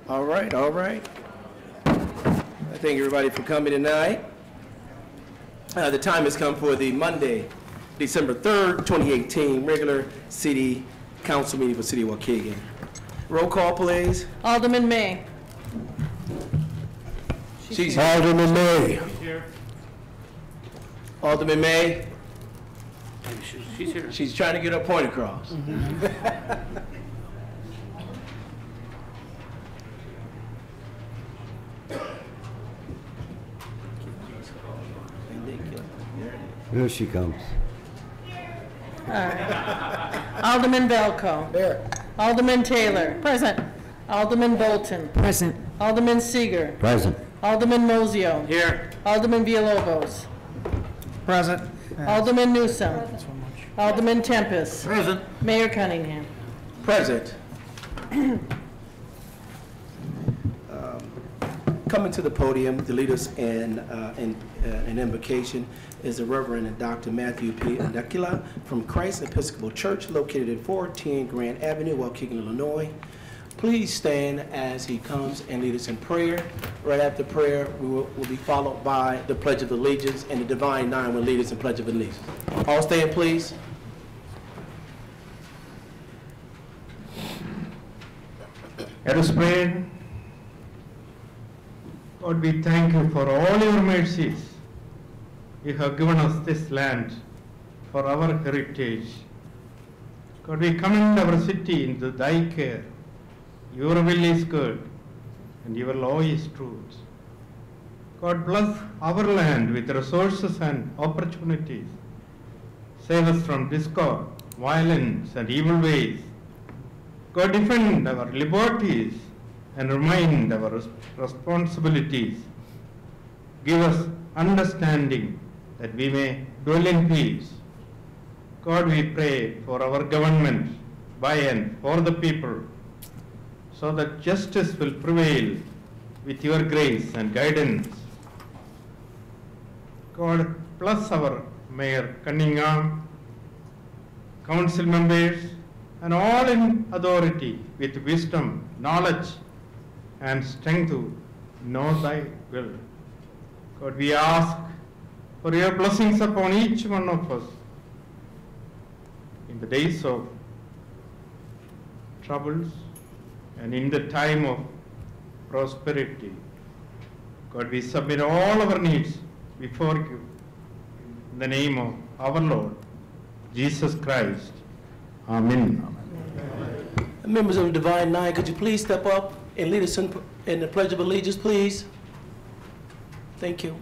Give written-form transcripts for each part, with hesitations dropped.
All right, all right. I thank everybody for coming tonight. The time has come for the Monday, December 3rd, 2018 regular City Council meeting for City of Waukegan. Roll call, please. Alderman May. She's Alderman May. Alderman May. She's here. She's trying to get her point across. Here she comes. Alderman Velco. There. Alderman Taylor. Present. Alderman Bolton. Present. Alderman Seeger. Present. Alderman Mozio. Here. Alderman Villalobos. Present. Alderman Newsome. Alderman Tempest. Present. Mayor Cunningham. Present. Coming to the podium to lead us in an invocation is the Reverend Dr. Matthew P. Adekila from Christ Episcopal Church located at 410 Grand Avenue, Waukegan, Illinois. Please stand as he comes and lead us in prayer. Right after prayer, we will be followed by the Pledge of Allegiance, and the Divine Nine will lead us in Pledge of Allegiance. All stand, please. Let us pray. Lord, we thank you for all your mercies. You have given us this land for our heritage. God, we commend our city into thy care. Your will is good and your law is truth. God, bless our land with resources and opportunities. Save us from discord, violence, and evil ways. God, defend our liberties and remind our responsibilities. Give us understanding that we may dwell in peace. God, we pray for our government by and for the people, so that justice will prevail with your grace and guidance. God, bless our Mayor Cunningham, council members, and all in authority with wisdom, knowledge, and strength to know thy will. God, we ask for your blessings upon each one of us in the days of troubles and in the time of prosperity. God, we submit all our needs before you in the name of our Lord, Jesus Christ. Amen. Members of the Divine Nine, could you please step up and lead us in the Pledge of Allegiance, please? Thank you.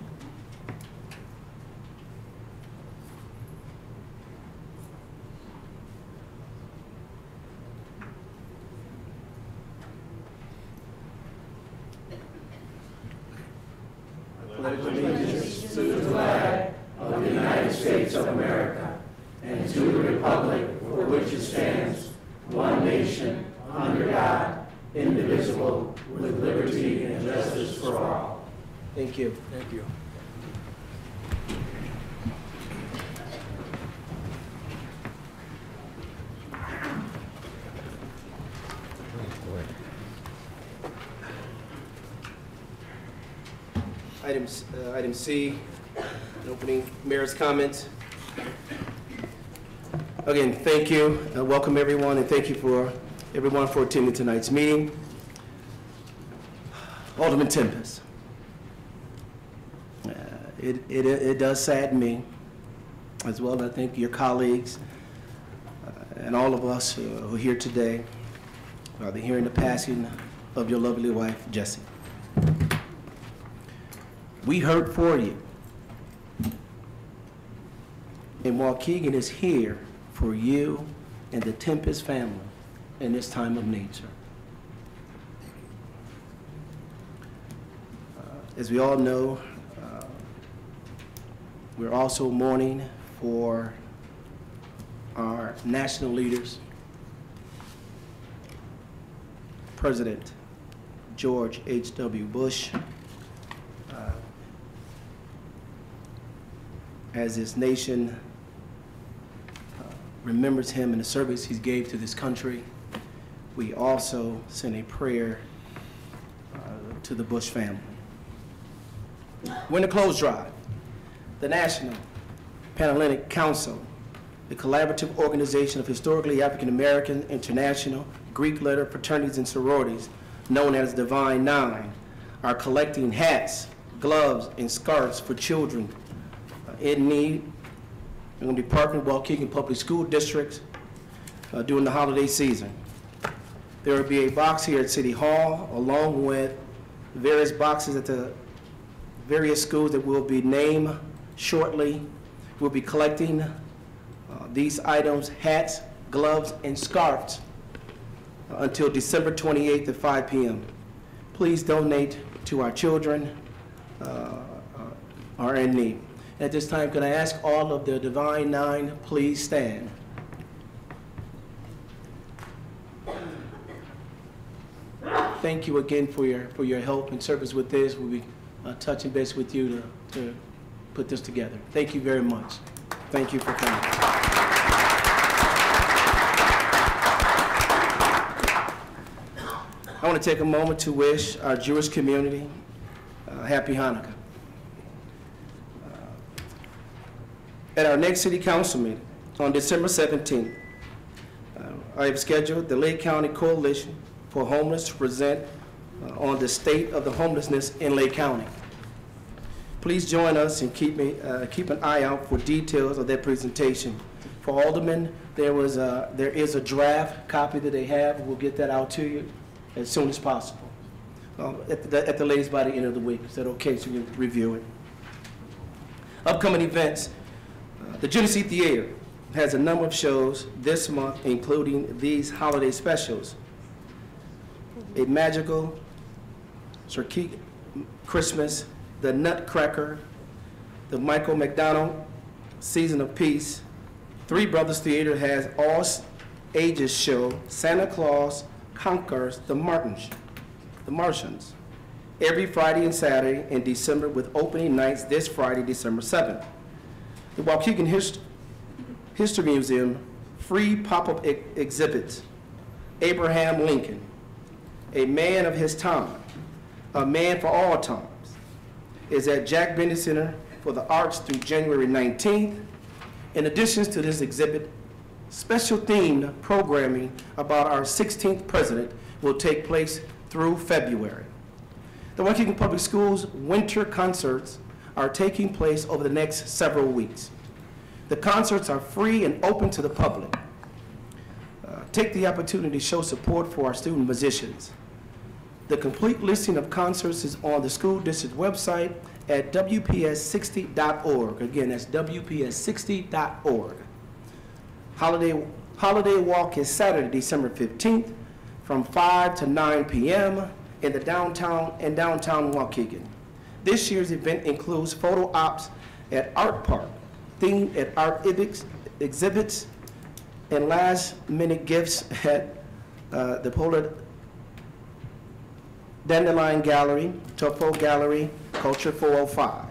Pledge allegiance to the flag of the United States of America and to the republic for which it stands, one nation, under God, indivisible, with liberty and justice for all. Thank you. Thank you. Item C, opening mayor's comments. Again, thank you. Welcome everyone, and thank you for everyone for attending tonight's meeting. Alderman Tempest. It does sadden me, as well as I think your colleagues and all of us who are here today, while they're hearing the passing of your lovely wife, Jessie. We hurt for you. And Waukegan is here for you and the Tempest family in this time of nature. As we all know, we're also mourning for our national leaders, President George H.W. Bush, as this nation remembers him and the service he gave to this country. We also send a prayer to the Bush family. Winter Clothes Drive, the National Panhellenic Council, the collaborative organization of historically African American international Greek letter fraternities and sororities, known as Divine Nine, are collecting hats, gloves, and scarves for children in need. We're going to be partnering with Waukegan Public School Districts during the holiday season. There will be a box here at City Hall, along with various boxes at the various schools that will be named shortly. We'll be collecting these items, hats, gloves, and scarves, until December 28th at 5 p.m. Please donate to our children are in need. At this time, can I ask all of the Divine Nine, please stand. Thank you again for your help and service with this. We'll be touching base with you to put this together. Thank you very much. Thank you for coming. I want to take a moment to wish our Jewish community happy Hanukkah. At our next City Council meeting on December 17th, I have scheduled the Lake County Coalition for Homeless to present on the state of the homelessness in Lake County. Please join us and keep an eye out for details of that presentation. For Aldermen, there is a draft copy that they have. We'll get that out to you as soon as possible, at the latest by the end of the week. Is that okay, so you can review it? Upcoming events. The Genesee Theater has a number of shows this month, including these holiday specials: A Magical Circuit Christmas, The Nutcracker, the Michael McDonald Season of Peace. Three Brothers Theater has all ages show Santa Claus Conquers the Martians every Friday and Saturday in December, with opening nights this Friday, December 7th. The Waukegan History Museum free pop-up exhibits Abraham Lincoln, a man of his time, a man for all times, is at Jack Benny Center for the Arts through January 19th. In addition to this exhibit, special themed programming about our 16th president will take place through February. The Waukegan Public Schools winter concerts are taking place over the next several weeks. The concerts are free and open to the public. Take the opportunity to show support for our student musicians. The complete listing of concerts is on the school district website at WPS60.org. Again, that's WPS60.org. Holiday Walk is Saturday, December 15th from 5 to 9 p.m. in downtown Waukegan. This year's event includes photo ops at Art Park, themed at art exhibits, and last-minute gifts at the Polar Dandelion Gallery, Tufo Gallery, Culture 405.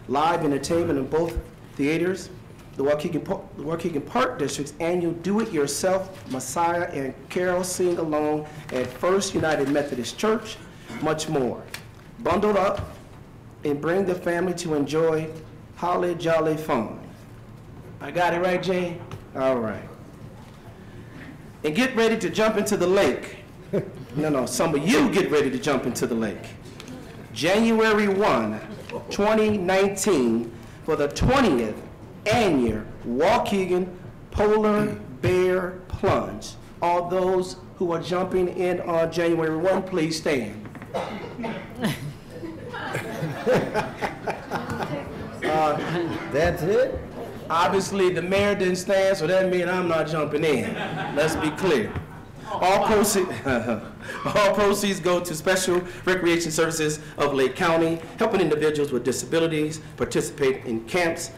Live entertainment in both theaters, the Waukegan Park District's annual Do-It-Yourself Messiah and Carol Sing-Along at First United Methodist Church, much more. Bundle up and bring the family to enjoy holly jolly fun. I got it right, Jay? All right. And get ready to jump into the lake. No, some of you get ready to jump into the lake. January 1, 2019, for the 20th annual Waukegan Polar Bear Plunge. All those who are jumping in on January 1, please stand. That's it? Obviously, the mayor didn't stand, so that means I'm not jumping in. Let's be clear. All proceeds go to Special Recreation Services of Lake County, helping individuals with disabilities participate in camps,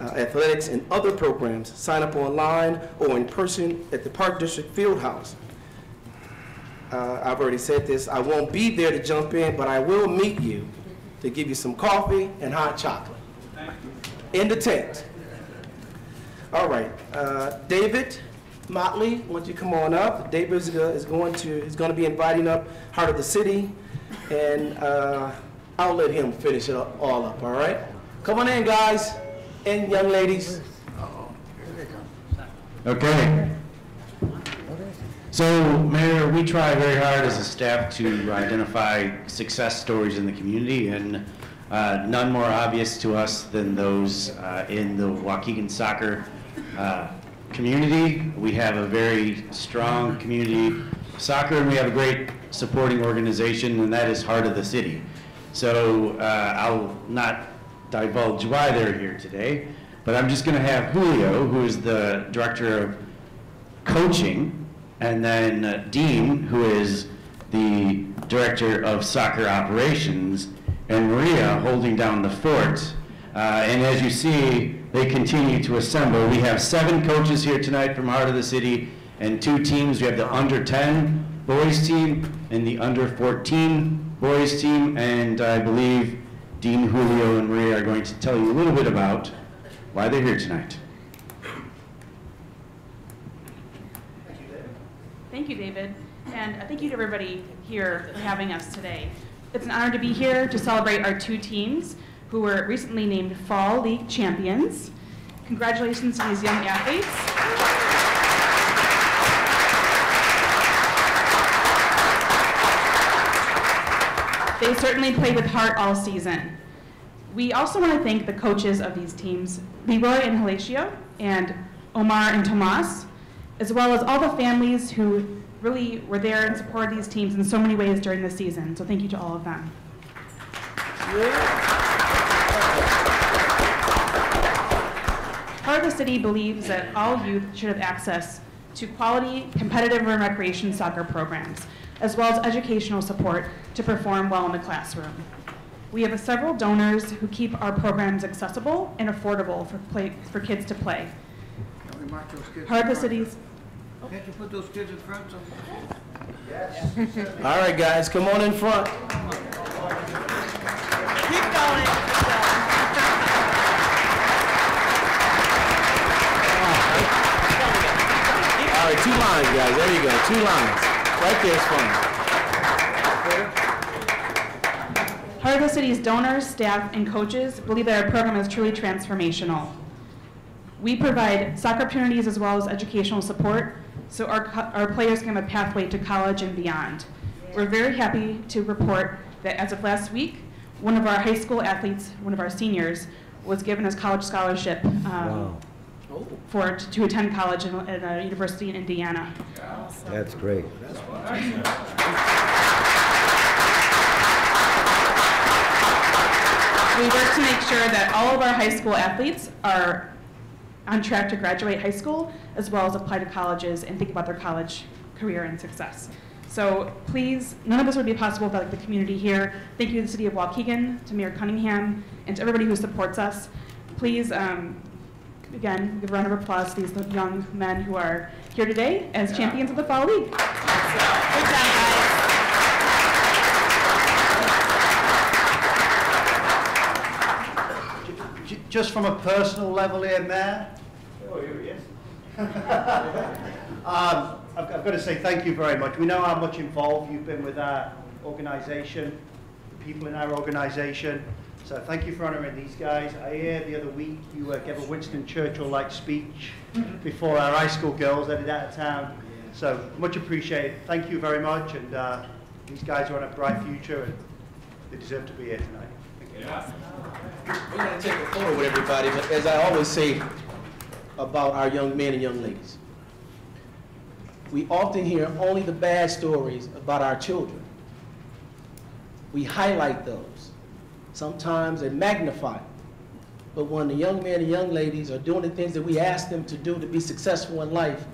athletics, and other programs. Sign up online or in person at the Park District Field House. I've already said this. I won't be there to jump in, but I will meet you to give you some coffee and hot chocolate in the tent. All right, David Motley, why don't you come on up? David is going to be inviting up Heart of the City, and I'll let him finish it all up, all right? Come on in, guys and young ladies. Okay. So, Mayor, we try very hard as a staff to identify success stories in the community, and none more obvious to us than those in the Waukegan soccer community. We have a very strong community soccer, and we have a great supporting organization, and that is Heart of the City. So I'll not divulge why they're here today, but I'm just going to have Julio, who is the director of coaching, and then Dean, who is the director of soccer operations, and Maria holding down the fort. And as you see, they continue to assemble. We have 7 coaches here tonight from Heart of the City and 2 teams. We have the under 10 boys team and the under 14 boys team. And I believe Dean, Julio, and Maria are going to tell you a little bit about why they're here tonight. Thank you, David. And thank you to everybody here for having us today. It's an honor to be here to celebrate our 2 teams who were recently named Fall League champions. Congratulations to these young athletes. They certainly played with heart all season. We also want to thank the coaches of these teams, Leroy and Horatio, and Omar and Tomas, as well as all the families who really were there and supported these teams in so many ways during the season. So thank you to all of them. Heart of the City believes that all youth should have access to quality, competitive and recreation soccer programs, as well as educational support to perform well in the classroom. We have several donors who keep our programs accessible and affordable for kids to play. Can we mark those kids? Heart of the City's. Can't you put those kids in front? All right, guys, come on in front. Keep going. All right, 2 lines, guys. There you go, 2 lines. Right there is fine. Heart of the City's donors, staff, and coaches believe that our program is truly transformational. We provide soccer opportunities as well as educational support, so our players can have a pathway to college and beyond. We're very happy to report that as of last week, one of our high school athletes, one of our seniors, was given a college scholarship to attend college at a university in Indiana. That's great. We work to make sure that all of our high school athletes are on track to graduate high school, as well as apply to colleges and think about their college career and success. So please, none of this would be possible without the community here. Thank you to the City of Waukegan, to Mayor Cunningham, and to everybody who supports us. Please, again, give a round of applause to these young men who are here today as champions of the Fall League. Good job, guys. Just from a personal level here, Mayor. Oh, here he is. I've got to say thank you very much. We know how much involved you've been with our organisation, the people in our organisation. So thank you for honouring these guys. I heard the other week you gave a Winston Churchill-like speech before our high school girls headed out of town. So much appreciated. Thank you very much. And these guys are on a bright future, and they deserve to be here tonight. Thank you. Yeah. We're going to take a photo with everybody, but as I always say about our young men and young ladies, we often hear only the bad stories about our children. We highlight those. Sometimes they magnify. But when the young men and young ladies are doing the things that we ask them to do to be successful in life,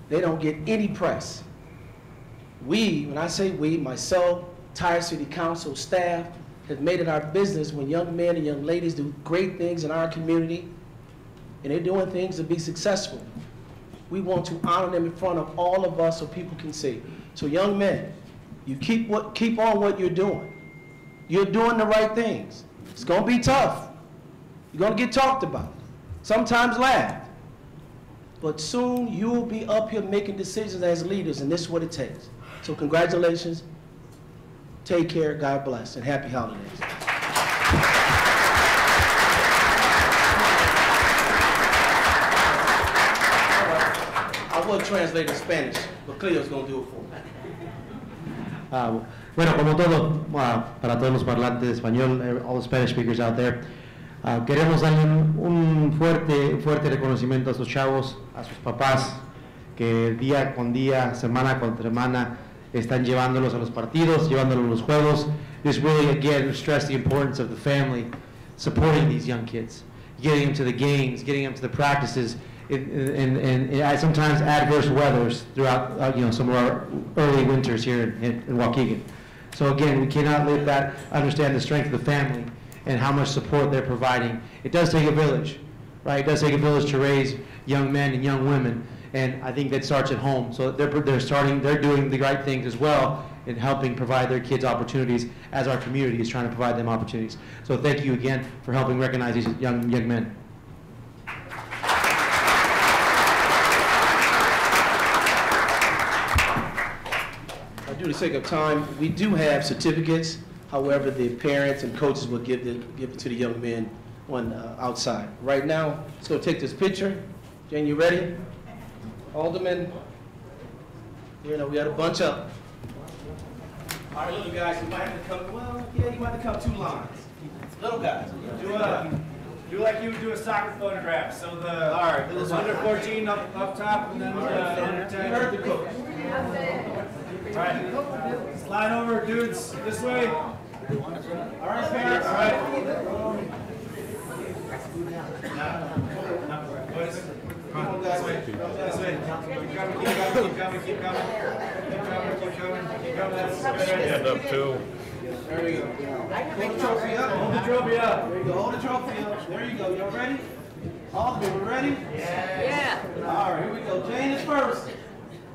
they don't get any press. We, when I say we, myself, Tyre City Council staff, have made it our business when young men and young ladies do great things in our community and they're doing things to be successful. We want to honor them in front of all of us so people can see. So young men, you keep on what you're doing. You're doing the right things. It's going to be tough. You're going to get talked about, sometimes laughed. But soon you will be up here making decisions as leaders, and this is what it takes. So congratulations. Take care, God bless, and happy holidays. I will translate in Spanish, but Cleo's going to do it for me. Bueno, como todo, para todos los parlantes de español, all the Spanish speakers out there, queremos darle un fuerte reconocimiento a estos chavos, a sus papás, que día con día, semana con semana, están llevándolos a los partidos, llevándolos a los juegos. This really, again, stress the importance of the family supporting these young kids, getting them to the games, getting them to the practices, in sometimes adverse weathers throughout some of our early winters here in Waukegan. So again, we cannot let that understand the strength of the family and how much support they're providing. It does take a village, right? It does take a village to raise young men and young women, and I think that starts at home. So they're doing the right things as well in helping provide their kids opportunities as our community is trying to provide them opportunities. So thank you again for helping recognize these young men. Due to the sake of time, we do have certificates. However, the parents and coaches will give it to the young men on outside. Right now, let's go take this picture. Jane, you ready? Alderman, we got a bunch up. All right, little guys, you might have to come. Well, yeah, you might have to come 2 lines. Little guys. Do like you would do a soccer photograph. So the under 14 up top, and then under 10. You heard the coach. All right, slide over, dudes, this way. All right, parents. All right. Boys, come on, this way. This way. Keep coming, keep coming, keep coming, keep coming. Keep coming, keep coming, keep coming. That's good. Stand up too. There we go. Hold the trophy up. Hold the trophy up. There you go. Hold the trophy up. There you go. Y'all ready? All of you ready? Yeah. All right, here we go. Jane is first.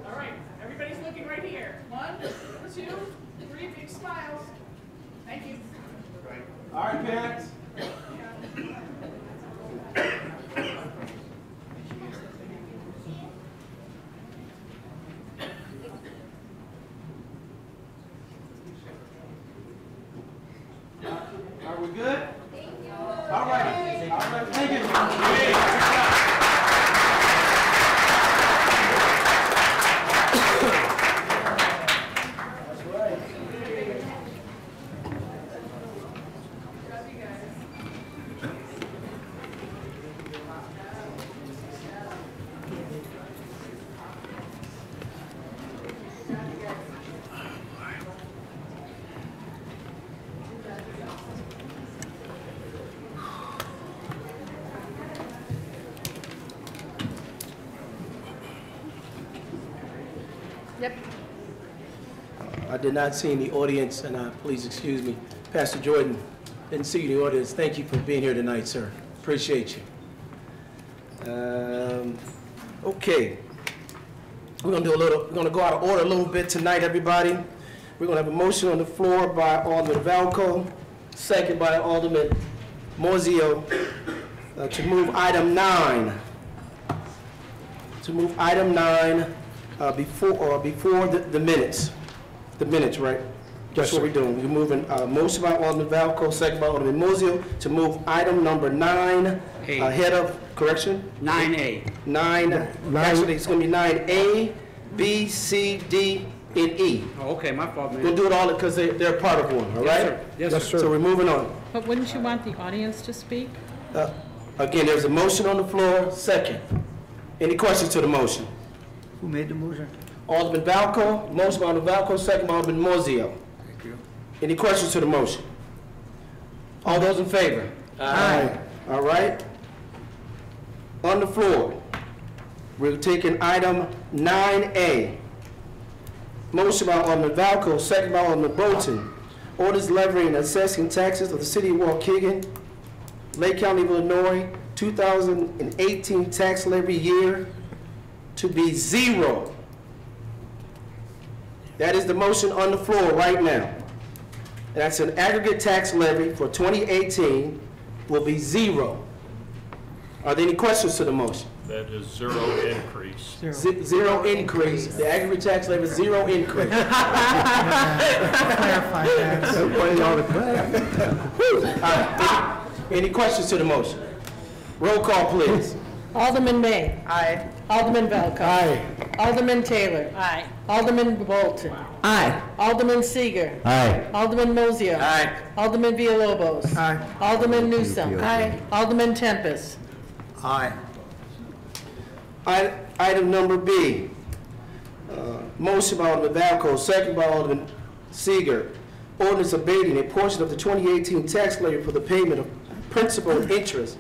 All right, everybody's looking right here. 1, 2, 3, big smiles. Thank you. All right, parents. Are we good? Thank you. All right. All right. Thank you. Yep. I did not see in the audience, and please excuse me, Pastor Jordan, didn't see you in the audience. Thank you for being here tonight, sir. Appreciate you. Okay. We're gonna go out of order a little bit tonight, everybody. We're gonna have a motion on the floor by Alderman Valco, second by Alderman Mozio, to move item 9. To move item 9 before the minutes. The minutes, right? That's what we're doing. We're moving motion by Alderman Valco, second by Alderman Mozio, to move item number 9 ahead of, correction? 9A. 9, actually it's gonna be 9A, B, C, D, and E. Oh, okay, my fault, man. We'll do it all because they're part of one, all right? Yes, sir. So we're moving on. But wouldn't you want the audience to speak? Again, there's a motion on the floor, second. Any questions to the motion? Who made the motion? Alderman Valco, motion by Alderman Valco, second by Alderman Mozio. Thank you. Any questions to the motion? All those in favor? Aye. All right. On the floor, we're taking item 9A. Motion by Alderman Valco, second by Alderman Bolton. Orders levying and assessing taxes of the city of Waukegan, Lake County, Illinois, 2018 tax levy year to be 0. That is the motion on the floor right now. That's an aggregate tax levy for 2018 will be 0. Are there any questions to the motion? That is zero increase. Zero increase. The aggregate tax levy is zero increase. Clarify that. Everybody on the class. Any questions to the motion? Roll call, please. Alderman May. Aye. Alderman Valco. Aye. Alderman Taylor. Aye. Alderman Bolton. Aye. Alderman Seager. Aye. Alderman Mozio. Aye. Alderman Villalobos. Aye. Alderman Newsome. Aye. Alderman Tempest. Aye. Item number B. Motion by Alderman Valco, second by Alderman Seager. Ordinance abating a portion of the 2018 tax levy for the payment of principal and interest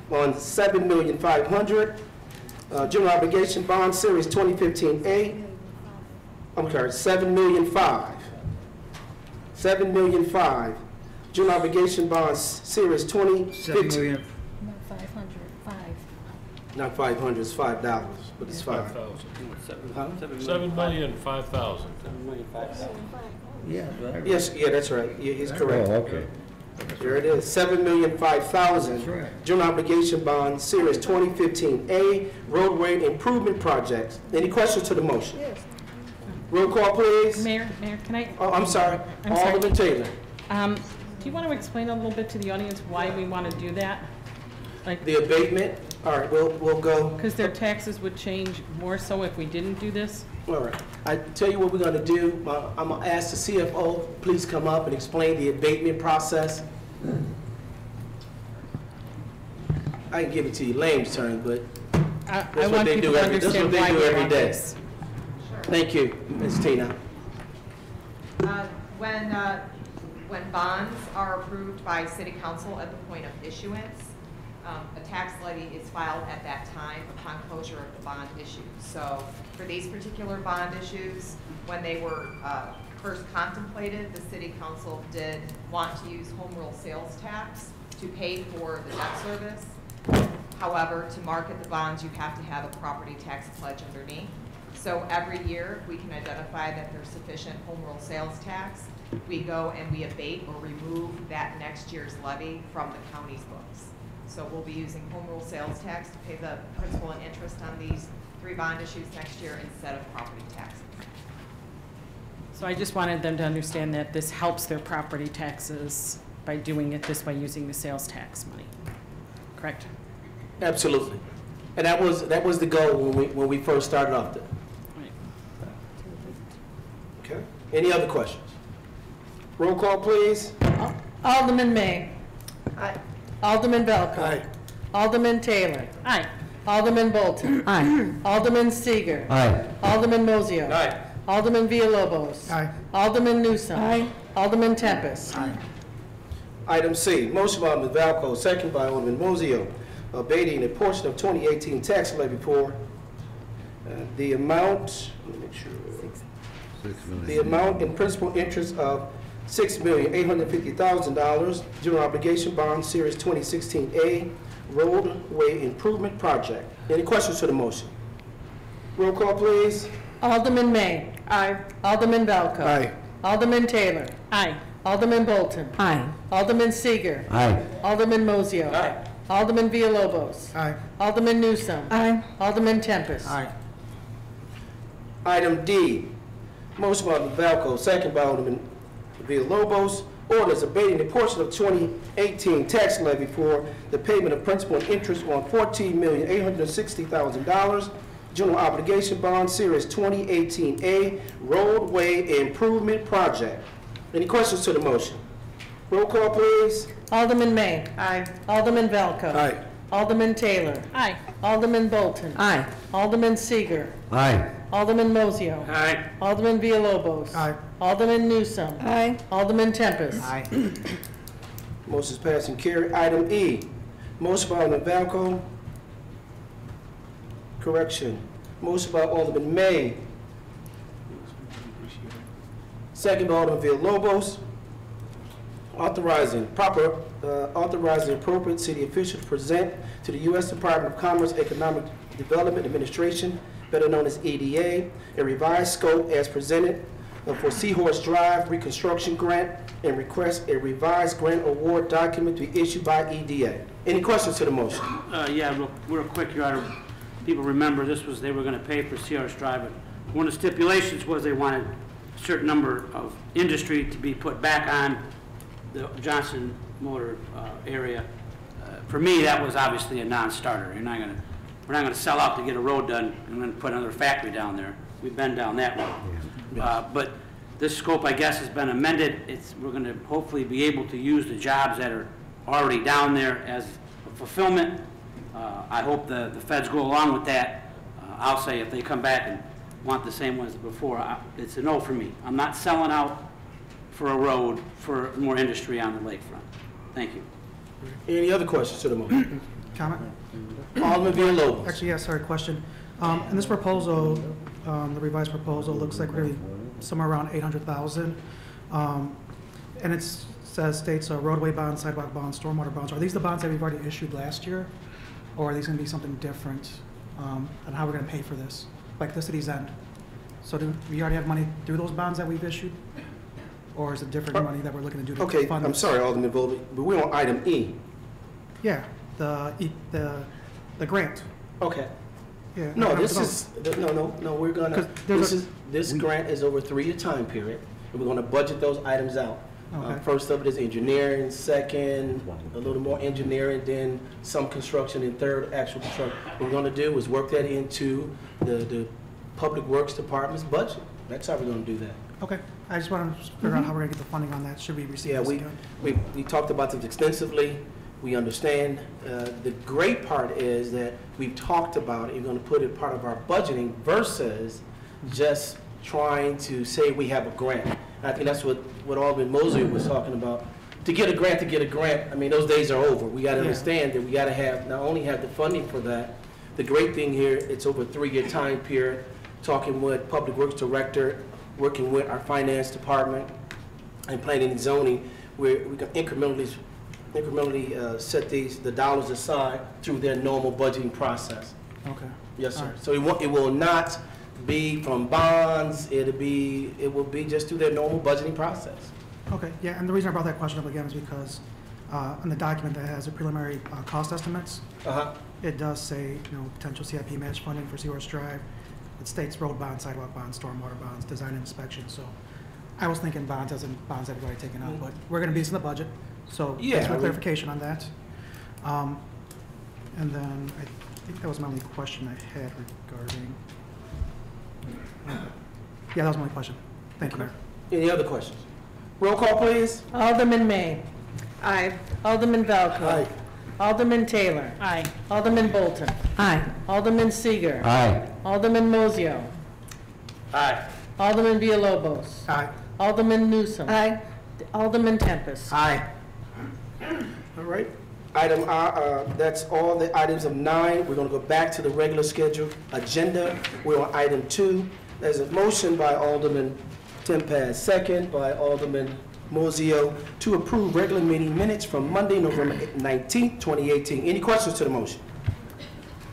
on $7,500,000 general obligation bond series 2015A. I'm sorry, $7,500,000. $7,500,000 general obligation bond series 2015. Not 500, it's $5, but it's $5. 7,005,000. Yeah. Yes, yeah, that's right. Yeah, he's correct. Oh, okay. There it is, $7,005,000. That's right. General obligation bond, series 2015A, roadway improvement projects. Any questions to the motion? Yes. Roll call, please. Mayor, can I? Oh, I'm sorry. I'm sorry. Alderman Taylor. Do you want to explain a little bit to the audience why we want to do that? Like, The abatement, all right, we'll go. because their taxes would change more so if we didn't do this? All right. I tell you what we're going to do. I'm going to ask the CFO, please come up and explain the abatement process. I can give it to you layman's terms, but I that's what want they people do to every, that's what understand they why do we every want day. this. Thank you, Ms. Tina. When bonds are approved by City Council at the point of issuance, a tax levy is filed at that time upon closure of the bond issue. So for these particular bond issues, when they were first contemplated, the City Council did want to use home rule sales tax to pay for the debt service. However, to market the bonds, you have to have a property tax pledge underneath. So every year, we can identify that there's sufficient home rule sales tax. We go and we abate or remove that next year's levy from the county's books. So we'll be using home rule sales tax to pay the principal and interest on these 3 bond issues next year instead of property taxes. So I just wanted them to understand that this helps their property taxes by doing it this way, using the sales tax money. Correct? Absolutely. And that was the goal when we first started off there. Right. Okay. Any other questions? Roll call, please. Alderman May. Aye. Alderman Valco. Aye. Alderman Taylor. Aye. Alderman Bolton. Aye. Alderman Seager. Aye. Alderman Mozio. Aye. Alderman Villalobos. Aye. Alderman Newsome. Alderman Tempest. Item C, motion by Alderman Valco, second by Alderman Mozio, abating a portion of 2018 tax levy for the amount, let me make sure, the amount in principal interest of $6,850,000, general obligation bond series 2016A, roadway improvement project. Any questions to the motion? Roll call, please. Alderman May. Aye. Alderman Valco. Aye. Alderman Taylor. Aye. Alderman Bolton. Aye. Alderman Seager. Aye. Alderman Mozio. Aye. Alderman Villalobos. Aye. Alderman Newsome. Aye. Alderman Tempest. Item D, motion by Alderman Valco, second by Alderman Villalobos, ordinance abating a portion of 2018 tax levy for the payment of principal and interest on $14,860,000, general obligation bond series 2018A, roadway improvement project. Any questions to the motion? Roll call, please. Alderman May. Aye. Alderman Valco. Aye. Alderman Taylor. Aye. Alderman Bolton. Aye. Alderman Seager. Aye. Alderman Mozio. Aye. Alderman Villalobos. Aye. Alderman Newsome. Aye. Alderman Tempest. Motion is passed and carried. Item E, motion by Alderman Valco. Correction. Motion by Alderman May. Second by Alderman Villalobos. Authorizing appropriate city official to present to the U.S. Department of Commerce Economic Development Administration, better known as EDA, a revised scope as presented for Seahorse Drive reconstruction grant and request a revised grant award document to be issued by EDA. Any questions to the motion? Yeah, real quick, Your Honor. People remember this was, they were going to pay for Seahorse Drive, but one of the stipulations was they wanted a certain number of industry to be put back on the Johnson Motor area. For me, that was obviously a non-starter. We're not going to sell out to get a road done and then put another factory down there. We've been down that road. But this scope, I guess, has been amended. We're going to hopefully be able to use the jobs that are already down there as fulfillment. I hope the feds go along with that. I'll say if they come back and want the same ones as before, it's a no for me. I'm not selling out for a road for more industry on the lakefront. Thank you. Any other questions to the motion? Comment? Alderman Villalobos. Actually, yes, sorry, question. In this proposal, the revised proposal looks like we're somewhere around 800,000. And it states roadway bonds, sidewalk bonds, stormwater bonds. Are these the bonds that we've already issued last year? Or are these going to be something different? And how we're going to pay for this, like the city's end? So do we already have money through those bonds that we've issued? Or is it different money that we're looking to do to Okay, fund I'm this? sorry, Alderman Vogel, but we're on item E. Yeah, the grant. Okay. Yeah. No, I this don't know. no, we're gonna, 'Cause this grant is over a 3-year time period, and we're gonna budget those items out. Okay. First of it is engineering, second, a little more engineering, then some construction, and third, actual construction. What we're gonna do is work that into the Public Works Department's budget. That's how we're gonna do that. Okay, I just want to figure out how we're going to get the funding on that. Should we receive Yeah, this again? we talked about this extensively. We understand. The great part is that we've talked about it. You're going to put it part of our budgeting versus just trying to say we have a grant. And I think that's what Alderman Mosley was talking about. To get a grant, I mean, those days are over. We got to understand that we got to have, not only have the funding for that, the great thing here, it's over a 3-year time period, talking with Public Works Director, working with our finance department and planning and zoning, where we can incrementally set the dollars aside through their normal budgeting process. Okay. Yes, sir. All right. So it will not be from bonds. It will be just through their normal budgeting process. Okay, yeah, and the reason I brought that question up again is because in the document that has the preliminary cost estimates, it does say, potential CIP match funding for Seahorse Drive. It states road bonds, sidewalk bonds, stormwater bonds, design and inspection. So I was thinking bonds as in bonds that we've already taken out, but we're going to be in the budget. So thanks for clarification on that. And then I think that was my only question I had regarding. Yeah, that was my only question. Thank you, Mayor. Any other questions? Roll call, please. Alderman May. Aye. Alderman Valco. Aye. Alderman Taylor. Aye. Alderman Bolton. Aye. Alderman Seager. Aye. Alderman Mozio. Aye. Alderman Villalobos. Aye. Alderman Newsom. Aye. Alderman Tempest. Aye. All right. Item that's all the items of 9. We're going to go back to the regular scheduled agenda. We're on item 2. There's a motion by Alderman Tempest, second by Alderman Mozio, to approve regular meeting minutes from Monday, November 19th, 2018. Any questions to the motion?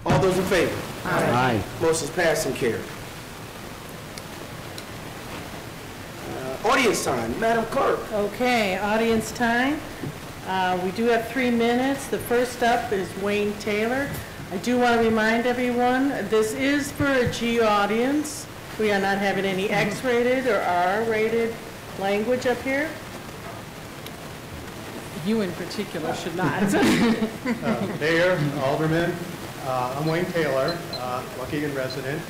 All those in favor? Aye. Motion's passed and carried. Audience time. Madam Clerk. Okay, audience time. We do have 3 minutes. The first up is Wayne Taylor. I do want to remind everyone, this is for a G audience. We are not having any X-rated or R-rated language up here. You in particular should not. Mayor, Alderman, I'm Wayne Taylor, Waukegan resident.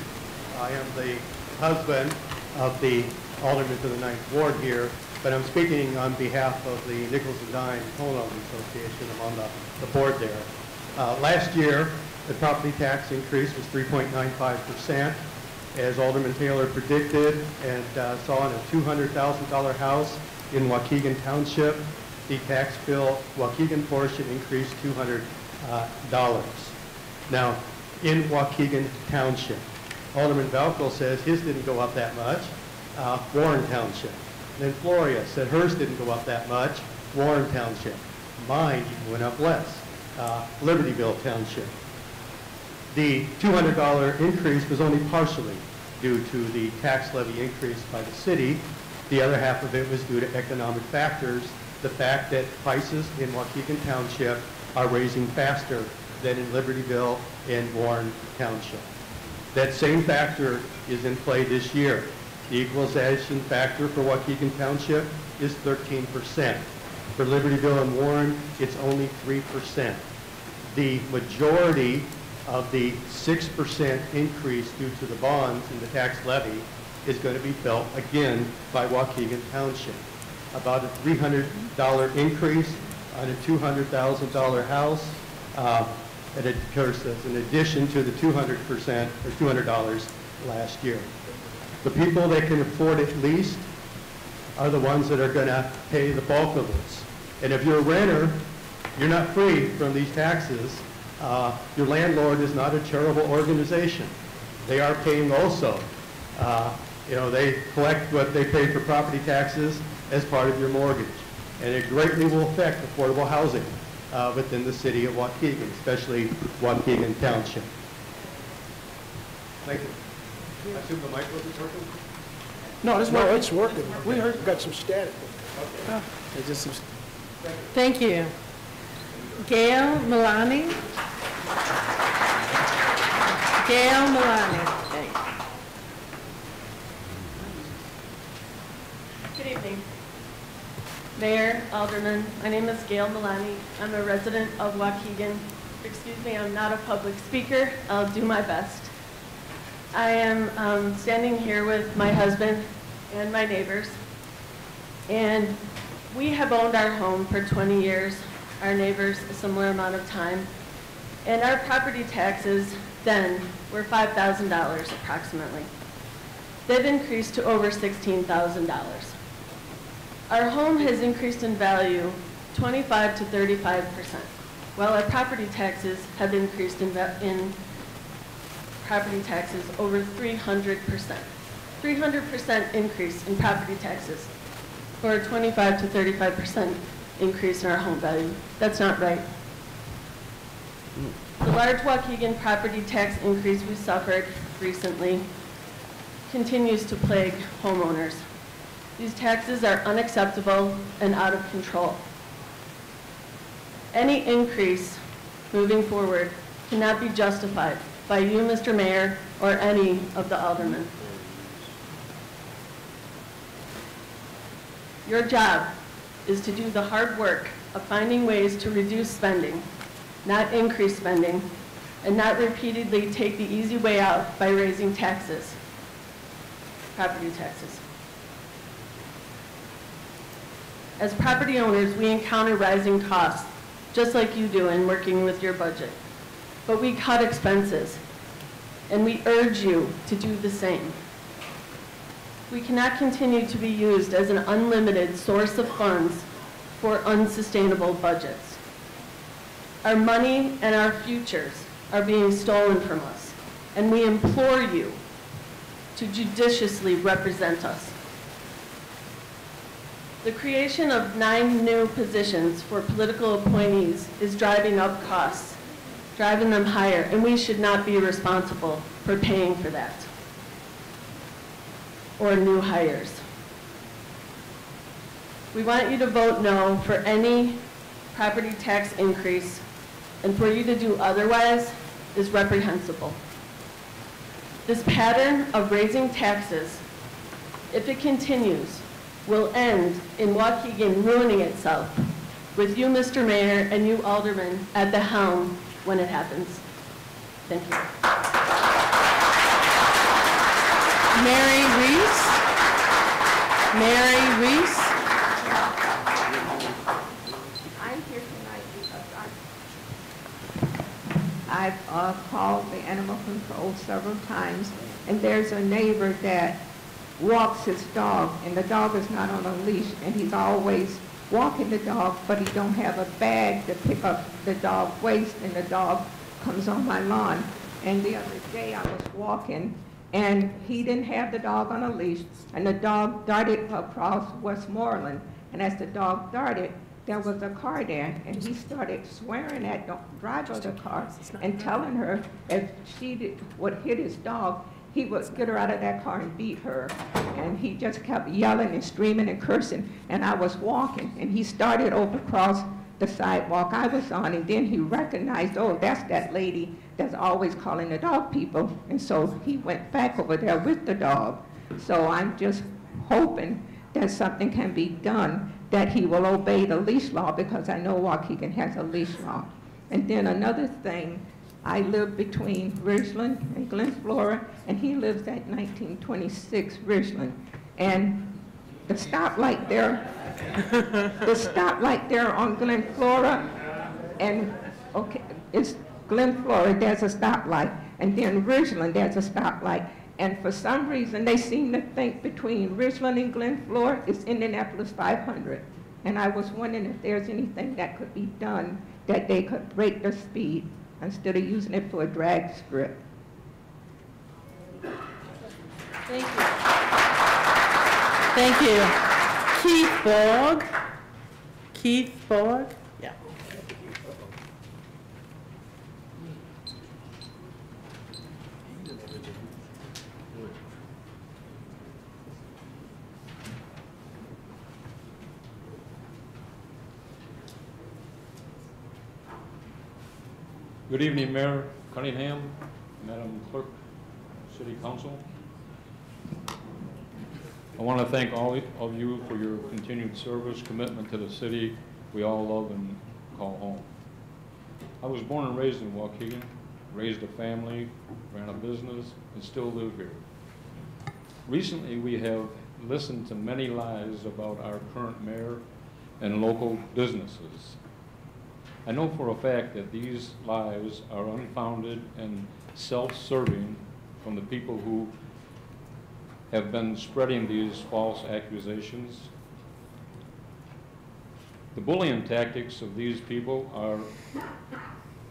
I am the husband of the Alderman to the 9th Ward here, but I'm speaking on behalf of the Nichols and Dime Homeowners Association. I'm on the board there. Last year, the property tax increase was 3.95%. As Alderman Taylor predicted and saw in a $200,000 house in Waukegan Township, the tax bill Waukegan portion increased $200. Now, in Waukegan Township, Alderman Valco says his didn't go up that much. Warren Township. Then Floria said hers didn't go up that much. Warren Township. Mine even went up less. Libertyville Township. The $200 increase was only partially due to the tax levy increase by the city. The other half of it was due to economic factors, the fact that prices in Waukegan Township are raising faster than in Libertyville and Warren Township. That same factor is in play this year. The equalization factor for Waukegan Township is 13%. For Libertyville and Warren, it's only 3%. The majority of the 6% increase due to the bonds in the tax levy is going to be felt again by Waukegan Township. About a $300 increase on a $200,000 house, and it occurs as an addition to the 200% or $200 last year. The people that can afford it least are the ones that are going to pay the bulk of this. And if you're a renter, you're not free from these taxes. Your landlord is not a charitable organization. They are paying also. They collect what they pay for property taxes as part of your mortgage. And it greatly will affect affordable housing within the city of Waukegan, especially Waukegan Township. Thank you. I assume the microphone's working? No, it's working. We got some static. Okay. It's just some. Thank you. Gail Milani. Gail Milani. Thanks. Good evening. Mayor, Alderman, my name is Gail Milani. I'm a resident of Waukegan. Excuse me, I'm not a public speaker. I'll do my best. I am standing here with my husband and my neighbors, and we have owned our home for 20 years, our neighbors a similar amount of time, and our property taxes then were $5,000 approximately. They've increased to over $16,000. Our home has increased in value 25 to 35%, while our property taxes have increased in property taxes over 300%. 300% increase in property taxes for a 25 to 35% increase in our home value. That's not right. The large Waukegan property tax increase we suffered recently continues to plague homeowners. These taxes are unacceptable and out of control. Any increase moving forward cannot be justified by you, Mr. Mayor, or any of the aldermen. Your job is to do the hard work of finding ways to reduce spending, not increase spending, and not repeatedly take the easy way out by raising taxes, property taxes. As property owners, we encounter rising costs, just like you do in working with your budget. But we cut expenses, and we urge you to do the same. We cannot continue to be used as an unlimited source of funds for unsustainable budgets. Our money and our futures are being stolen from us, and we implore you to judiciously represent us. The creation of 9 new positions for political appointees is driving up costs, driving them higher, and we should not be responsible for paying for that, or new hires. We want you to vote no for any property tax increase, and for you to do otherwise is reprehensible. This pattern of raising taxes, if it continues, will end in Waukegan ruining itself, with you, Mr. Mayor, and you, aldermen, at the helm when it happens. Thank you. Mary Reese. Mary Reese. I'm here tonight because I've called the animal control several times, and there's a neighbor that walks his dog, and the dog is not on a leash, and he's always walking the dog, but he don't have a bag to pick up the dog waste, and the dog comes on my lawn. And the other day I was walking, and he didn't have the dog on a leash, and the dog darted across Westmoreland, and as the dog darted, there was a car there, and he started swearing at the driver of the car and telling her if she would hit his dog, he would get her out of that car and beat her. And he just kept yelling and screaming and cursing. And I was walking, and he started over across the sidewalk I was on, and then he recognized, oh, that's that lady that's always calling the dog people. And so he went back over there with the dog. So I'm just hoping that something can be done, that he will obey the leash law, because I know Waukegan has a leash law. And then another thing, I live between Ridgeland and Glen Flora, and he lives at 1926 Ridgeland. And the stoplight there, on Glen Flora, and okay, it's Glen Flora, there's a stoplight, and then Ridgeland, there's a stoplight. And for some reason, they seem to think between Ridgeland and Glen Flora, it's Indianapolis 500. And I was wondering if there's anything that could be done that they could break the speed instead of using it for a drag strip. Thank you. Thank you. Keith Borg. Keith Borg? Yeah. Good evening, Mayor Cunningham, Madam Clerk, City Council. I want to thank all of you for your continued service, commitment to the city we all love and call home. I was born and raised in Waukegan, raised a family, ran a business, and still live here. Recently, we have listened to many lies about our current mayor and local businesses. I know for a fact that these lies are unfounded and self-serving from the people who have been spreading these false accusations. The bullying tactics of these people are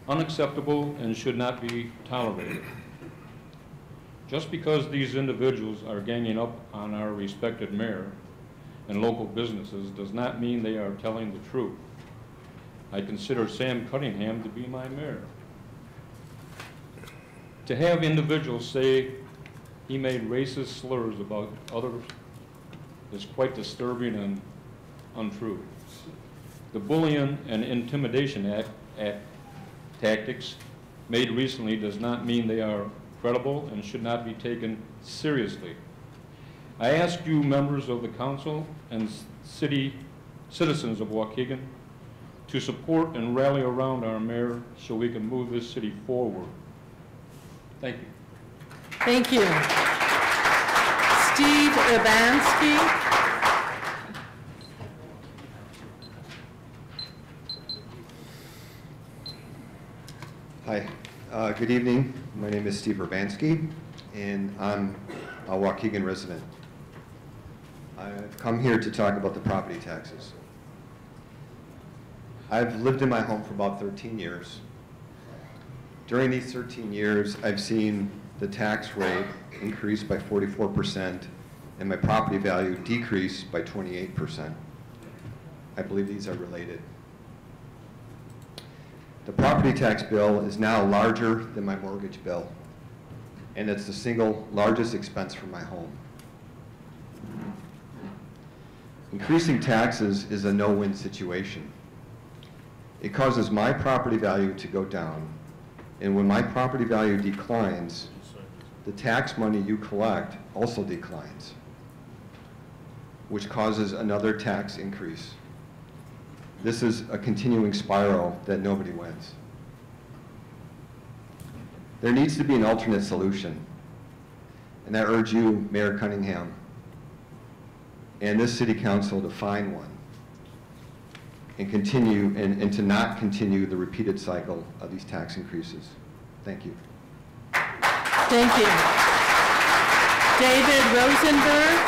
unacceptable and should not be tolerated. Just because these individuals are ganging up on our respected mayor and local businesses does not mean they are telling the truth. I consider Sam Cunningham to be my mayor. To have individuals say he made racist slurs about others is quite disturbing and untrue. The bullying and intimidation tactics made recently does not mean they are credible and should not be taken seriously. I ask you, members of the council and citizens of Waukegan, to support and rally around our mayor so we can move this city forward. Thank you. Thank you. Steve Urbanski. Hi, good evening. My name is Steve Urbanski, and I'm a Waukegan resident. I've come here to talk about the property taxes. I've lived in my home for about 13 years. During these 13 years, I've seen the tax rate increase by 44% and my property value decrease by 28%. I believe these are related. The property tax bill is now larger than my mortgage bill, and it's the single largest expense for my home. Increasing taxes is a no-win situation. It causes my property value to go down, and when my property value declines, the tax money you collect also declines, which causes another tax increase. This is a continuing spiral that nobody wins. There needs to be an alternate solution, and I urge you, Mayor Cunningham, and this city council to find one and continue, and to not continue the repeated cycle of these tax increases. Thank you. Thank you. David Rosenberg.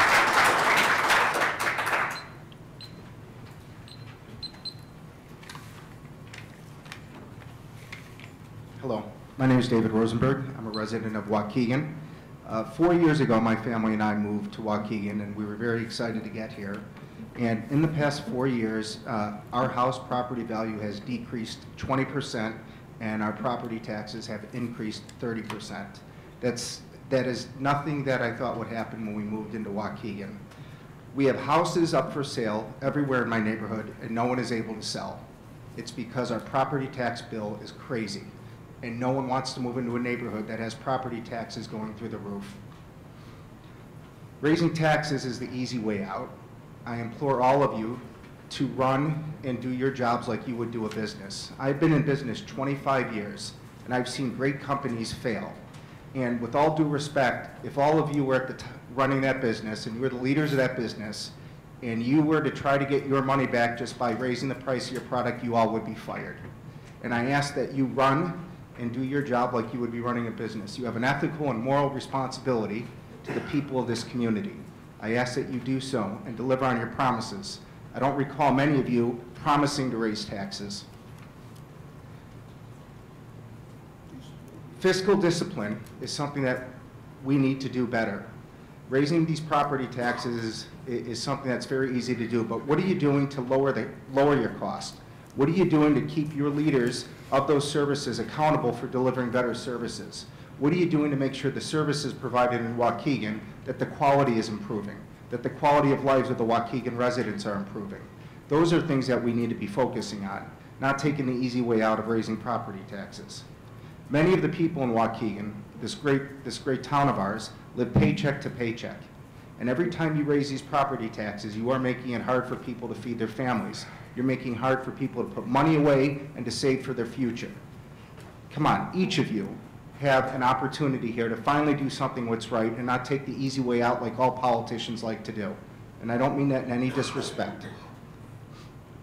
Hello, my name is David Rosenberg. I'm a resident of Waukegan. 4 years ago, my family and I moved to Waukegan, and we were very excited to get here. And in the past 4 years, our house property value has decreased 20%, and our property taxes have increased 30%. That's That is nothing that I thought would happen when we moved into Waukegan. We have houses up for sale everywhere in my neighborhood, and no one is able to sell. It's because our property tax bill is crazy, and no one wants to move into a neighborhood that has property taxes going through the roof. Raising taxes is the easy way out. I implore all of you to run and do your jobs like you would do a business. I've been in business 25 years, and I've seen great companies fail. And with all due respect, if all of you were at running that business and you were the leaders of that business, and you were to try to get your money back just by raising the price of your product, you all would be fired. And I ask that you run and do your job like you would be running a business. You have an ethical and moral responsibility to the people of this community. I ask that you do so and deliver on your promises. I don't recall many of you promising to raise taxes. Fiscal discipline is something that we need to do better. Raising these property taxes is something that's very easy to do, but what are you doing to lower your cost? What are you doing to keep your leaders of those services accountable for delivering better services? What are you doing to make sure the services provided in Waukegan, that the quality is improving, that the quality of lives of the Waukegan residents are improving? Those are things that we need to be focusing on, not taking the easy way out of raising property taxes. Many of the people in Waukegan, this great town of ours, live paycheck to paycheck. And every time you raise these property taxes, you are making it hard for people to feed their families. You're making it hard for people to put money away and to save for their future. Come on, each of you have an opportunity here to finally do something what's right and not take the easy way out like all politicians like to do. And I don't mean that in any disrespect.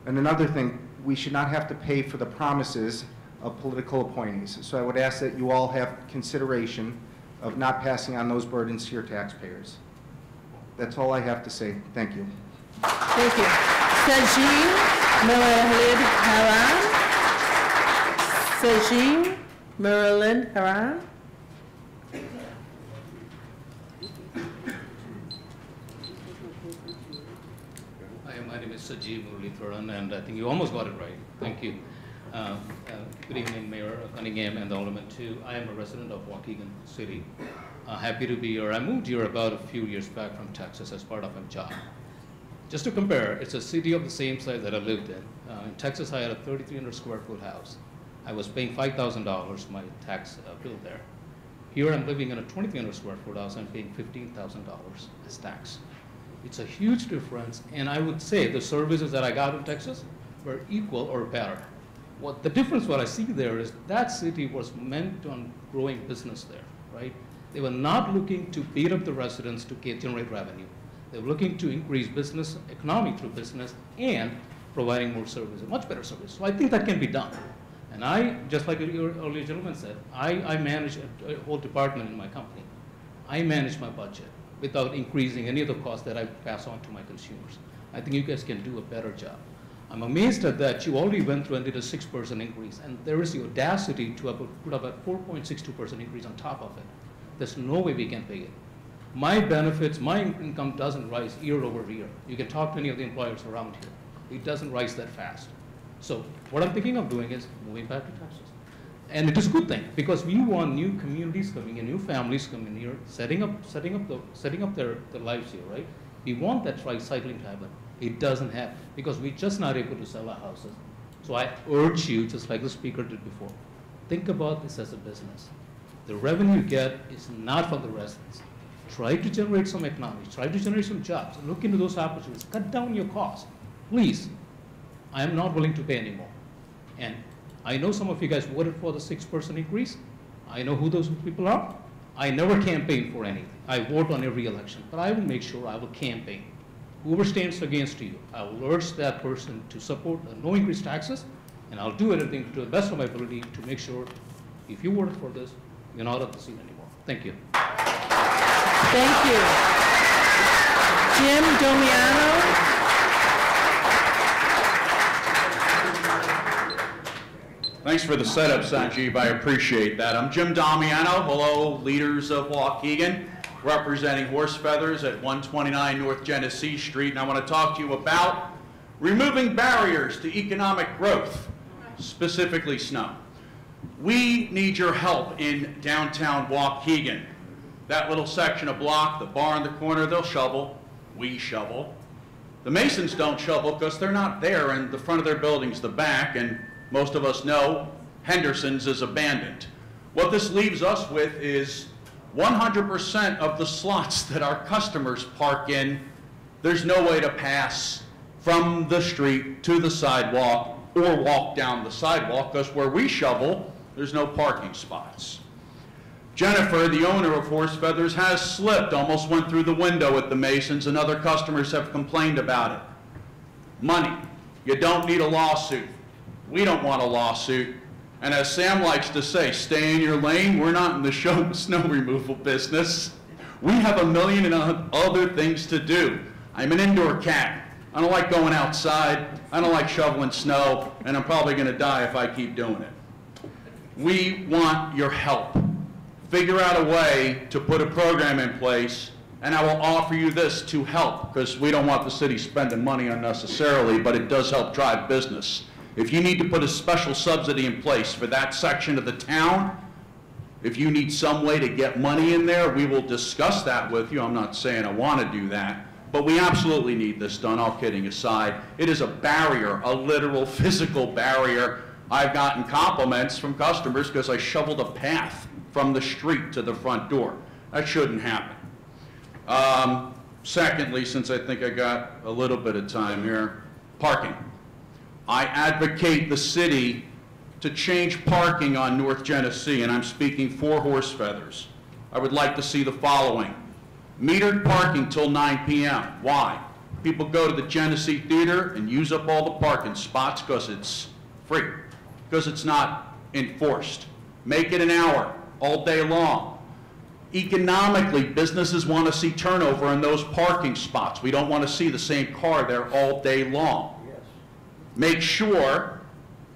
And another thing, we should not have to pay for the promises of political appointees. So I would ask that you all have consideration of not passing on those burdens to your taxpayers. That's all I have to say. Thank you. Thank you. Sajim Merlin Haran. Sajim Merlin Haran. Hi, my name is Sajim Merlin, and I think you almost got it right. Thank you. Good evening, Mayor Cunningham and the Alderman too. I am a resident of Waukegan City. Happy to be here. I moved here about a few years back from Texas as part of a job. Just to compare, it's a city of the same size that I lived in. In Texas, I had a 3,300 square foot house. I was paying $5,000 my tax bill there. Here I'm living in a 2,300 square foot house. I'm paying $15,000 as tax. It's a huge difference, and I would say the services that I got in Texas were equal or better. What the difference what I see there is that city was meant on growing business there, right? They were not looking to beat up the residents to generate revenue. They were looking to increase business, economy through business, and providing more services, much better service. So I think that can be done. And I, just like your earlier gentleman said, I manage a whole department in my company. I manage my budget without increasing any of the costs that I pass on to my consumers. I think you guys can do a better job. I'm amazed at that you already went through and did a 6% increase, and there is the audacity to put up a 4.62% increase on top of it. There's no way we can pay it. My benefits, my income doesn't rise year over year. You can talk to any of the employers around here. It doesn't rise that fast. So what I'm thinking of doing is moving back to Texas. And it is a good thing, because we want new communities coming in, new families coming here, setting up their lives here, right? We want that recycling to happen. It doesn't happen because we're just not able to sell our houses. So I urge you, just like the speaker did before, think about this as a business. The revenue you get is not from the residents. Try to generate some economics, try to generate some jobs, look into those opportunities, cut down your costs. Please, I am not willing to pay anymore. And I know some of you guys voted for the 6% increase. I know who those people are. I never campaign for anything. I vote on every election, but I will make sure I will campaign. Whoever stands against you, I will urge that person to support no increased taxes, and I'll do everything to the best of my ability to make sure if you voted for this, you're not at the seat anymore. Thank you. Thank you. Jim Domiano. Thanks for the setup, Sanjeev. I appreciate that. I'm Jim Damiano. Hello, leaders of Waukegan, representing Horse Feathers at 129 North Genesee Street. And I want to talk to you about removing barriers to economic growth, specifically snow. We need your help in downtown Waukegan. That little section of block, the bar in the corner, they'll shovel. We shovel. The masons don't shovel because they're not there, and the front of their building's the back, and most of us know Henderson's is abandoned. What this leaves us with is 100% of the slots that our customers park in, there's no way to pass from the street to the sidewalk or walk down the sidewalk, because where we shovel, there's no parking spots. Jennifer, the owner of Horse Feathers, has slipped, almost went through the window at the Masons, and other customers have complained about it. Money. You don't need a lawsuit. We don't want a lawsuit. And as Sam likes to say, stay in your lane. We're not in the snow removal business. We have a million and other things to do. I'm an indoor cat. I don't like going outside. I don't like shoveling snow, and I'm probably going to die if I keep doing it. We want your help. Figure out a way to put a program in place, and I will offer you this to help, because we don't want the city spending money unnecessarily, but it does help drive business. If you need to put a special subsidy in place for that section of the town, if you need some way to get money in there, we will discuss that with you. I'm not saying I want to do that, but we absolutely need this done, all kidding aside. It is a barrier, a literal physical barrier. I've gotten compliments from customers because I shoveled a path from the street to the front door. That shouldn't happen. Secondly, since I think I got a little bit of time here, parking. I advocate the city to change parking on North Genesee, and I'm speaking for Horse Feathers. I would like to see the following. Metered parking till 9 p.m. Why? People go to the Genesee Theater and use up all the parking spots because it's free, because it's not enforced. Make it an hour, all day long. Economically, businesses want to see turnover in those parking spots. We don't want to see the same car there all day long. Make sure,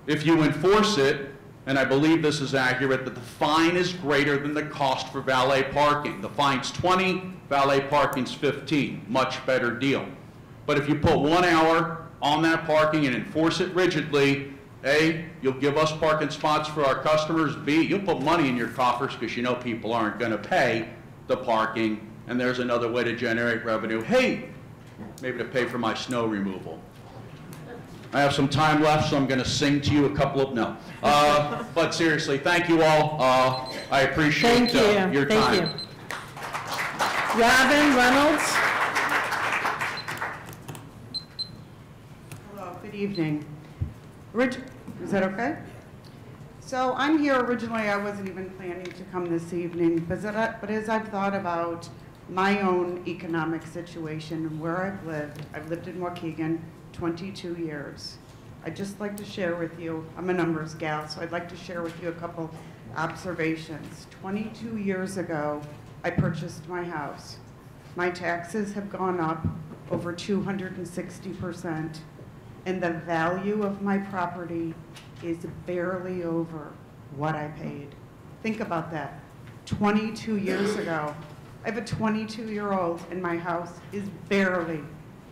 if you enforce it, and I believe this is accurate, that the fine is greater than the cost for valet parking. The fine's 20, valet parking's 15. Much better deal. But if you put 1 hour on that parking and enforce it rigidly, A, you'll give us parking spots for our customers. B, you'll put money in your coffers because you know people aren't going to pay the parking, and there's another way to generate revenue. Hey, maybe to pay for my snow removal. I have some time left, so I'm going to sing to you a couple of, no. But seriously, thank you all. I appreciate your time. Thank you. Robin Reynolds. Hello, good evening. Is that okay? So I'm here originally, I wasn't even planning to come this evening, but as I've thought about my own economic situation and where I've lived in Waukegan 22 years. I'd just like to share with you, I'm a numbers gal, so I'd like to share with you a couple observations. 22 years ago, I purchased my house. My taxes have gone up over 260%, and the value of my property is barely over what I paid. Think about that. 22 years ago, I have a 22-year-old, and my house is barely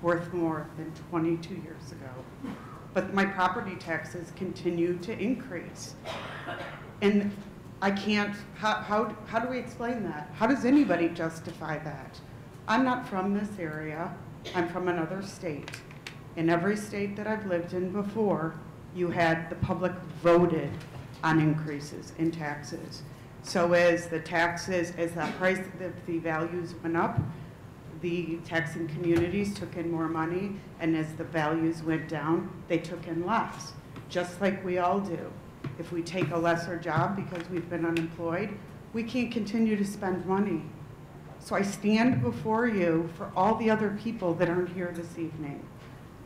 worth more than 22 years ago. But my property taxes continue to increase. And I can't, how do we explain that? How does anybody justify that? I'm not from this area. I'm from another state. In every state that I've lived in before, you had the public voted on increases in taxes. So as the taxes, as the price, the values went up, the taxing communities took in more money, and as the values went down, they took in less, just like we all do. If we take a lesser job because we've been unemployed, we can't continue to spend money. So I stand before you for all the other people that aren't here this evening.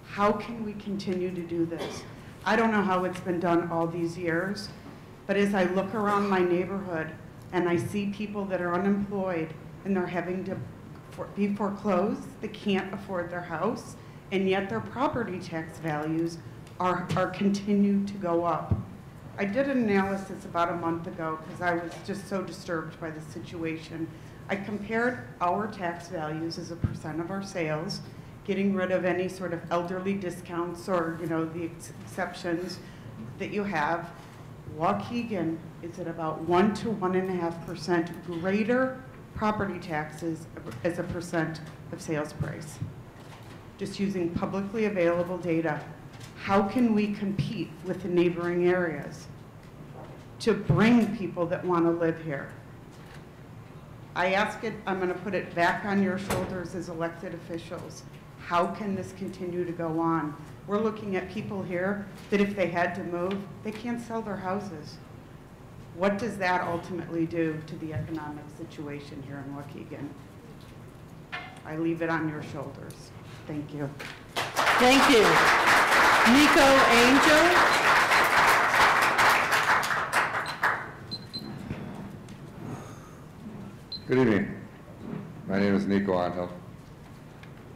How can we continue to do this? I don't know how it's been done all these years, but as I look around my neighborhood and I see people that are unemployed and they're having to be foreclosed, they can't afford their house, and yet their property tax values are continued to go up. I did an analysis about a month ago because I was just so disturbed by the situation. I compared our tax values as a percent of our sales, getting rid of any sort of elderly discounts or, you know, the exceptions that you have. Waukegan is at about 1 to 1.5% greater property taxes as a percent of sales price. Just using publicly available data, how can we compete with the neighboring areas to bring people that want to live here? I ask it, I'm going to put it back on your shoulders as elected officials. How can this continue to go on? We're looking at people here that if they had to move, they can't sell their houses. What does that ultimately do to the economic situation here in Waukegan? I leave it on your shoulders. Thank you. Thank you. Nico Angel. Good evening. My name is Nico Angel.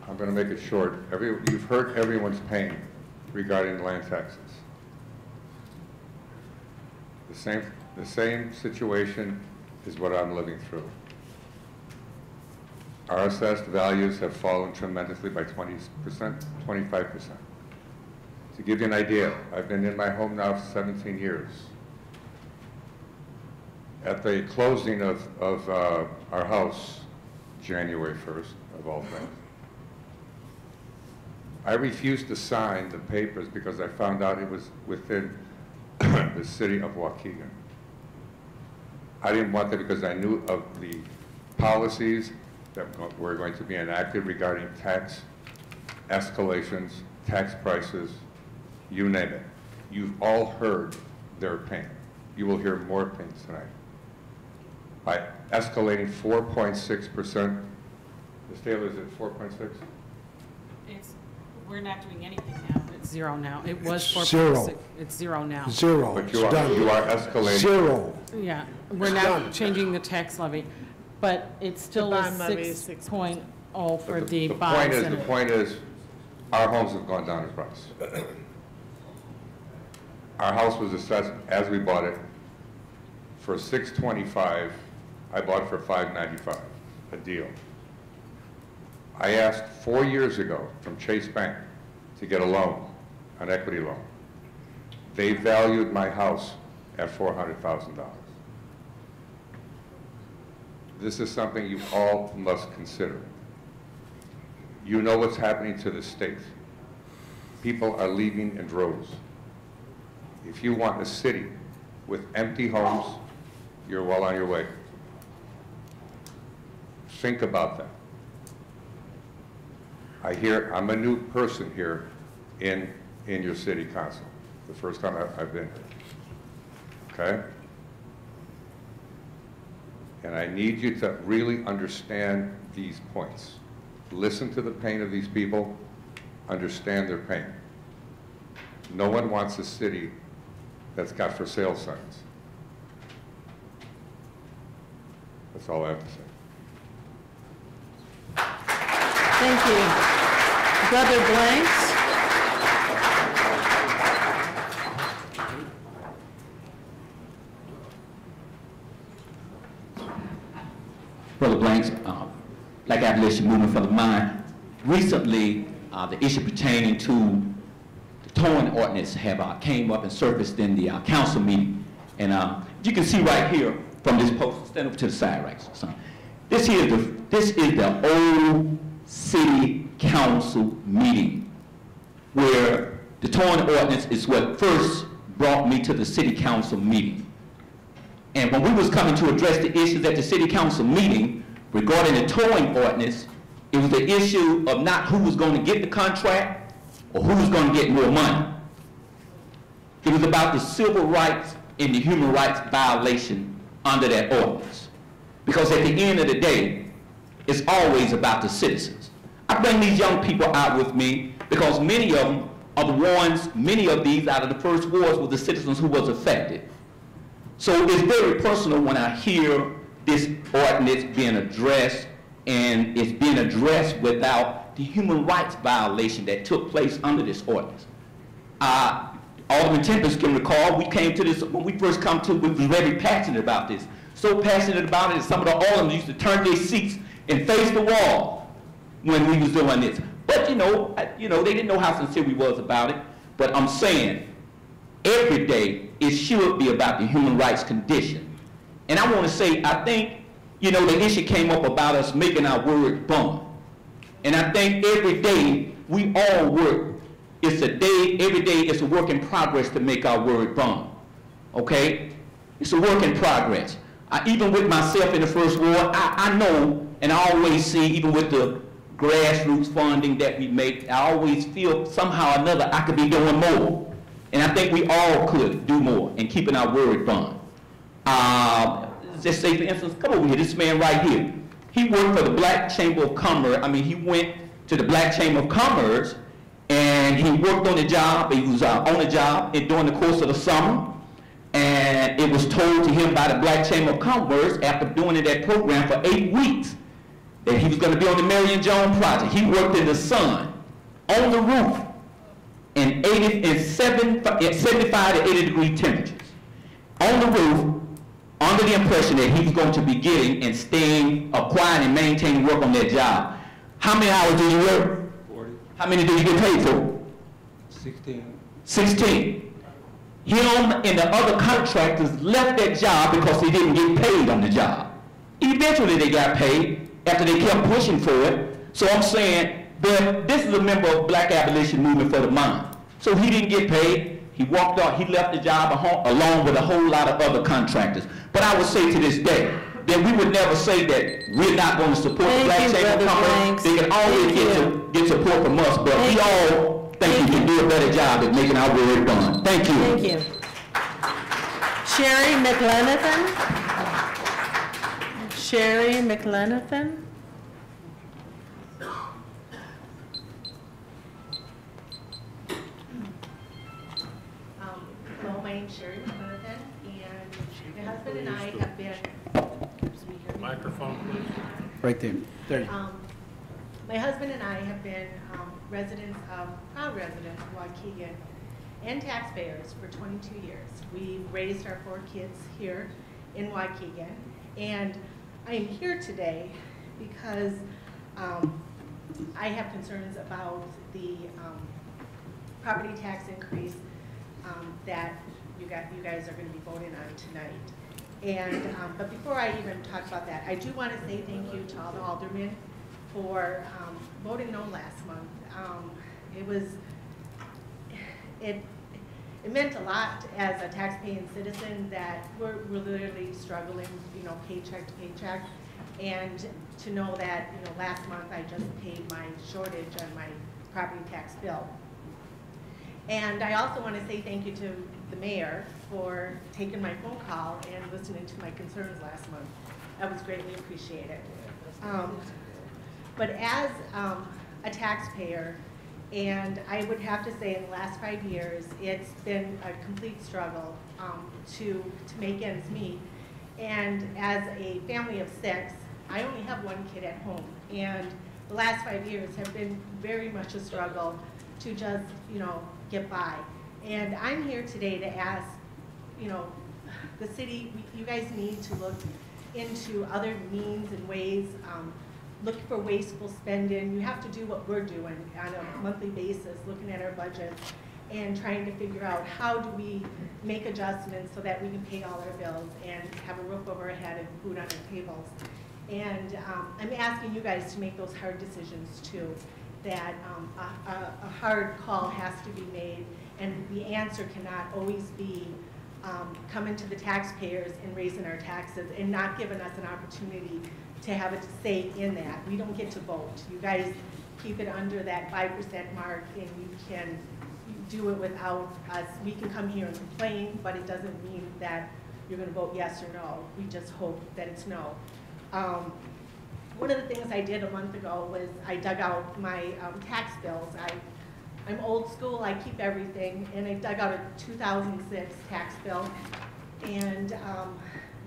I'm going to make it short. You've heard everyone's pain regarding land taxes. The same situation is what I'm living through. Our assessed values have fallen tremendously by 20%, 25%. To give you an idea, I've been in my home now for 17 years. At the closing of our house, January 1st, of all things, I refused to sign the papers because I found out it was within the city of Waukegan. I didn't want that because I knew of the policies that were going to be enacted regarding tax escalations, tax prices, you name it. You've all heard their pain. You will hear more pain tonight. By escalating 4.6%, Ms. Taylor, is it 4.6? We're not doing anything now. It's zero now. It was 4.6. Zero. It's zero now. Zero. But you are escalating. Zero. Yeah, we're not changing the tax levy, but it's still a 6.0 for the bonds. The point is, our homes have gone down in price. Our house was assessed, as we bought it, for $625. I bought it for $595, a deal. I asked 4 years ago from Chase Bank to get a loan, an equity loan. They valued my house at $400,000. This is something you all must consider. You know what's happening to the state. People are leaving in droves. If you want a city with empty homes, you're well on your way. Think about that. I'm a new person here in your city council. The first time I've been here. Okay? And I need you to really understand these points. Listen to the pain of these people. Understand their pain. No one wants a city that's got for sale signs. That's all I have to say. Thank you. Brother Blanks. Brother Blanks, Black Abolition Movement for the Mind. Recently, the issue pertaining to the towing ordinance have came up and surfaced in the council meeting. And you can see right here from this poster, stand up to the side, right, son. This is the old city council meeting where the towing ordinance is what first brought me to the city council meeting. And when we was coming to address the issues at the city council meeting regarding the towing ordinance, it was the issue of not who was going to get the contract or who was going to get more money. It was about the civil rights and the human rights violation under that ordinance. Because at the end of the day, it's always about the citizens. I bring these young people out with me because many of them are the ones, many of these out of the first wars were the citizens who was affected. So it's very personal when I hear this ordinance being addressed, and it's being addressed without the human rights violation that took place under this ordinance. Alderman Tempest can recall, we came to this, when we first come to, we was very passionate about this. So passionate about it that some of the aldermen used to turn their seats and face the wall when we was doing this. But you know, they didn't know how sincere we was about it. But I'm saying, every day, it should be about the human rights condition. And I want to say, I think you know, the issue came up about us making our word bond. And I think every day we all work. It's a day, every day it's a work in progress to make our word bond. Okay? It's a work in progress. Even with myself in the first ward, I know, and I always see, even with the grassroots funding that we make, I always feel somehow or another I could be doing more. And I think we all could do more in keeping our word bond. Just say, for instance, come over here, this man right here. He worked for the Black Chamber of Commerce. I mean, he went to the Black Chamber of Commerce, and he worked on the job. He was on the job during the course of the summer. And it was told to him by the Black Chamber of Commerce, after doing that program for 8 weeks, that he was going to be on the Marion Jones project. He worked in the sun, on the roof, in 75 to 80 degree temperatures, on the roof, under the impression that he was going to be getting and staying, acquiring and maintaining work on that job. How many hours did you work? 40. How many did you get paid for? 16. 16. Him and the other contractors left that job because they didn't get paid on the job. Eventually they got paid after they kept pushing for it. So I'm saying, but this is a member of Black Abolition Movement for the Mind. So he didn't get paid. He walked out, he left the job along with a whole lot of other contractors. But I would say to this day that we would never say that we're not going to support the Black Chamber of Commerce. They can always get support from us, but we all think we can do a better job at making our word done. Thank you. Thank you. Sherry McLenathan. Sherry McLenathan. Hello, my name's Sherry McLenathan, and my husband and I have been. Microphone, please. Right there. There you go. My husband and I have been proud residents of Waukegan and taxpayers for 22 years. We've raised our 4 kids here in Waukegan, and I am here today because I have concerns about the property tax increase that you guys are going to be voting on tonight. And but before I even talk about that, I do want to say thank you to all the aldermen for voting no last month. It meant a lot as a taxpaying citizen that we're literally struggling, you know, paycheck to paycheck, and to know that, you know, last month I just paid my shortage on my property tax bill. And I also want to say thank you to the mayor for taking my phone call and listening to my concerns last month. That was greatly appreciated. But as a taxpayer, and I would have to say in the last 5 years, it's been a complete struggle to make ends meet. And as a family of 6, I only have 1 kid at home. And the last 5 years have been very much a struggle to just, you know, get by. And I'm here today to ask, you know, the city, you guys need to look into other means and ways, look for wasteful spending. You have to do what we're doing on a monthly basis, looking at our budgets and trying to figure out how do we make adjustments so that we can pay all our bills and have a roof over our head and food on our tables. And I'm asking you guys to make those hard decisions too, that a hard call has to be made, and the answer cannot always be coming to the taxpayers and raising our taxes and not giving us an opportunity to have a say in that. We don't get to vote. You guys keep it under that 5% mark, and you can do it without us. We can come here and complain, but it doesn't mean that you're going to vote yes or no. We just hope that it's no. One of the things I did a month ago was I dug out my tax bills. I'm old school, I keep everything, and I dug out a 2006 tax bill, and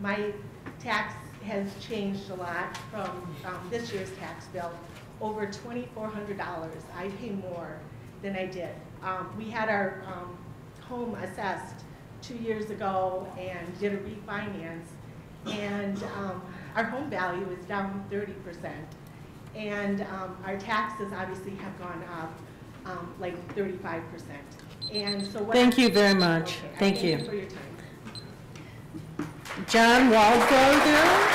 my tax has changed a lot from this year's tax bill. Over $2,400. I pay more than I did. We had our home assessed 2 years ago and did a refinance, and our home value is down 30%. And our taxes obviously have gone up like 35%. And so what Thank you very much. Okay, Thank you. For your time. John Waldberger.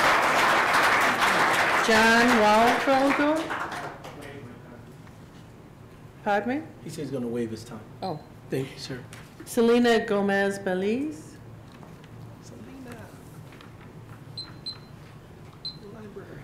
John Waukegan. Pardon me? He says he's going to waive his time. Oh. Thank you, sir. Selena Gomez Belize. Selena. Library.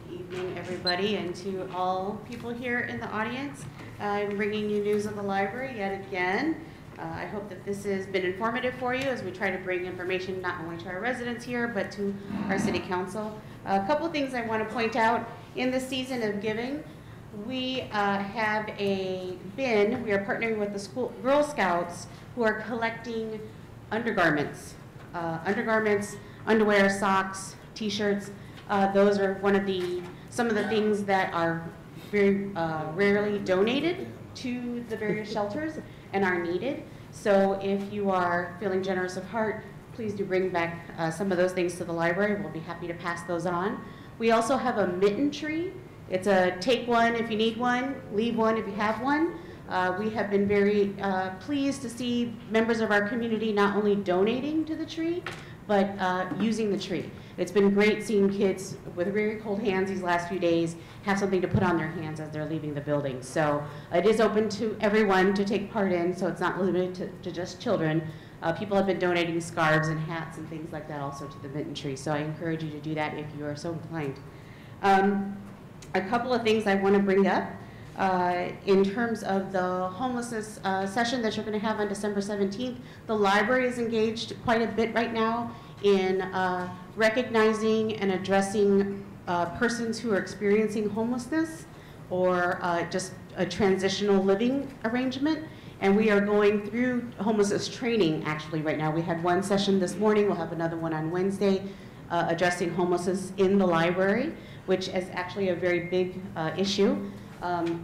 Good evening, everybody, and to all people here in the audience. I'm bringing you news of the library yet again. I hope that this has been informative for you as we try to bring information not only to our residents here, but to our city council. A couple of things I want to point out. In the season of giving, we have a bin. We are partnering with the school Girl Scouts who are collecting undergarments, underwear, socks, t-shirts. Those are some of the things that are very rarely donated to the various shelters and are needed. So if you are feeling generous of heart, please do bring back some of those things to the library. We'll be happy to pass those on. We also have a mitten tree. It's a take one if you need one, leave one if you have one. We have been very pleased to see members of our community not only donating to the tree, but using the tree. It's been great seeing kids with very cold hands these last few days have something to put on their hands as they're leaving the building. So it is open to everyone to take part in, so it's not limited to just children. People have been donating scarves and hats and things like that also to the mitten tree. So I encourage you to do that if you are so inclined. A couple of things I want to bring up in terms of the homelessness session that you're going to have on December 17th. The library is engaged quite a bit right now in recognizing and addressing persons who are experiencing homelessness or just a transitional living arrangement. And we are going through homelessness training actually right now. We had one session this morning. We'll have another one on Wednesday addressing homelessness in the library, which is actually a very big issue.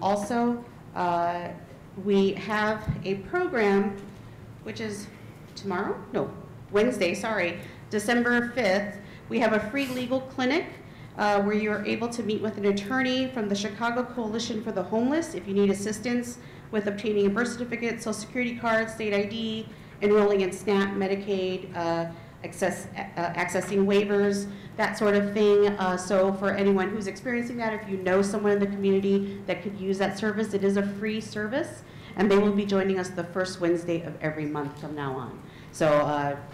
Also, we have a program, which is tomorrow? No, Wednesday, sorry, December 5th. We have a free legal clinic where you're able to meet with an attorney from the Chicago Coalition for the Homeless if you need assistance with obtaining a birth certificate, social security card, state ID, enrolling in SNAP, Medicaid, accessing waivers, that sort of thing. So for anyone who's experiencing that, if you know someone in the community that could use that service, it is a free service, and they will be joining us the first Wednesday of every month from now on. So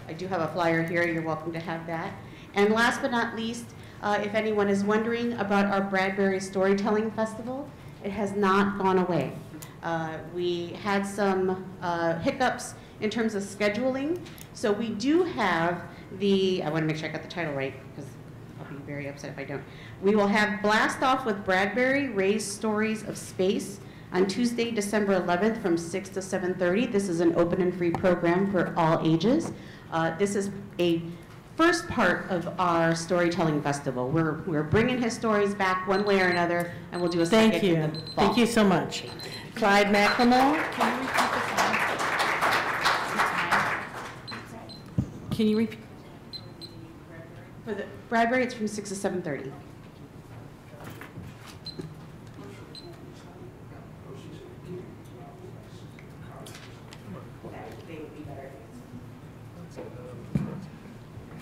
I do have a flyer here. You're welcome to have that. And last but not least, if anyone is wondering about our Bradbury Storytelling Festival, it has not gone away. We had some hiccups in terms of scheduling. So we do have I want to make sure I got the title right because I'll be very upset if I don't. We will have Blast Off with Bradbury, Raise Stories of Space on Tuesday, December 11th from 6 to 7:30. This is an open and free program for all ages. This is a first part of our storytelling festival. We're bringing his stories back one way or another, and we'll do a second in the fall. Thank you so much. Clyde McLemore. Can you repeat? For the Bradbury, it's from 6 to 7:30.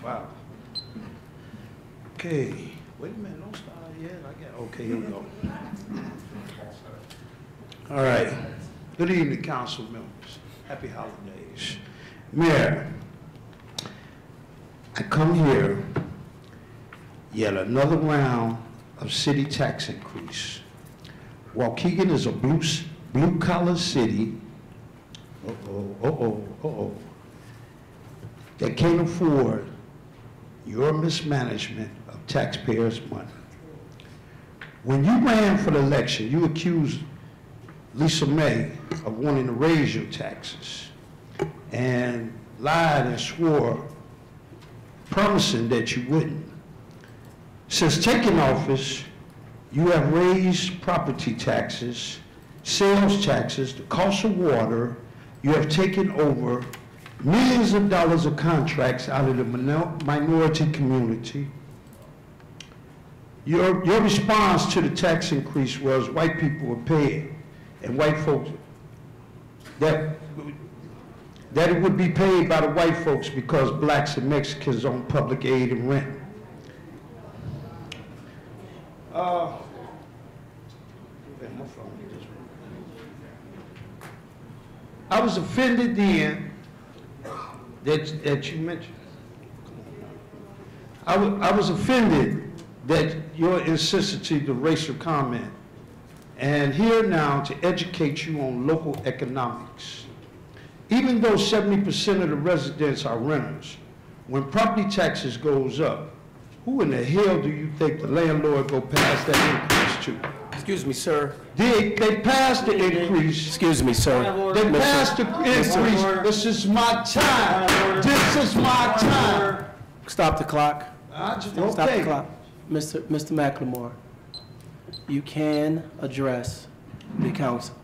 Wow. Okay, wait a minute, don't start yet. Okay, here we go. All right. Good evening, council members. Happy holidays. Mayor, I come here yet another round of city tax increase. Waukegan is a blue-collar city. That can't afford your mismanagement of taxpayers' money. When you ran for the election, you accused Lisa May of wanting to raise your taxes and lied and swore, promising that you wouldn't. Since taking office, you have raised property taxes, sales taxes, the cost of water. You have taken over millions of dollars of contracts out of the minority community. Your response to the tax increase was white people were paying, and white folks, that that it would be paid by the white folks because blacks and Mexicans own public aid and rent. I was offended then that you mentioned. I was offended that your insensitivity to racial comment, and here now to educate you on local economics. Even though 70% of the residents are renters, when property taxes goes up, who in the hell do you think the landlord go pass that increase to? Excuse me, sir. They passed the increase. Excuse me, sir. They passed the increase. This is my time. This is my time. Stop the clock. Okay. Stop the clock. Mr. McLemore, you can address the council.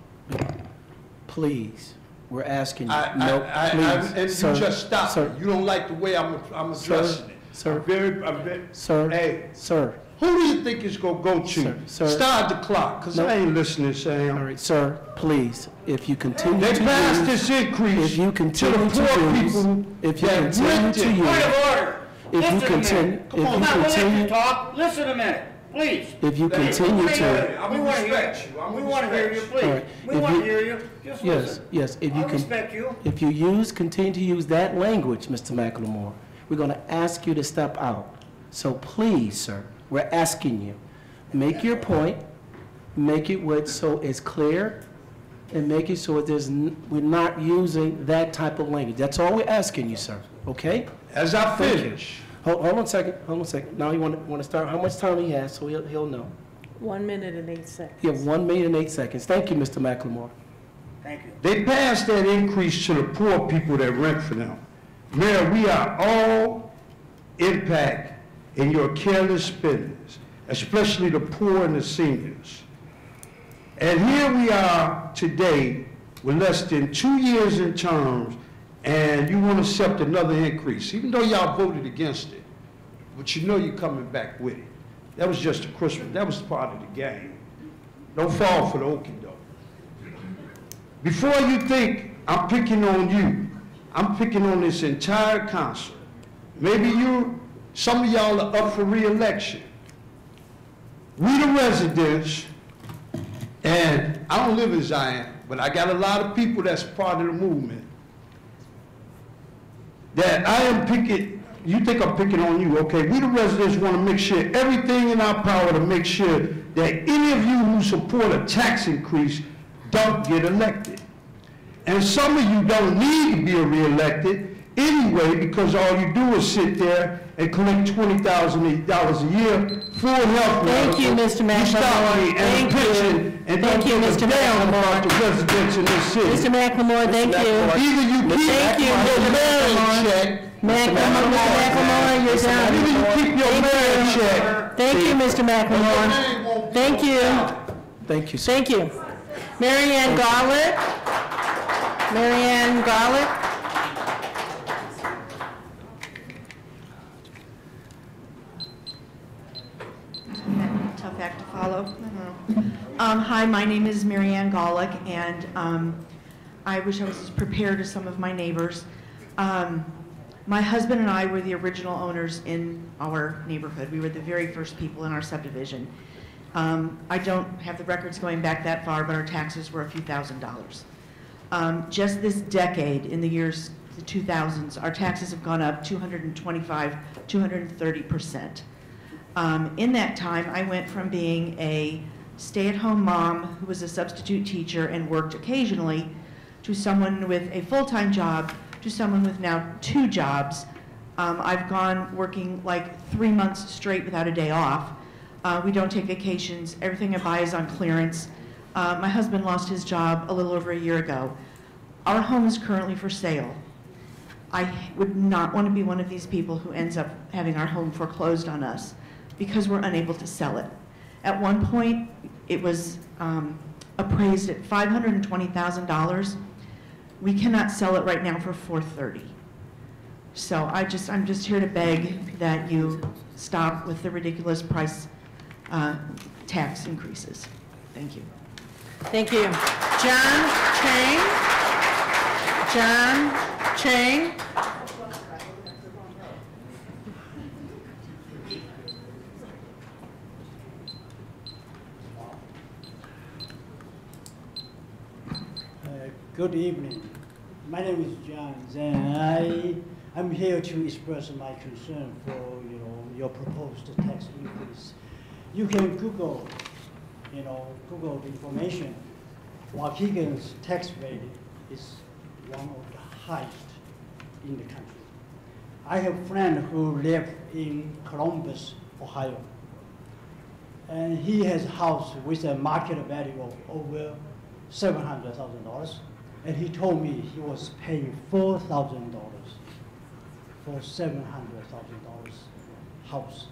Please, we're asking you. And sir, you just stop. Sir, you don't like the way I'm addressing it. Sir, sir, hey, sir. Who do you think it's going to go to? Sir, start the clock, because I ain't listening, Sam. All right, sir, please, if you continue they to passed use, this increase if you continue to the poor use, people if you continue to use, Point of order. if you continue, I'm not willing to talk. Listen a minute, please. If you continue to, we want to hear you. We want to hear you, please. Right. We want to hear you. Just listen. Yes. If you I respect you. If you continue to use that language, Mr. McLemore, we're going to ask you to step out. So please, sir, we're asking you, make your point, make it so it's clear, and make it so we're not using that type of language. That's all we're asking you, sir. Okay? As I finish. Hold on a second. Now you want to start. How much time he has, so he'll know. 1 minute and 8 seconds. You have 1 minute and 8 seconds. Thank you, Mr. McLemore. Thank you. They passed that increase to the poor people that rent for them. Mayor, we are all impacted in your careless spendings, especially the poor and the seniors. And here we are today with less than 2 years in terms, and you want to accept another increase, even though y'all voted against it. But you know you're coming back with it. That was just a Christmas. That was part of the game. Don't fall for the okie doke. Before you think I'm picking on you, I'm picking on this entire council. Maybe some of y'all are up for re-election. We the residents, and I don't live in Zion, but I got a lot of people that's part of the movement, that I am picking, you think I'm picking on you, okay? We the residents want to make sure everything in our power to make sure that any of you who support a tax increase don't get elected. And some of you don't need to be re-elected anyway, because all you do is sit there and collect $20,000 a year, full health. Thank you, Mr. McLemore. You stop me and pitching and don't give a damn about the residents in this city. Mr. McLemore, thank you. Either you keep your marriage check. McLemore, you're down. Either you keep your marriage check. Thank you, Mr. McLemore. Thank you. Thank you, sir. Thank you. Marianne Garlick. Marianne Garlick. Tough act to follow. Hi, my name is Marianne Golick, and I wish I was as prepared as some of my neighbors. My husband and I were the original owners in our neighborhood. We were the very first people in our subdivision. I don't have the records going back that far, but our taxes were a few $1,000s. Just this decade, in the years, the 2000s, our taxes have gone up 225, 230%. In that time, I went from being a stay-at-home mom who was a substitute teacher and worked occasionally to someone with a full-time job to someone with now 2 jobs. I've gone working like 3 months straight without a day off. We don't take vacations. Everything I buy is on clearance. My husband lost his job a little over a year ago. Our home is currently for sale. I would not want to be one of these people who ends up having our home foreclosed on us because we're unable to sell it. At one point, it was appraised at $520,000. We cannot sell it right now for $430,000. So I'm just here to beg that you stop with the ridiculous price tax increases. Thank you. Thank you. John Chang. John Chang. Good evening. My name is John Zhang. I'm here to express my concern for your proposed tax increase. You can Google the information. Waukegan's tax rate is one of the highest in the country. I have a friend who lives in Columbus, Ohio, and he has a house with a market value of over $700,000, and he told me he was paying $4,000 for $700,000 house.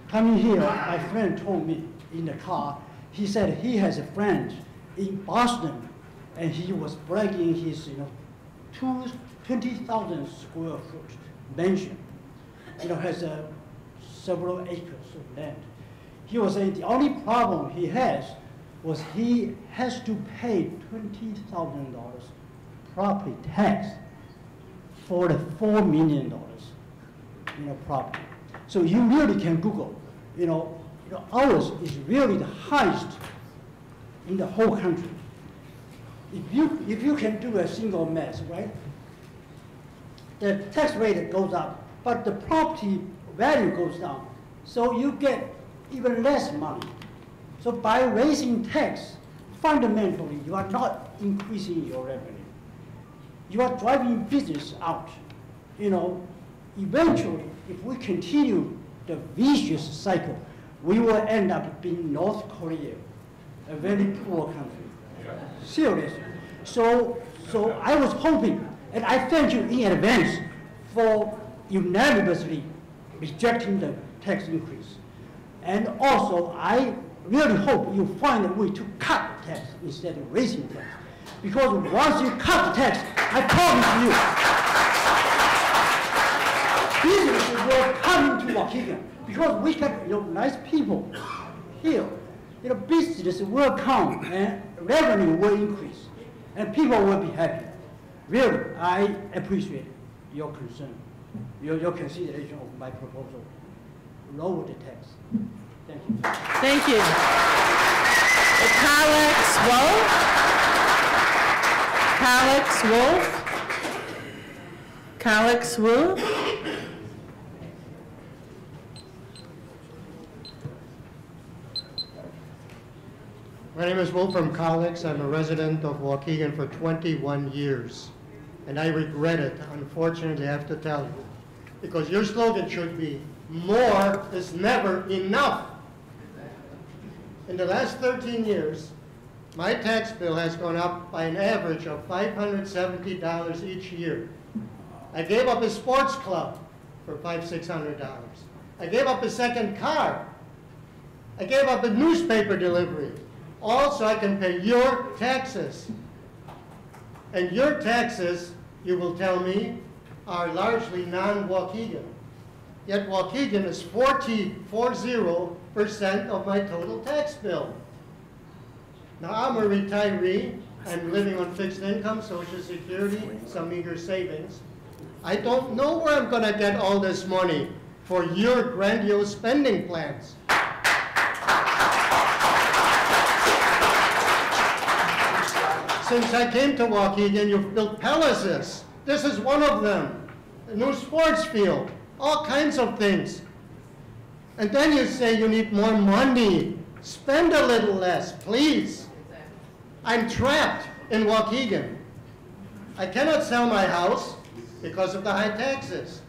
Coming here, my friend told me in the car, he said he has a friend in Boston, and he was bragging his 20,000 square foot mansion, has several acres of land. He was saying the only problem he has was he has to pay $20,000 property tax for the $4 million property. So you really can Google. Ours is really the highest in the whole country. If you can do a single math, right? The tax rate goes up, but the property value goes down. So you get even less money. So by raising tax, fundamentally, you are not increasing your revenue. You are driving business out. Eventually, if we continue the vicious cycle, we will end up being North Korea, a very poor country. Seriously. So I was hoping, and I thank you in advance for unanimously rejecting the tax increase. And also, I really hope you find a way to cut tax instead of raising tax. Because once you cut the tax, I promise you, businesses will come to Waukegan. Because we got nice people here. Business will come and revenue will increase. And people will be happy. Really, I appreciate your concern, your consideration of my proposal. Lower the tax. Thank you. Thank you. Calix Wolf. My name is Wolfram Collix. I'm a resident of Waukegan for 21 years. And I regret it, unfortunately, I have to tell you. Because your slogan should be, more is never enough. In the last 13 years, my tax bill has gone up by an average of $570 each year. I gave up a sports club for $500–600. I gave up a second car. I gave up a newspaper delivery. Also, I can pay your taxes. And your taxes, you will tell me, are largely non-Waukegan. Yet Waukegan is 40% of my total tax bill. Now, I'm a retiree. I'm living on fixed income, Social Security, some meager savings. I don't know where I'm going to get all this money for your grandiose spending plans. Since I came to Waukegan, you've built palaces. This is one of them. A new sports field, all kinds of things. And then you say you need more money. Spend a little less, please. I'm trapped in Waukegan. I cannot sell my house because of the high taxes.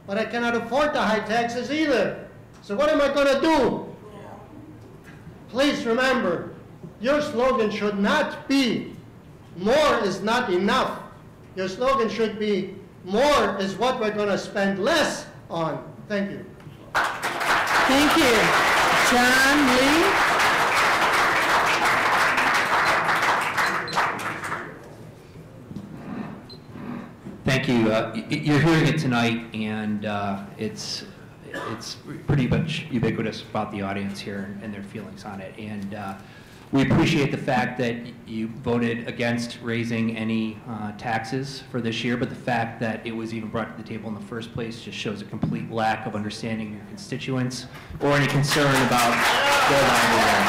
But I cannot afford the high taxes either. So what am I going to do? Please remember, your slogan should not be, more is not enough. Your slogan should be, more is what we're going to spend less on. Thank you. Thank you. John Lee. Thank you. You're hearing it tonight, and it's pretty much ubiquitous about the audience here and their feelings on it. And We appreciate the fact that you voted against raising any taxes for this year, but the fact that it was even brought to the table in the first place just shows a complete lack of understanding of your constituents or any concern about their livelihood.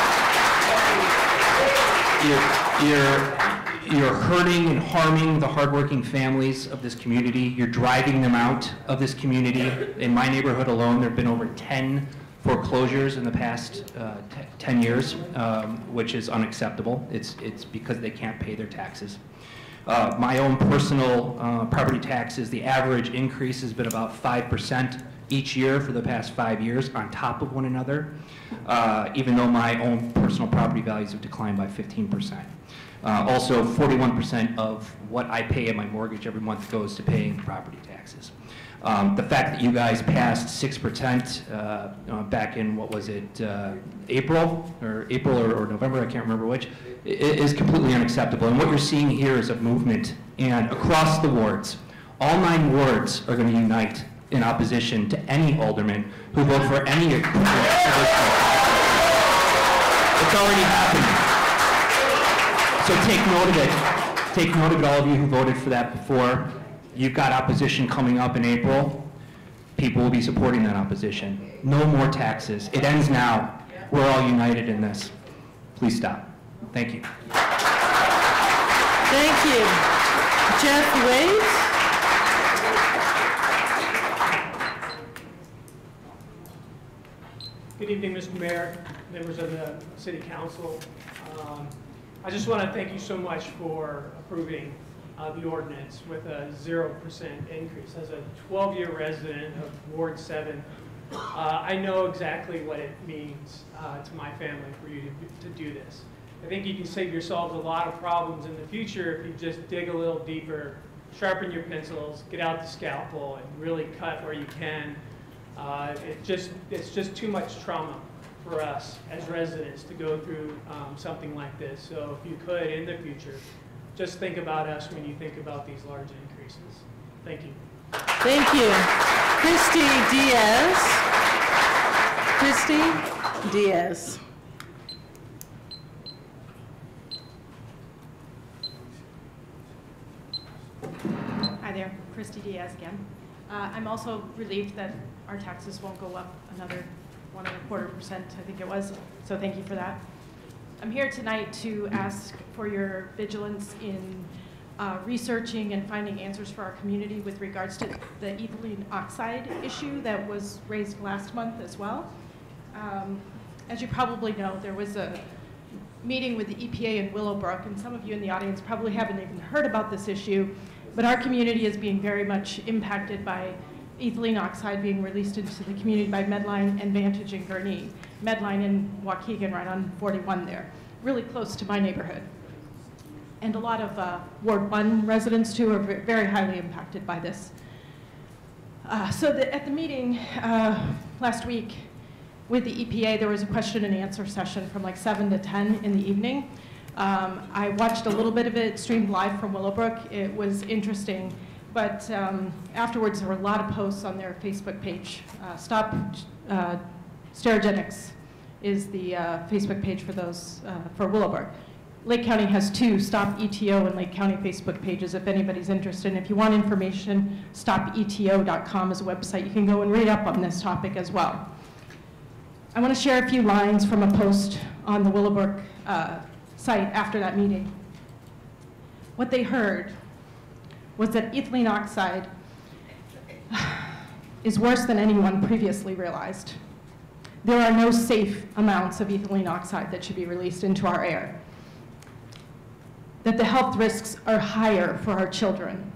You're hurting and harming the hardworking families of this community. You're driving them out of this community. In my neighborhood alone, there have been over 10 foreclosures in the past 10 years, which is unacceptable. It's because they can't pay their taxes. My own personal property taxes, the average increase has been about 5% each year for the past 5 years on top of one another, even though my own personal property values have declined by 15%. Also, 41% of what I pay in my mortgage every month goes to paying property taxes. The fact that you guys passed 6% back in, what was it, April or November, I can't remember which, is completely unacceptable. And what you're seeing here is a movement, and across the wards, all 9 wards are going to unite in opposition to any alderman who vote for any. It's already happening. So take note of it. Take note of it, all of you who voted for that before. You've got opposition coming up in April. People will be supporting that opposition. No more taxes. It ends now. We're all united in this. Please stop. Thank you. Thank you. Jeff Wade? Good evening, Mr. Mayor, members of the City Council. I just want to thank you so much for approving the ordinance with a 0% increase. As a 12-year resident of Ward 7, I know exactly what it means to my family for you to do this. I think you can save yourselves a lot of problems in the future if you just dig a little deeper, sharpen your pencils, get out the scalpel, and really cut where you can. It's just too much trauma for us as residents to go through something like this. So if you could, in the future, just think about us when you think about these large increases. Thank you. Thank you. Christy Diaz. Christy Diaz. Hi there, Christy Diaz again. I'm also relieved that our taxes won't go up another 1.25%, I think it was, so thank you for that. I'm here tonight to ask for your vigilance in researching and finding answers for our community with regards to the ethylene oxide issue that was raised last month as well. As you probably know, there was a meeting with the EPA in Willowbrook, and some of you in the audience probably haven't even heard about this issue, but our community is being very much impacted by ethylene oxide being released into the community by Medline and Vantage in Gurnee. Medline in Waukegan, right on 41 there, really close to my neighborhood. And a lot of Ward 1 residents too are very highly impacted by this. At the meeting last week with the EPA, there was a question and answer session from like 7 to 10 in the evening. I watched a little bit of it streamed live from Willowbrook. It was interesting. But afterwards, there were a lot of posts on their Facebook page. Stop Sterigenics is the Facebook page for those, for Willowbrook. Lake County has 2 Stop ETO and Lake County Facebook pages if anybody's interested. And if you want information, stopeto.com is a website. You can go and read up on this topic as well. I want to share a few lines from a post on the Willowbrook site after that meeting. What they heard was that ethylene oxide is worse than anyone previously realized. There are no safe amounts of ethylene oxide that should be released into our air. That the health risks are higher for our children.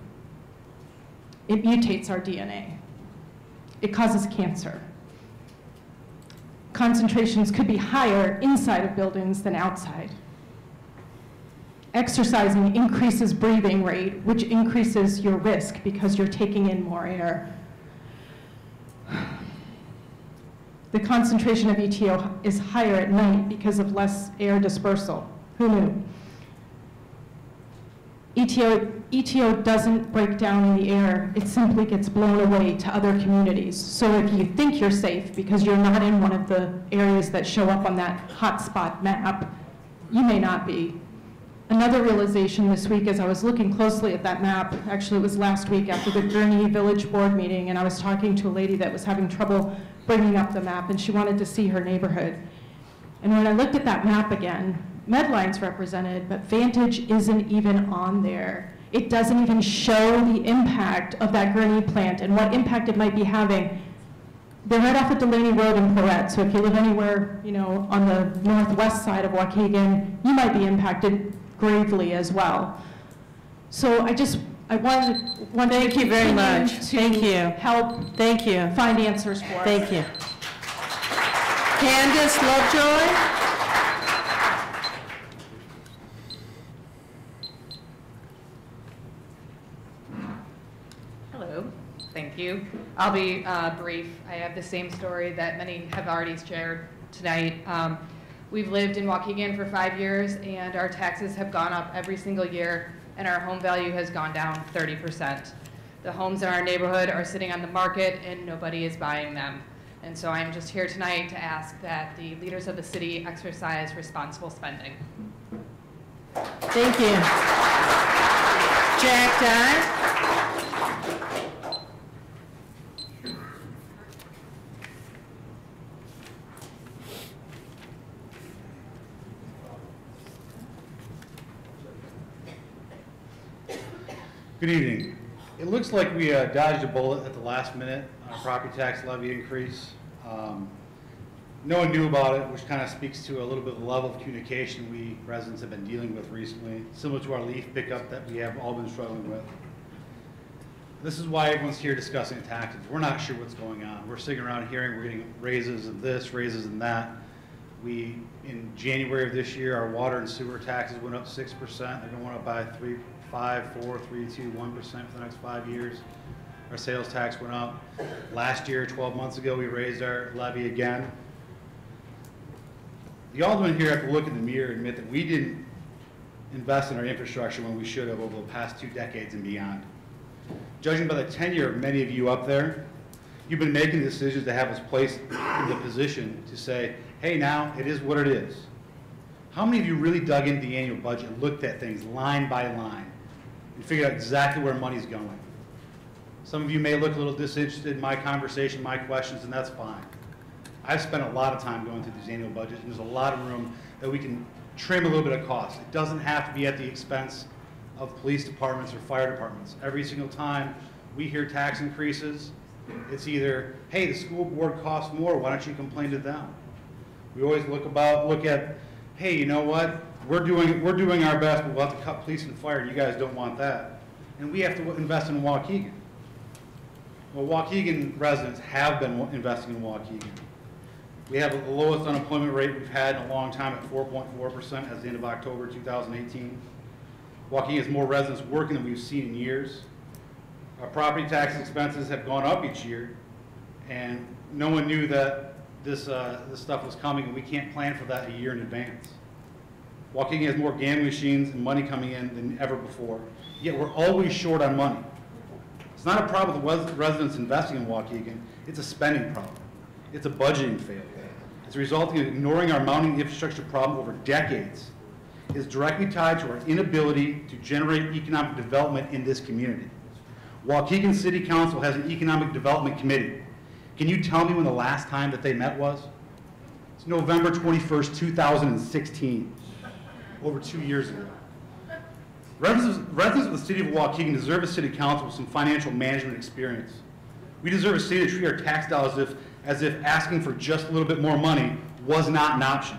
It mutates our DNA. It causes cancer. Concentrations could be higher inside of buildings than outside. Exercising increases breathing rate, which increases your risk because you're taking in more air. The concentration of ETO is higher at night because of less air dispersal. Who knew? ETO doesn't break down in the air. It simply gets blown away to other communities. So if you think you're safe because you're not in one of the areas that show up on that hotspot map, You may not be. Another realization this week as I was looking closely at that map, actually it was last week after the Gurnee Village Board meeting, and I was talking to a lady that was having trouble bringing up the map, and she wanted to see her neighborhood. And when I looked at that map again, Medline's represented, but Vantage isn't even on there. It doesn't even show the impact of that Gurnee plant and what impact it might be having. They're right off of Delaney Road in Porette, so if you live anywhere, you know, on the northwest side of Waukegan, you might be impacted gravely as well. So I wanted Thank you very much. Thank you. Help. Thank you. Find answers for us. Thank you. Candace Lovejoy. Hello. Thank you. I'll be brief. I have the same story that many have already shared tonight. We've lived in Waukegan for 5 years, and our taxes have gone up every single year, and our home value has gone down 30%. The homes in our neighborhood are sitting on the market, and nobody is buying them. And so I'm just here tonight to ask that the leaders of the city exercise responsible spending. Thank you. Jack Dye. Good evening. It looks like we dodged a bullet at the last minute on a property tax levy increase. No one knew about it, which kind of speaks to a little bit of the level of communication we residents have been dealing with recently, similar to our leaf pickup that we have all been struggling with. This is why everyone's here discussing taxes. We're not sure what's going on. We're sitting around hearing we're getting raises of this, raises and that. In January of this year, our water and sewer taxes went up 6%. They're going up by 5, 4, 3, 2, 1% for the next 5 years. Our sales tax went up. Last year, 12 months ago, we raised our levy again. The aldermen here have to look in the mirror and admit that we didn't invest in our infrastructure when we should have over the past 2 decades and beyond. Judging by the tenure of many of you up there, you've been making decisions to have us placed in the position to say, hey, now, it is what it is. How many of you really dug into the annual budget and looked at things line by line and figured out exactly where money's going? Some of you may look a little disinterested in my conversation, my questions, and that's fine. I've spent a lot of time going through these annual budgets, and there's a lot of room that we can trim a little bit of cost. It doesn't have to be at the expense of police departments or fire departments. Every single time we hear tax increases, it's either, hey, the school board costs more, why don't you complain to them? We always look at, hey, you know what? We're doing our best, but we'll have to cut police and fire, and you guys don't want that. And we have to invest in Waukegan. Well, Waukegan residents have been investing in Waukegan. We have the lowest unemployment rate we've had in a long time at 4.4% as the end of October 2018. Waukegan has more residents working than we've seen in years. Our property tax expenses have gone up each year, and no one knew that this stuff was coming, and we can't plan for that a year in advance. Waukegan has more gambling machines and money coming in than ever before, yet we're always short on money. It's not a problem with residents investing in Waukegan, it's a spending problem. It's a budgeting failure. It's resulting in ignoring our mounting infrastructure problem over decades. It is directly tied to our inability to generate economic development in this community. Waukegan City Council has an economic development committee. Can you tell me when the last time that they met was? It's November 21st, 2016, over 2 years ago. Residents of the city of Waukegan deserve a city council with some financial management experience. We deserve a city to treat our tax dollars as if asking for just a little bit more money was not an option.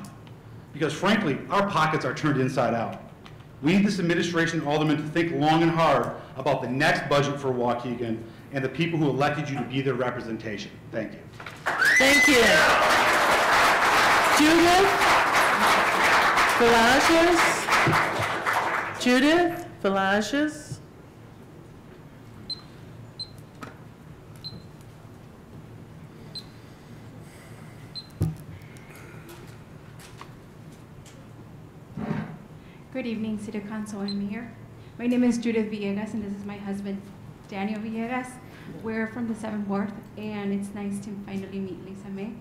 Because frankly, our pockets are turned inside out. We need this administration and aldermen to think long and hard about the next budget for Waukegan and the people who elected you to be their representation. Thank you. Thank you. Judith Valages. Judith Valages. Good evening, City Council and Mayor. My name is Judith Villegas, and this is my husband, Daniel Villegas. We're from the 7th Ward, and it's nice to finally meet Lisa May.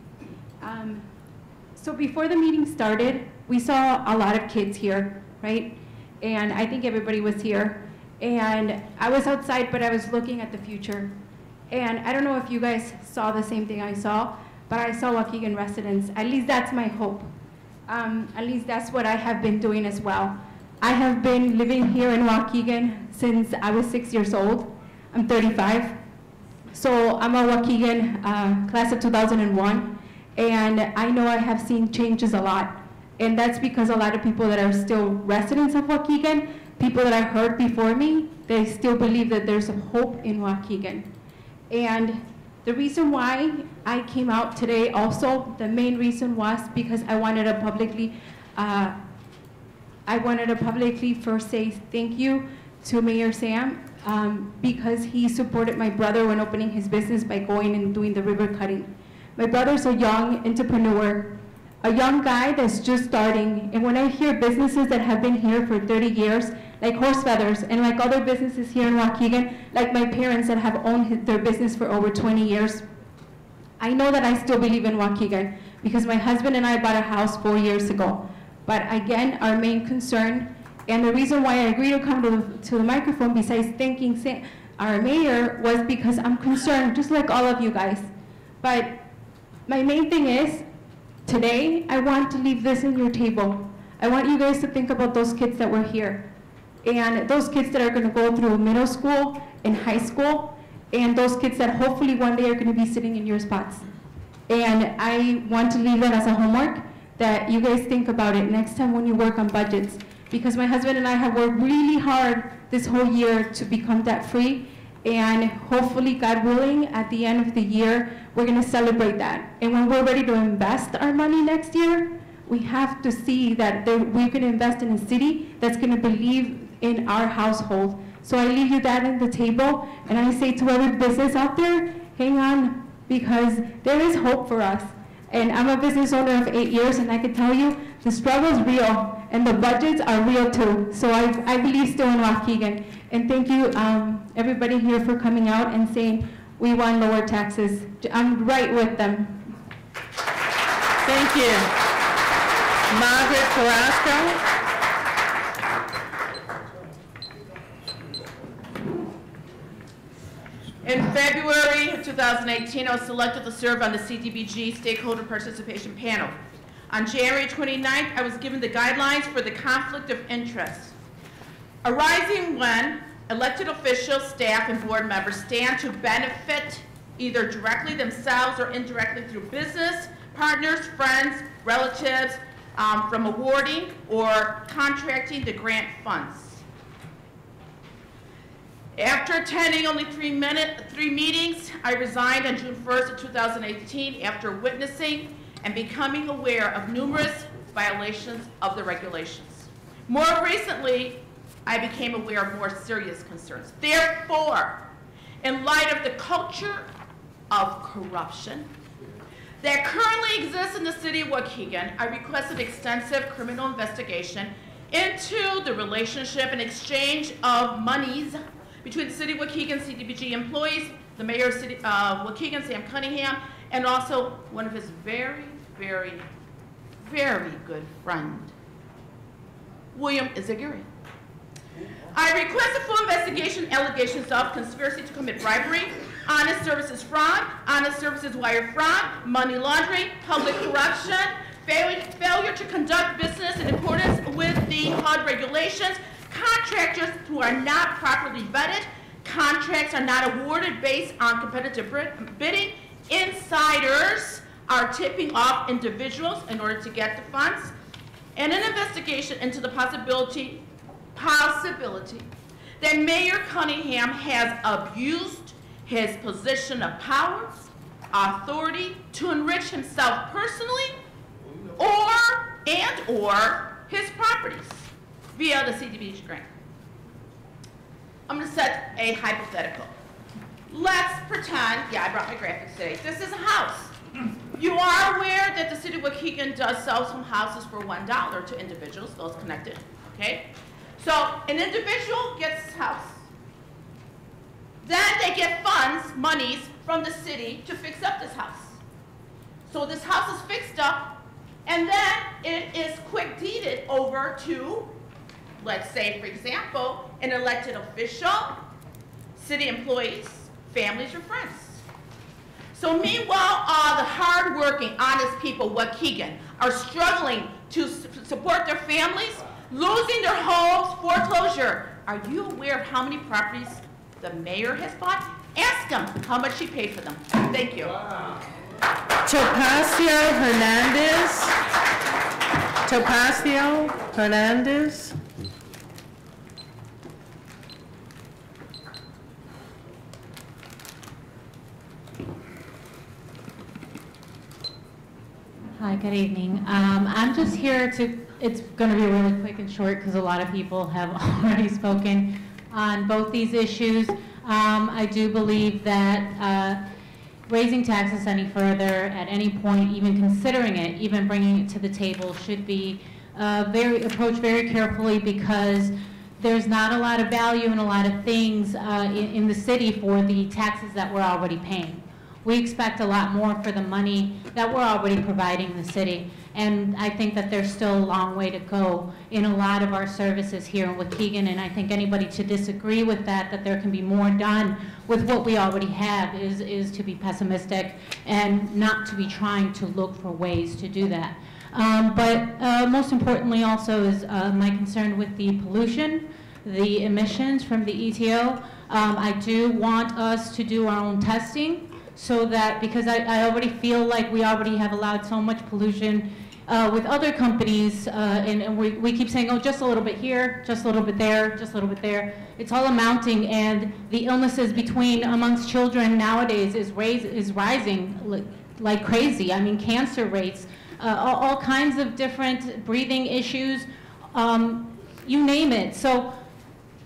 So before the meeting started, we saw a lot of kids here, right? And I think everybody was here. And I was outside, but I was looking at the future. And I don't know if you guys saw the same thing I saw, but I saw Waukegan residents. At least that's my hope. At least that's what I have been doing as well. I have been living here in Waukegan since I was 6 years old. I'm 35. So I'm a Waukegan class of 2001. And I know I have seen changes a lot. And that's because a lot of people that are still residents of Waukegan, people that I heard before me, they still believe that there's a hope in Waukegan. And the reason why I came out today also, the main reason was because I wanted to publicly first say thank you to Mayor Sam because he supported my brother when opening his business by going and doing the river cutting. My brother's a young entrepreneur, a young guy that's just starting, and when I hear businesses that have been here for 30 years, like Horse Feathers, and like other businesses here in Waukegan, like my parents that have owned their business for over 20 years, I know that I still believe in Waukegan, because my husband and I bought a house 4 years ago. But again, our main concern, and the reason why I agreed to come to the microphone, besides thanking our mayor, was because I'm concerned, just like all of you guys. But my main thing is, today, I want to leave this in your table. I want you guys to think about those kids that were here, and those kids that are going to go through middle school and high school, and those kids that hopefully one day are going to be sitting in your spots. And I want to leave that as a homework, that you guys think about it next time when you work on budgets, because my husband and I have worked really hard this whole year to become debt-free, and hopefully, God willing, at the end of the year, we're going to celebrate that. And when we're ready to invest our money next year, we have to see that we can invest in a city that's going to believe in our household. So I leave you that on the table, and I say to every business out there, hang on, because there is hope for us. And I'm a business owner of 8 years, and I can tell you, the struggle is real, and the budgets are real too. So I believe still in Waukegan. And thank you, everybody here, for coming out and saying we want lower taxes. I'm right with them. Thank you. Margaret Carrasco. In February of 2018, I was selected to serve on the CDBG Stakeholder Participation Panel. On January 29th, I was given the guidelines for the conflict of interest, arising when elected officials, staff, and board members stand to benefit either directly themselves or indirectly through business, partners, friends, relatives, from awarding or contracting the grant funds. After attending only three meetings, I resigned on June 1st of 2018 after witnessing and becoming aware of numerous violations of the regulations. More recently, I became aware of more serious concerns. Therefore, in light of the culture of corruption that currently exists in the city of Waukegan, I requested extensive criminal investigation into the relationship and exchange of monies between the city of Waukegan CDBG employees, the mayor of Waukegan, Sam Cunningham, and also one of his very, very, very good friend, William Izagiri. I requested full investigation allegations of conspiracy to commit bribery, honest services fraud, honest services wire fraud, money laundering, public corruption, failure to conduct business in accordance with the HUD regulations, contractors who are not properly vetted, contracts are not awarded based on competitive bidding, insiders are tipping off individuals in order to get the funds, and an investigation into the possibility that Mayor Cunningham has abused his position of power, authority to enrich himself personally or his properties via the CDBG grant. I'm going to set a hypothetical. Let's pretend, I brought my graphics today. This is a house. You are aware that the city of Waukegan does sell some houses for $1 to individuals, those connected, okay? So an individual gets his house. Then they get funds, monies, from the city to fix up this house. So this house is fixed up, And then it is quick deeded over to, let's say, for example, an elected official, city employees, families, or friends. So meanwhile, all the hardworking, honest people, Waukegan, are struggling to support their families, losing their homes, foreclosure. Are you aware of how many properties the mayor has bought? Ask him how much he paid for them. Thank you. Wow. Topacio Hernandez. Topacio Hernandez. Hi, good evening. I'm just here to, it's going to be really quick and short because a lot of people have already spoken on both these issues. I do believe that raising taxes any further at any point, even considering it, even bringing it to the table, should be approached very carefully, because there's not a lot of value in a lot of things in the city for the taxes that we're already paying. We expect a lot more for the money that we're already providing the city. And I think that there's still a long way to go in a lot of our services here in Waukegan. And I think anybody to disagree with that there can be more done with what we already have is to be pessimistic and not to be trying to look for ways to do that. But most importantly also is my concern with the pollution, the emissions from the ETO. I do want us to do our own testing, so that, because I already feel like we already have allowed so much pollution with other companies, and we keep saying, oh, just a little bit here, just a little bit there, just a little bit there. It's all amounting, and the illnesses amongst children nowadays is rising like crazy. I mean, cancer rates, all kinds of different breathing issues, you name it. So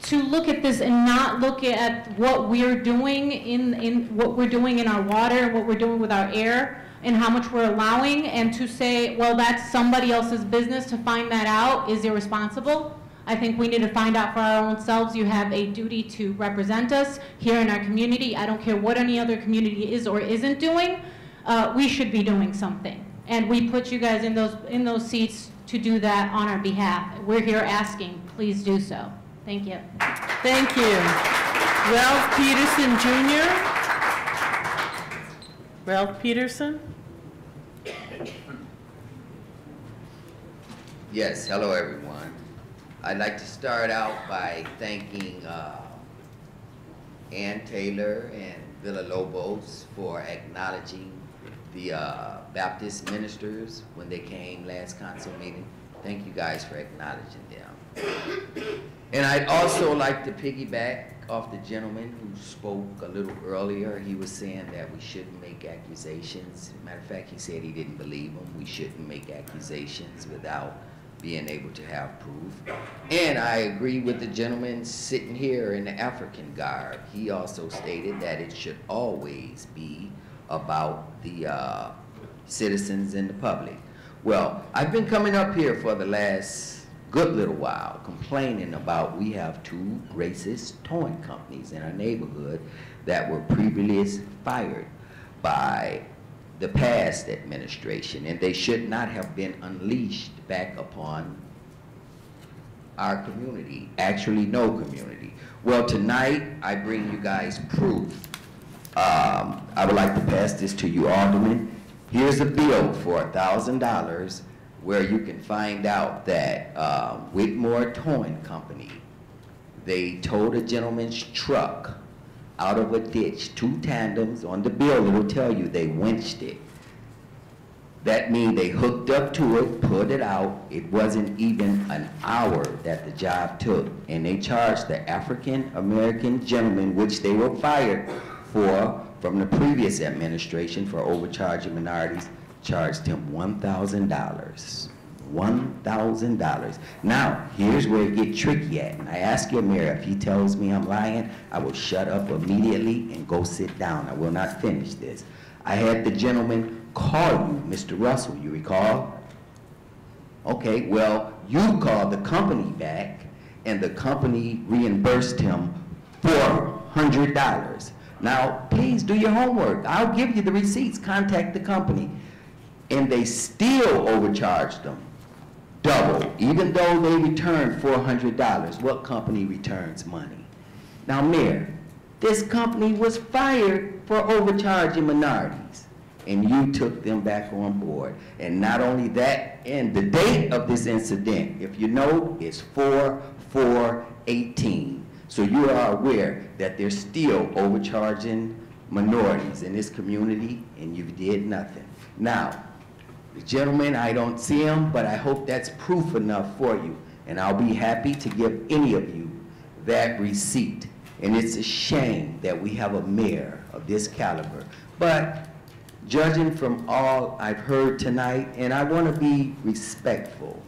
to look at this and not look at what we're doing in what we're doing in our water, what we're doing with our air, and how much we're allowing, and to say, well, that's somebody else's business to find that out, is irresponsible. I think we need to find out for our own selves. You have a duty to represent us here in our community. I don't care what any other community is or isn't doing. We should be doing something, and we put you guys in those seats to do that on our behalf. We're here asking, please do so. Thank you. Thank you. Ralph Peterson Jr. Ralph Peterson. Yes, hello everyone. I'd like to start out by thanking Ann Taylor and Villalobos for acknowledging the Baptist ministers when they came last council meeting. Thank you guys for acknowledging them. And I'd also like to piggyback off the gentleman who spoke a little earlier. He was saying that we shouldn't make accusations. Matter of fact, he said he didn't believe them. We shouldn't make accusations without being able to have proof. And I agree with the gentleman sitting here in the African garb. He also stated that it should always be about the citizens and the public. Well, I've been coming up here for the last good little while complaining about we have two racist towing companies in our neighborhood that were previously fired by the past administration, and they should not have been unleashed back upon our community, actually no community. Well, tonight I bring you guys proof. I would like to pass this to you, Alderman. Here's a bill for $1,000 where you can find out that Whitmore Towing Company, they towed a gentleman's truck out of a ditch, 2 tandems. On the bill, it'll tell you they winched it. That means they hooked up to it, put it out. It wasn't even an hour that the job took. And they charged the African-American gentleman, which they were fired for from the previous administration for overcharging minorities, charged him $1,000. $1,000. Now, here's where it gets tricky at. And I ask your mayor, if he tells me I'm lying, I will shut up immediately and go sit down. I will not finish this. I had the gentleman call you, Mr. Russell, you recall? Okay, well, you called the company back, and the company reimbursed him $400. Now, please do your homework. I'll give you the receipts. Contact the company. and they still overcharged them double, even though they returned $400. What company returns money? Now, Mayor, this company was fired for overcharging minorities, and you took them back on board. And not only that, and the date of this incident, if you know, is 4/4/18. So you are aware that they're still overcharging minorities in this community, and you did nothing. Now, the gentleman, I don't see him, but I hope that's proof enough for you, and I'll be happy to give any of you that receipt. And it's a shame that we have a mayor of this caliber. But judging from all I've heard tonight, and I want to be respectful,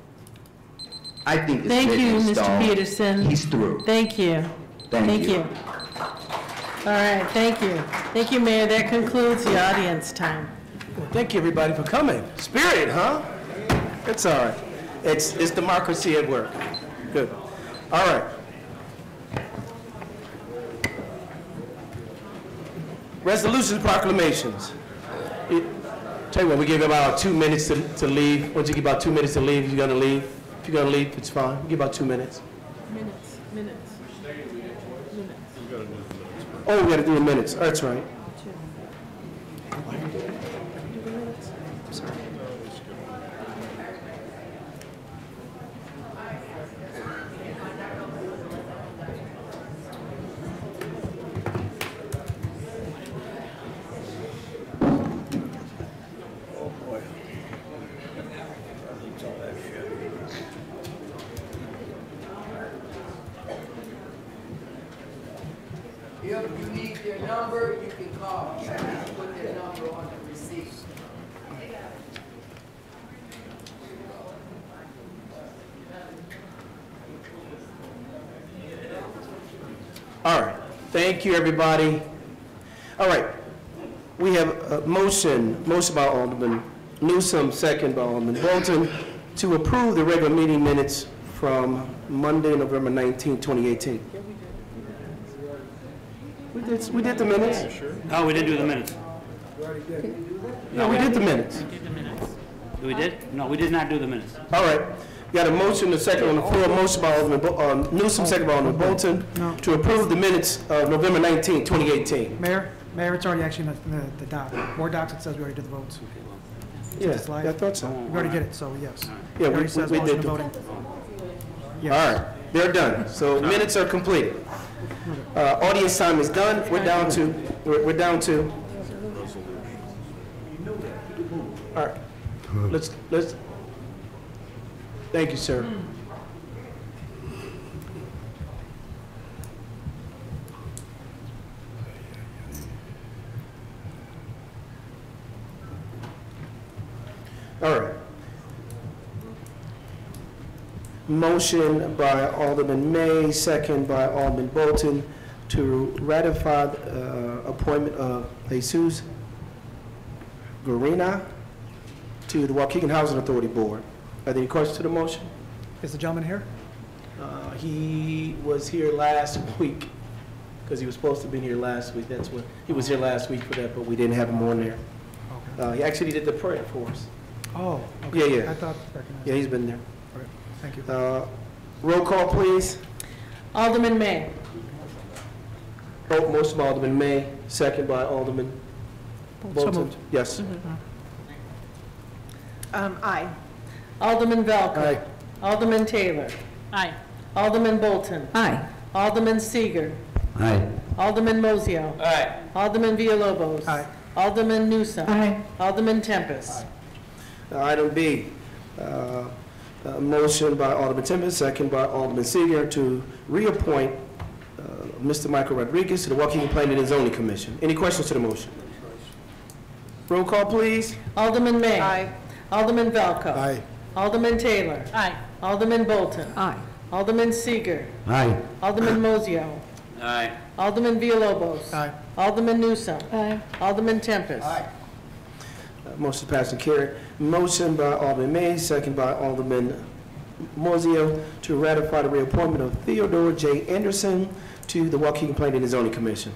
I think it's Thank you, written in Mr. stone. Peterson. He's through. Thank you. Thank you. All right, thank you. Thank you, Mayor. That concludes the audience time. Well, thank you, everybody, for coming. Spirit, huh? It's all right. It's democracy at work. Good. All right. Resolutions, proclamations. Tell you what, we give about 2 minutes to leave. Once you give about 2 minutes to leave, you're gonna leave. If you're gonna leave, it's fine. Give about 2 minutes. Minutes. Oh, we gotta do the minutes. That's right. If you need their number, you can call. You can put their number on the receipt. All right. Thank you, everybody. All right. We have a motion by Alderman Newsom, second by Alderman Bolton, to approve the regular meeting minutes from Monday, November 19, 2018. We did the minutes? No, we didn't do the minutes. No, we did the minutes. We did? No, we did not do the minutes. All right. We got a motion, a second on the floor, motion by Alderman Newsom, second by Alderman Bolton, to approve the minutes of November 19, 2018. Mayor, it's already actually in the doc. Board docs, it says we already did the votes. Yeah, I thought so. We already did it, so yes. Yeah, It already says we motion did. and voting. All right, they're done. So minutes are completed. Audience time is done. We're down to. All right. Let's. Thank you, sir. All right. Motion by Alderman May, second by Alderman Bolton, to ratify the appointment of Jesus Guarina to the Waukegan Housing Authority Board. Are there any questions to the motion? Is the gentleman here? He was here last week, because he was supposed to be here last week. That's what, he was here last week for that, but we didn't have him on there. He actually did the prayer for us. Oh, okay. Yeah. I thought recognized. Yeah, he's been there. Okay, thank you. Roll call, please. Alderman May. Vote, motion by Alderman May, second by Alderman Bolton. moved. Yes. Aye. Alderman Velker. Aye. Alderman Taylor. Aye. Alderman Bolton. Aye. Alderman Seager. Aye. Alderman Mozio. Aye. Alderman Villalobos. Aye. Alderman Newsom. Aye. Alderman Tempest. Item B, motion by Alderman Tempest, second by Alderman Seager, to reappoint Mr. Michael Rodriguez to the Waukegan Planning and Zoning Commission. Any questions to the motion? Roll call, please. Alderman May. Aye. Alderman Velker. Aye. Alderman Taylor. Aye. Alderman Bolton. Aye. Alderman Seager. Aye. Alderman Mozio. Aye. Alderman Villalobos. Aye. Alderman Newsom. Aye. Alderman Tempest. Motion passed and carried. Motion by Alderman May, second by Alderman Mozio, to ratify the reappointment of Theodore J. Anderson to the Waukegan Planning and Zoning Commission.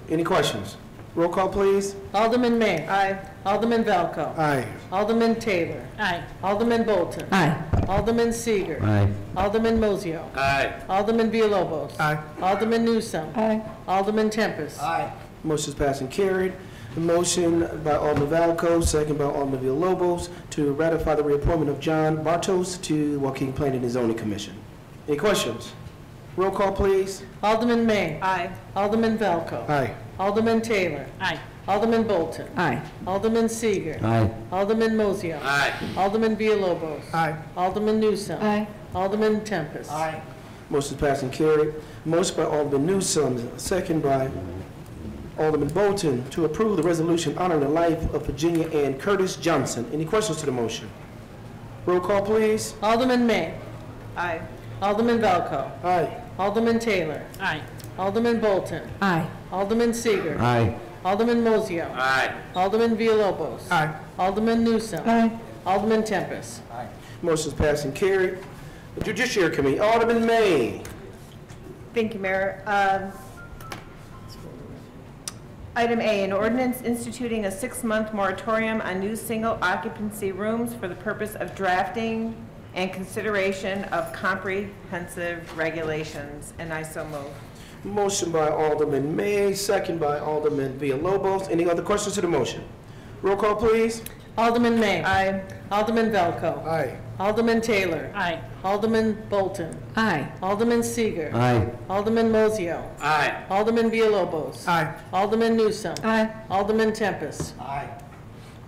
Any questions? Roll call, please. Alderman May. Aye. Alderman Valco. Aye. Alderman Taylor. Aye. Alderman Bolton. Aye. Alderman Seager. Aye. Alderman Mozio. Aye. Alderman Villalobos. Aye. Alderman Newsome. Aye. Alderman Tempest. Motion is passed and carried. A motion by Alderman Valco, second by Alderman Villalobos, to ratify the reappointment of John Bartos to Waukegan Planning and Zoning Commission. Any questions? Roll call, please. Alderman May. Aye. Alderman Valco. Aye. Alderman Taylor. Aye. Alderman Bolton. Aye. Alderman Seager. Aye. Alderman Mozio. Aye. Alderman Villalobos. Aye. Alderman Newsome. Aye. Alderman Tempest. Motion is passed and carried. Motion by Alderman Newsome, second by Alderman Bolton, to approve the resolution honoring the life of Virginia Ann Curtis Johnson. Any questions to the motion? Roll call, please. Alderman May. Aye. Alderman Valco. Aye. Alderman Taylor. Aye. Alderman Bolton. Aye. Alderman Seager. Aye. Alderman Mozio. Aye. Alderman Villalobos. Aye. Alderman Newsome. Aye. Alderman Tempest. Motion is passed and carried. The Judiciary Committee, Alderman May. Thank you, Mayor. Item A, an ordinance instituting a 6-month moratorium on new single occupancy rooms for the purpose of drafting and consideration of comprehensive regulations, and I so move. Motion by Alderman May, second by Alderman Villalobos. Any other questions to the motion? Roll call, please. Alderman May. Aye. Alderman Valco. Aye. Alderman Taylor. Aye. Alderman Bolton. Aye. Alderman Seager. Aye. Alderman Mozio. Aye. Alderman Villalobos. Aye. Alderman Newsome. Aye. Alderman Tempest.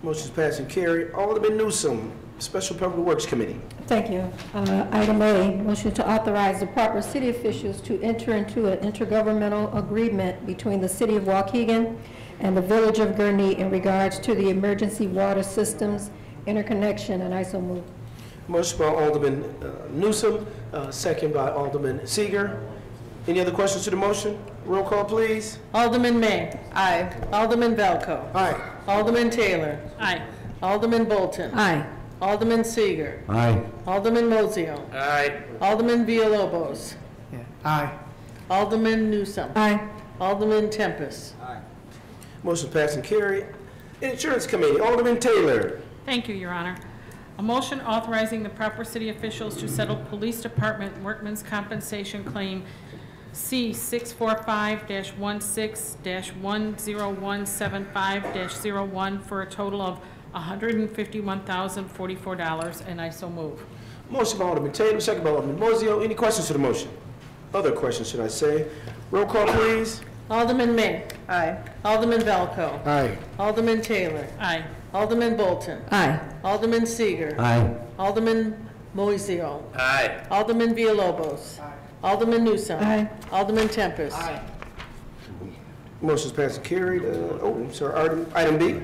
Motion is passed and carried. Alderman Newsome, Special Public Works Committee. Thank you. Item A, motion to authorize the proper city officials to enter into an intergovernmental agreement between the City of Waukegan and the Village of Gurnee in regards to the emergency water systems interconnection, and I so move. Motion by Alderman Newsome, second by Alderman Seager. Any other questions to the motion? Roll call, please. Alderman May. Aye. Alderman Valco. Aye. Alderman Taylor. Aye. Alderman Bolton. Aye. Alderman Seager. Aye. Alderman Mozio. Aye. Alderman Villalobos. Aye. Alderman Newsome. Aye. Alderman Tempest. Motion passed and carried. Insurance Committee, Alderman Taylor. Thank you, Your Honor. A motion authorizing the proper city officials to settle Police Department Workmen's Compensation Claim C645-16-106-10175-01 for a total of $151,044, and I so move. Motion by Alderman Taylor, second by Alderman Mozio. Any questions to the motion? Other questions, should I say? Roll call, please. Alderman May. Aye. Alderman Valco. Aye. Alderman Taylor. Aye. Alderman Bolton. Aye. Alderman Seager. Aye. Alderman Moiseo. Aye. Alderman Villalobos. Alderman Newsome. Aye. Alderman Tempest. Motion is passed and carried. I'm sorry, item B.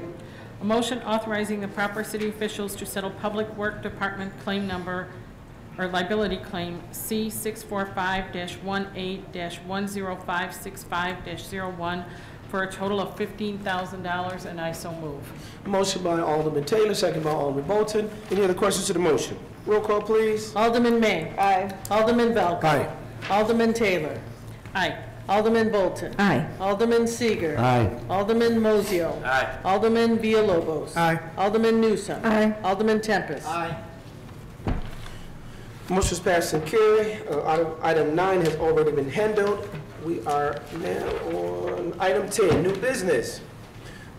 A motion authorizing the proper city officials to settle Public Work Department claim number or liability claim C645-18-10565-01 for a total of $15,000, and I so move. Motion by Alderman Taylor, second by Alderman Bolton. Any other questions to the motion? Roll call, please. Alderman May. Aye. Alderman Valco. Aye. Alderman Taylor. Aye. Alderman Bolton. Aye. Alderman Seager. Aye. Alderman Mozio. Aye. Alderman Villalobos. Aye. Alderman Newsome. Aye. Alderman Tempest. Motion is passed and carried. Item 9 has already been handled. We are now on item 10, new business.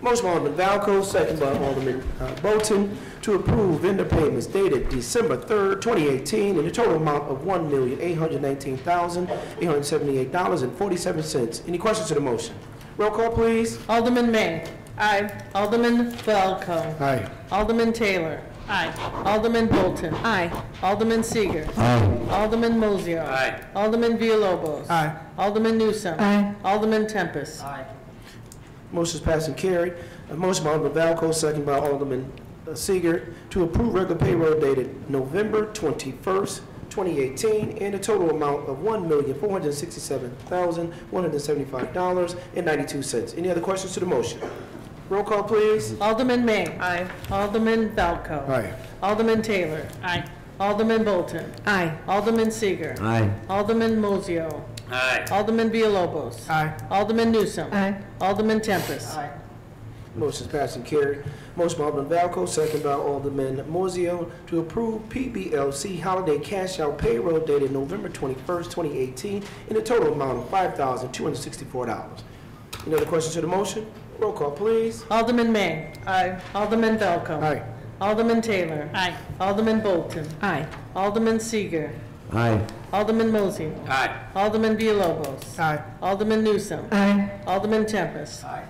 Motion by Alderman Valco, second by Alderman Bolton, to approve vendor payments dated December 3rd, 2018, in the total amount of $1,819,878.47. Any questions to the motion? Roll call, please. Alderman May. Aye. Alderman Valco. Aye. Alderman Taylor. Aye. Alderman Bolton. Aye. Alderman Seager. Aye. Alderman Mozio. Aye. Alderman Villalobos. Aye. Alderman Newsome. Aye. Alderman Tempest. Motion is passed and carried. A motion by Alderman Valco, second by Alderman Seager, to approve regular payroll dated November 21st, 2018, in a total amount of $1,467,175.92. Any other questions to the motion? Roll call, please. Alderman May. Aye. Alderman Valco. Aye. Alderman Taylor. Aye. Alderman Bolton. Aye. Alderman Seager. Aye. Alderman Mozio. Aye. Alderman Villalobos. Aye. Alderman Newsome. Aye. Alderman Tempest. Aye. Motion is passed and carried. Motion by Alderman Valco, second by Alderman Moiseo to approve PBLC holiday cash out payroll dated November 21st, 2018 in a total amount of $5,264. Any other questions to the motion? Roll call, please. Alderman May. Aye. Alderman Velco. Aye. Alderman Taylor. Aye. Alderman Bolton. Aye. Alderman Seager. Aye. Alderman Mosey. Aye. Alderman Villalobos. Aye. Alderman Newsome. Aye. Alderman Tempest. Aye.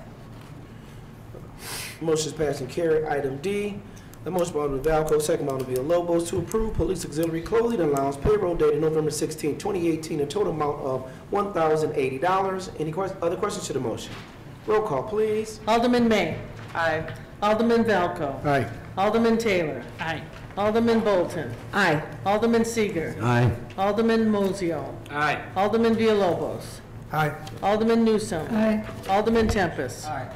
Motion is passed and carried. Item D, the motion by Alderman Valco, second by Alderman Villalobos to approve police auxiliary clothing allowance payroll dated November 16, 2018, a total amount of $1,080. Any other questions to the motion? Roll call, please. Alderman May. Aye. Alderman Valco. Aye. Alderman Taylor. Aye. Alderman Bolton. Aye. Alderman Seager. Aye. Alderman Mosio. Aye. Alderman Villalobos. Aye. Alderman Newsome. Aye. Alderman Tempest. Aye.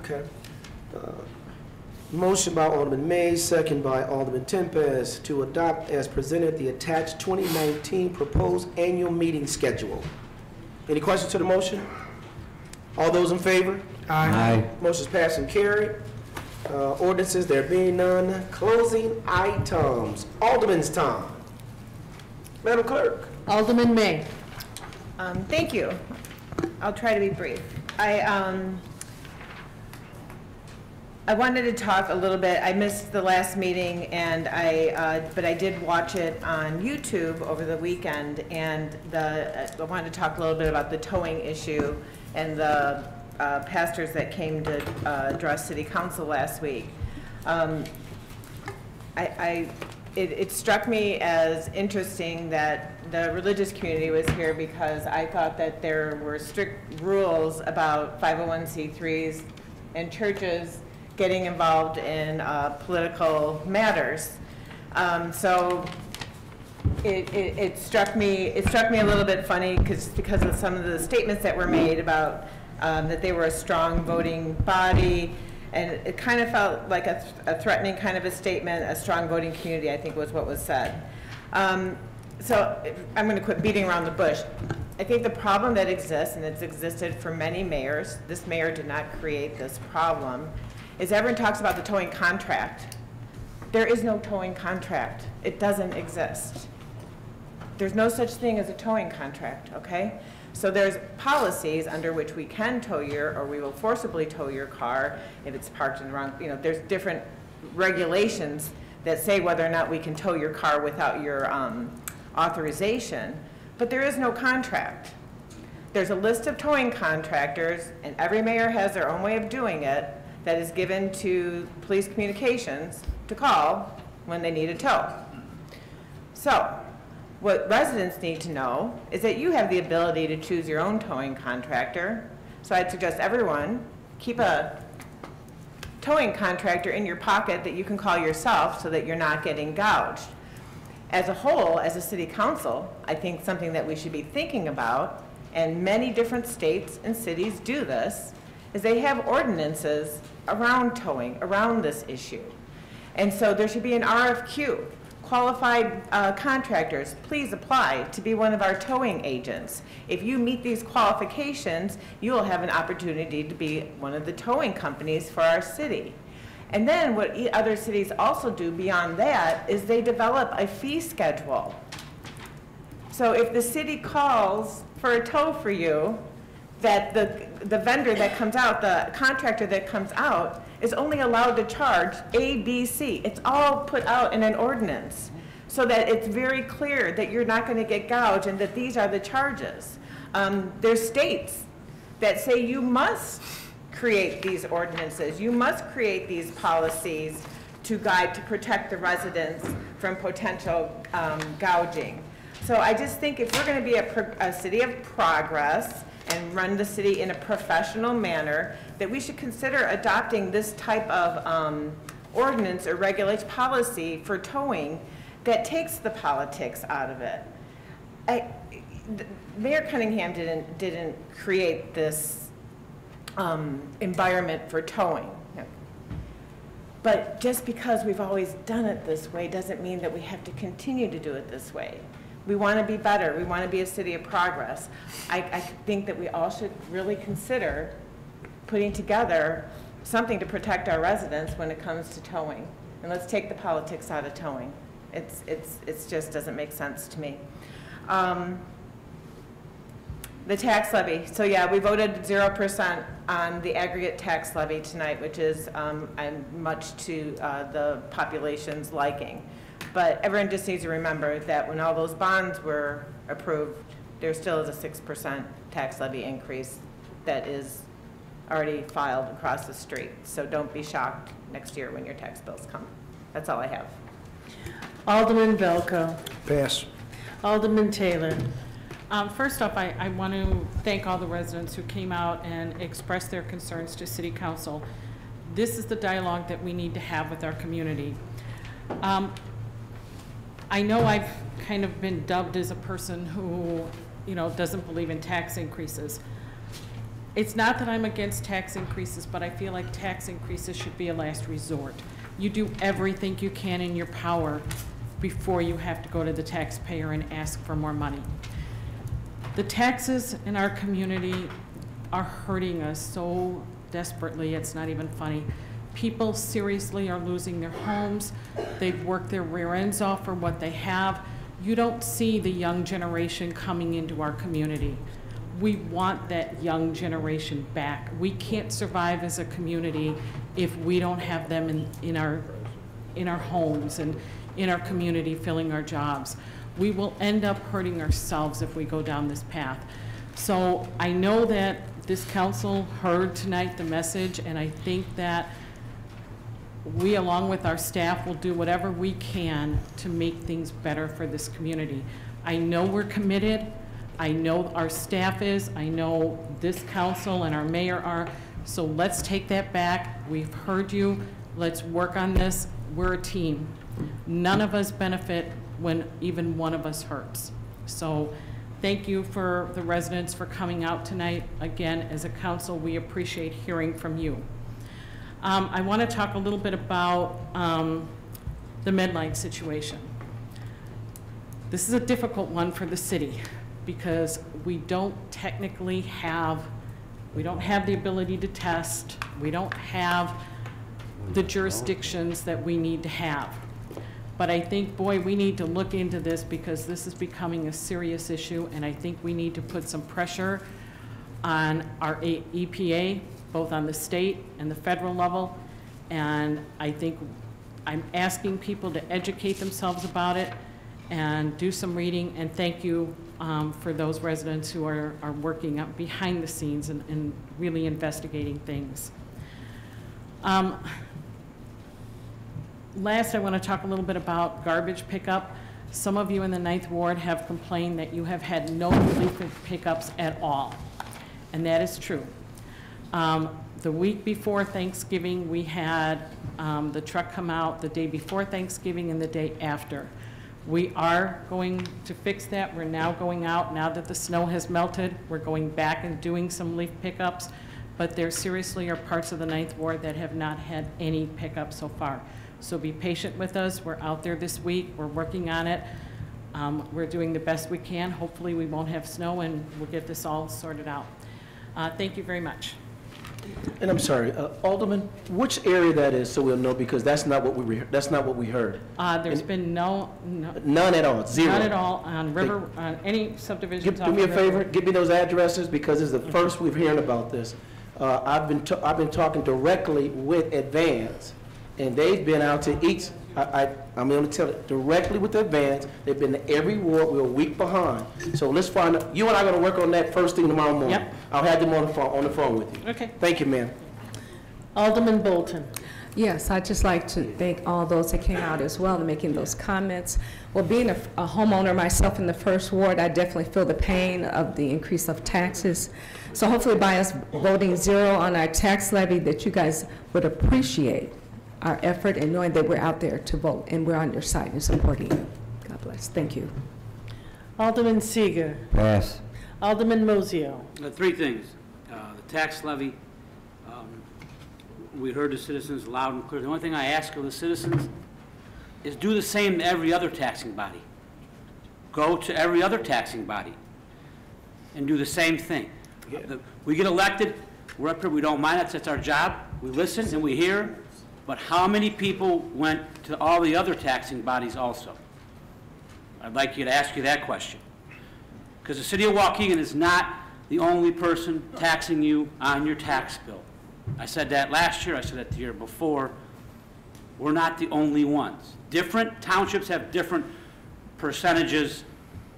Okay. Motion by Alderman May, second by Alderman Tempest to adopt as presented the attached 2019 proposed annual meeting schedule. Any questions to the motion? All those in favor? Aye. Motion is passed and carried. Ordinances, there being none. Closing items. Alderman's time. Madam Clerk. Alderman May. Thank you. I'll try to be brief. I wanted to talk a little bit. I missed the last meeting, and but I did watch it on YouTube over the weekend, and I wanted to talk a little bit about the towing issue and the pastors that came to address City Council last week. It struck me as interesting that the religious community was here because I thought that there were strict rules about 501c3s and churches getting involved in political matters. So it struck me a little bit funny because of some of the statements that were made about that they were a strong voting body, and it kind of felt like a threatening kind of a statement. A strong voting community, I think, was what was said. So I'm going to quit beating around the bush. I think the problem that exists, and it's existed for many mayors, this mayor did not create this problem, is everyone talks about the towing contract. There is no towing contract. It doesn't exist. There's no such thing as a towing contract, okay? So there's policies under which we can tow or we will forcibly tow your car if it's parked in the wrong, there's different regulations that say whether or not we can tow your car without your authorization, but there is no contract. There's a list of towing contractors, and every mayor has their own way of doing it, that is given to police communications to call when they need a tow. So what residents need to know is that you have the ability to choose your own towing contractor. So I'd suggest everyone keep a towing contractor in your pocket that you can call yourself so that you're not getting gouged. As a whole, as a city council, I think something that we should be thinking about, and many different states and cities do this, is they have ordinances around towing, around this issue. And so there should be an RFQ. Qualified contractors, please apply to be one of our towing agents. If you meet these qualifications, you will have an opportunity to be one of the towing companies for our city. And then what other cities also do beyond that is they develop a fee schedule. So if the city calls for a tow for you, that the vendor that comes out, the contractor that comes out, is only allowed to charge A, B, C. It's all put out in an ordinance so that it's very clear that you're not going to get gouged and that these are the charges. There's states that say you must create these ordinances. You must create these policies to protect the residents from potential gouging. So I just think if we're going to be a city of progress and run the city in a professional manner, that we should consider adopting this type of ordinance or regulation policy for towing that takes the politics out of it. Mayor Cunningham didn't create this environment for towing. But just because we've always done it this way doesn't mean that we have to continue to do it this way. We want to be better. We want to be a city of progress. I think that we all should really consider putting together something to protect our residents when it comes to towing. And let's take the politics out of towing. It just doesn't make sense to me. The tax levy. So yeah, we voted 0% on the aggregate tax levy tonight, which is much to the population's liking. But everyone just needs to remember that when all those bonds were approved, there still is a 6% tax levy increase that is already filed across the street. So don't be shocked next year when your tax bills come. That's all I have. Alderman Velco. Pass. Alderman Taylor. First off, I want to thank all the residents who came out and expressed their concerns to City Council. This is the dialogue that we need to have with our community. I know I've kind of been dubbed as a person who, doesn't believe in tax increases. It's not that I'm against tax increases, but I feel like tax increases should be a last resort. You do everything you can in your power before you have to go to the taxpayer and ask for more money. The taxes in our community are hurting us so desperately, it's not even funny. People seriously are losing their homes. They've worked their rear ends off for what they have. You don't see the young generation coming into our community. We want that young generation back. We can't survive as a community if we don't have them in our homes and in our community filling our jobs. We will end up hurting ourselves if we go down this path. So I know that this council heard tonight the message, and I think that we, along with our staff, will do whatever we can to make things better for this community. I know we're committed. I know our staff is. I know this council and our mayor are. So let's take that back. We've heard you. Let's work on this. We're a team. None of us benefit when even one of us hurts. So thank you for the residents for coming out tonight. Again, as a council, we appreciate hearing from you. I want to talk a little bit about the Medline situation. This is a difficult one for the city because we don't technically have, we don't have the ability to test. We don't have the jurisdictions that we need to have. But I think, boy, we need to look into this because this is becoming a serious issue, and I think we need to put some pressure on our EPA, both on the state and the federal level. And I think I'm asking people to educate themselves about it and do some reading, and thank you for those residents who are working up behind the scenes and really investigating things. Last, I want to talk a little bit about garbage pickup. Some of you in the 9th Ward have complained that you have had no relief pickups at all, and that is true. The week before Thanksgiving, we had the truck come out the day before Thanksgiving and the day after. We are going to fix that. We're now going out, now that the snow has melted, we're going back and doing some leaf pickups, but there seriously are parts of the 9th Ward that have not had any pickups so far. So be patient with us. We're out there this week. We're working on it. We're doing the best we can. Hopefully we won't have snow and we'll get this all sorted out. Thank you very much. And I'm sorry, Alderman, which area that is, so we'll know, because that's not what we heard. There's been none at all, zero. None at all on River, on any subdivisions. Do me a favor, give me those addresses, because this is the first we've heard about this. I've been talking directly with Advance, and they've been out to each. I'm going to tell it directly with Advance. They've been to every ward. We're a week behind. So let's find out. You and I are going to work on that first thing tomorrow morning. Yep. I'll have them on the phone with you. Okay. Thank you, ma'am. Alderman Bolton. Yes, I'd just like to thank all those that came out as well and making those comments. Well, being a homeowner myself in the 1st Ward, I definitely feel the pain of the increase of taxes. So hopefully by us voting 0 on our tax levy, that you guys would appreciate our effort and knowing that we're out there to vote and we're on your side and supporting you. God bless. Thank you. Alderman Seeger. Pass. Alderman Mozio. 3 things. The tax levy, we heard the citizens loud and clear. The only thing I ask of the citizens is do the same to every other taxing body. go to every other taxing body and do the same thing. We get elected, we're up here, we don't mind it, that's our job. We listen and we hear, but how many people went to all the other taxing bodies also? I'd like you to ask you that question. Because the city of Waukegan is not the only person taxing you on your tax bill. I said that last year, I said that the year before. We're not the only ones. Different townships have different percentages.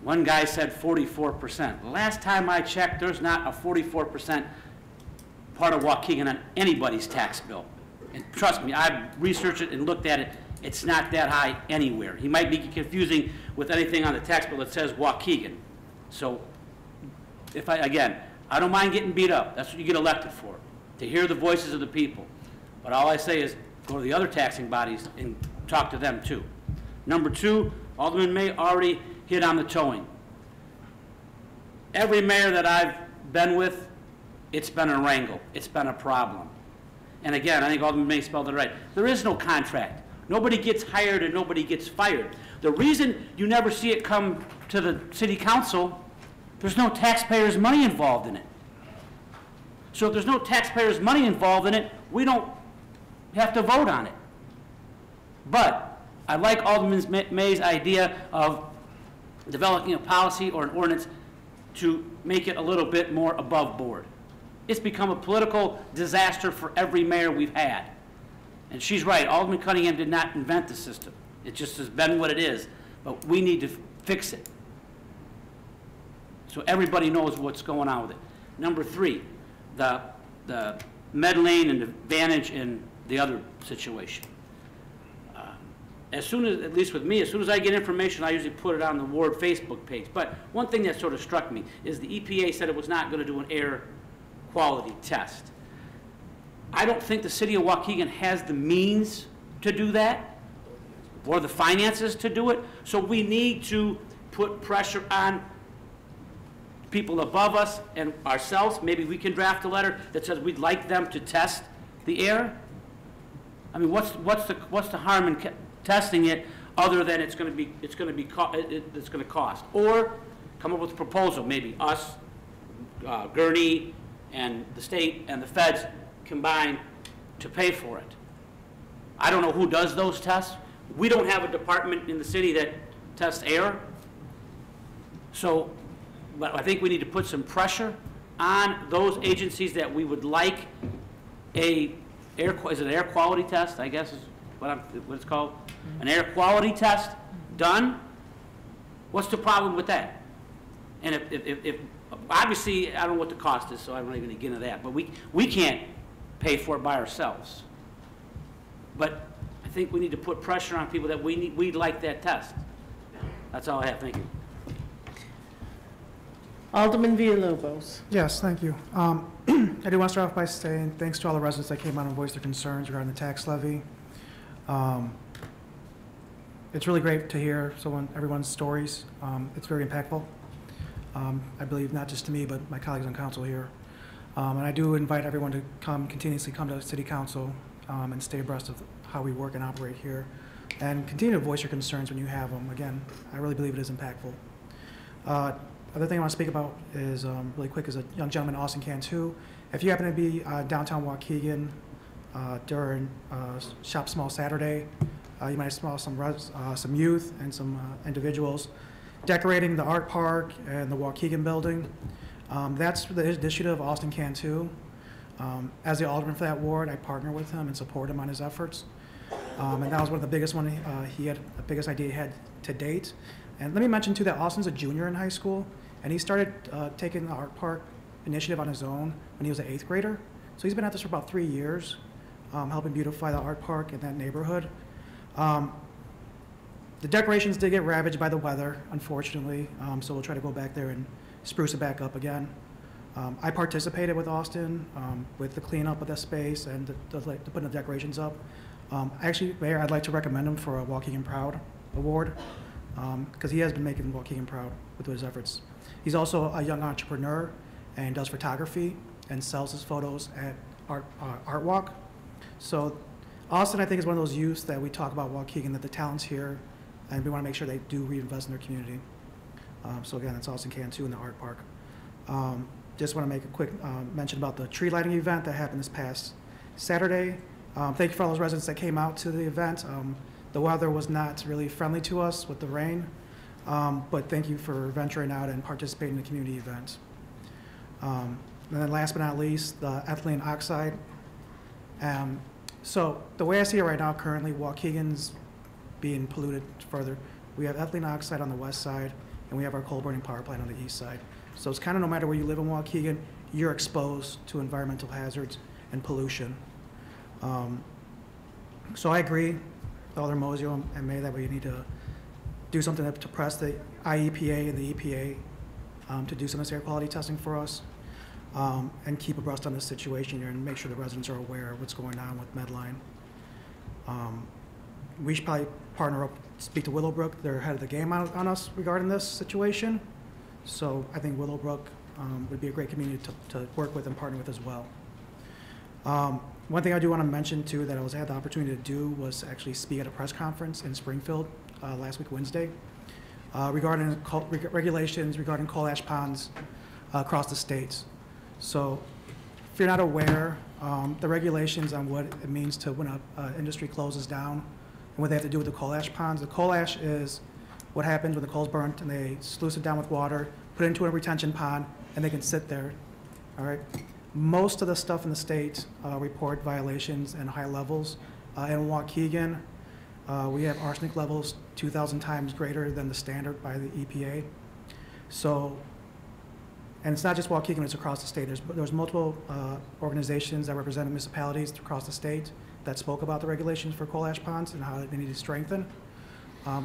One guy said 44%. The last time I checked, there's not a 44% part of Waukegan on anybody's tax bill. And trust me, I've researched it and looked at it. It's not that high anywhere. He might be confusing with anything on the tax bill that says Waukegan. So, again, I don't mind getting beat up. That's what you get elected for, to hear the voices of the people. But all I say is go to the other taxing bodies and talk to them too. Number two, Alderman May already hit on the towing. Every mayor that I've been with, it's been a wrangle. It's been a problem. And again, I think Alderman May spelled it right. There is no contract. Nobody gets hired and nobody gets fired. The reason you never see it come to the city council, there's no taxpayers' money involved in it. So if there's no taxpayers' money involved in it, we don't have to vote on it. But I like Alderman May's idea of developing a policy or an ordinance to make it a little bit more above board. It's become a political disaster for every mayor we've had. And she's right, Alderman Cunningham did not invent the system. It just has been what it is, but we need to fix it so everybody knows what's going on with it. Number three, the meddling and advantage in the other situation. As soon as, at least with me, as soon as I get information, I usually put it on the ward Facebook page. But one thing that sort of struck me is the EPA said it was not going to do an air quality test. I don't think the city of Waukegan has the means to do that or the finances to do it. So we need to put pressure on people above us and ourselves. Maybe we can draft a letter that says we'd like them to test the air. I mean, what's the harm in testing it other than it's going to cost? Or come up with a proposal, maybe us, Gurney, and the state and the feds combined to pay for it. I don't know who does those tests. We don't have a department in the city that tests air. So, but I think we need to put some pressure on those agencies that we would like is it an air quality test, I guess is what it's called? An air quality test done. What's the problem with that? And if obviously, I don't know what the cost is, so I'm not even going to get into that. But we can't pay for it by ourselves. But I think we need to put pressure on people that we'd like that test. That's all I have. Thank you. Alderman Villalobos. Yes, thank you. I do want to start off by saying thanks to all the residents that came out and voiced their concerns regarding the tax levy. It's really great to hear everyone's stories. It's very impactful. I believe not just to me, but my colleagues on council here. And I do invite everyone to continuously come to City Council and stay abreast of how we work and operate here, and continue to voice your concerns when you have them. Again, I really believe it is impactful. Other thing I want to speak about is, really quick, is a young gentleman, Austin Cantu. If you happen to be downtown Waukegan during Shop Small Saturday, you might smell some youth and some individuals decorating the art park and the Waukegan building. That's the initiative of Austin Cantu. As the alderman for that ward, I partner with him and support him on his efforts. And that was one of the biggest the biggest idea he had to date. And let me mention too that Austin's a junior in high school, and he started taking the art park initiative on his own when he was an 8th grader. So he's been at this for about 3 years, helping beautify the art park in that neighborhood. The decorations did get ravaged by the weather, unfortunately, so we'll try to go back there and spruce it back up again. I participated with Austin with the cleanup of the space and the putting the decorations up. Actually, Mayor, I'd like to recommend him for a Waukegan Proud Award because he has been making Waukegan proud with his efforts. He's also a young entrepreneur and does photography and sells his photos at Art Walk. So Austin, I think, is one of those youths that we talk about Waukegan, that the talent's here, and we want to make sure they do reinvest in their community. So again, it's also in Can 2 in the Art Park. Just want to make a quick mention about the tree lighting event that happened this past Saturday. Thank you for all those residents that came out to the event. The weather was not really friendly to us with the rain, but thank you for venturing out and participating in the community event. And then last but not least, the ethylene oxide. So the way I see it right now, currently, Waukegan's being polluted further. We have ethylene oxide on the west side, and we have our coal burning power plant on the east side. So it's kind of no matter where you live in Waukegan, you're exposed to environmental hazards and pollution. So I agree with Alder Mosio and May that we need to do something to press the IEPA and the EPA to do some of this air quality testing for us, and keep abreast on this situation here and make sure the residents are aware of what's going on with Medline. We should probably partner up, speak to Willowbrook. They're ahead of the game on us regarding this situation. So I think Willowbrook would be a great community to work with and partner with as well. One thing I do want to mention too that I had the opportunity to do was actually speak at a press conference in Springfield last week, Wednesday, regarding regulations regarding coal ash ponds across the states. So if you're not aware, the regulations on what it means to when an industry closes down and what they have to do with the coal ash ponds. The coal ash is what happens when the coal's burnt and they sluice it down with water, put it into a retention pond, and they can sit there, all right? Most of the stuff in the state report violations and high levels. In Waukegan, we have arsenic levels 2,000 times greater than the standard by the EPA. So, and it's not just Waukegan, it's across the state. There's multiple organizations that represent municipalities across the state that spoke about the regulations for coal ash ponds and how they need to strengthen.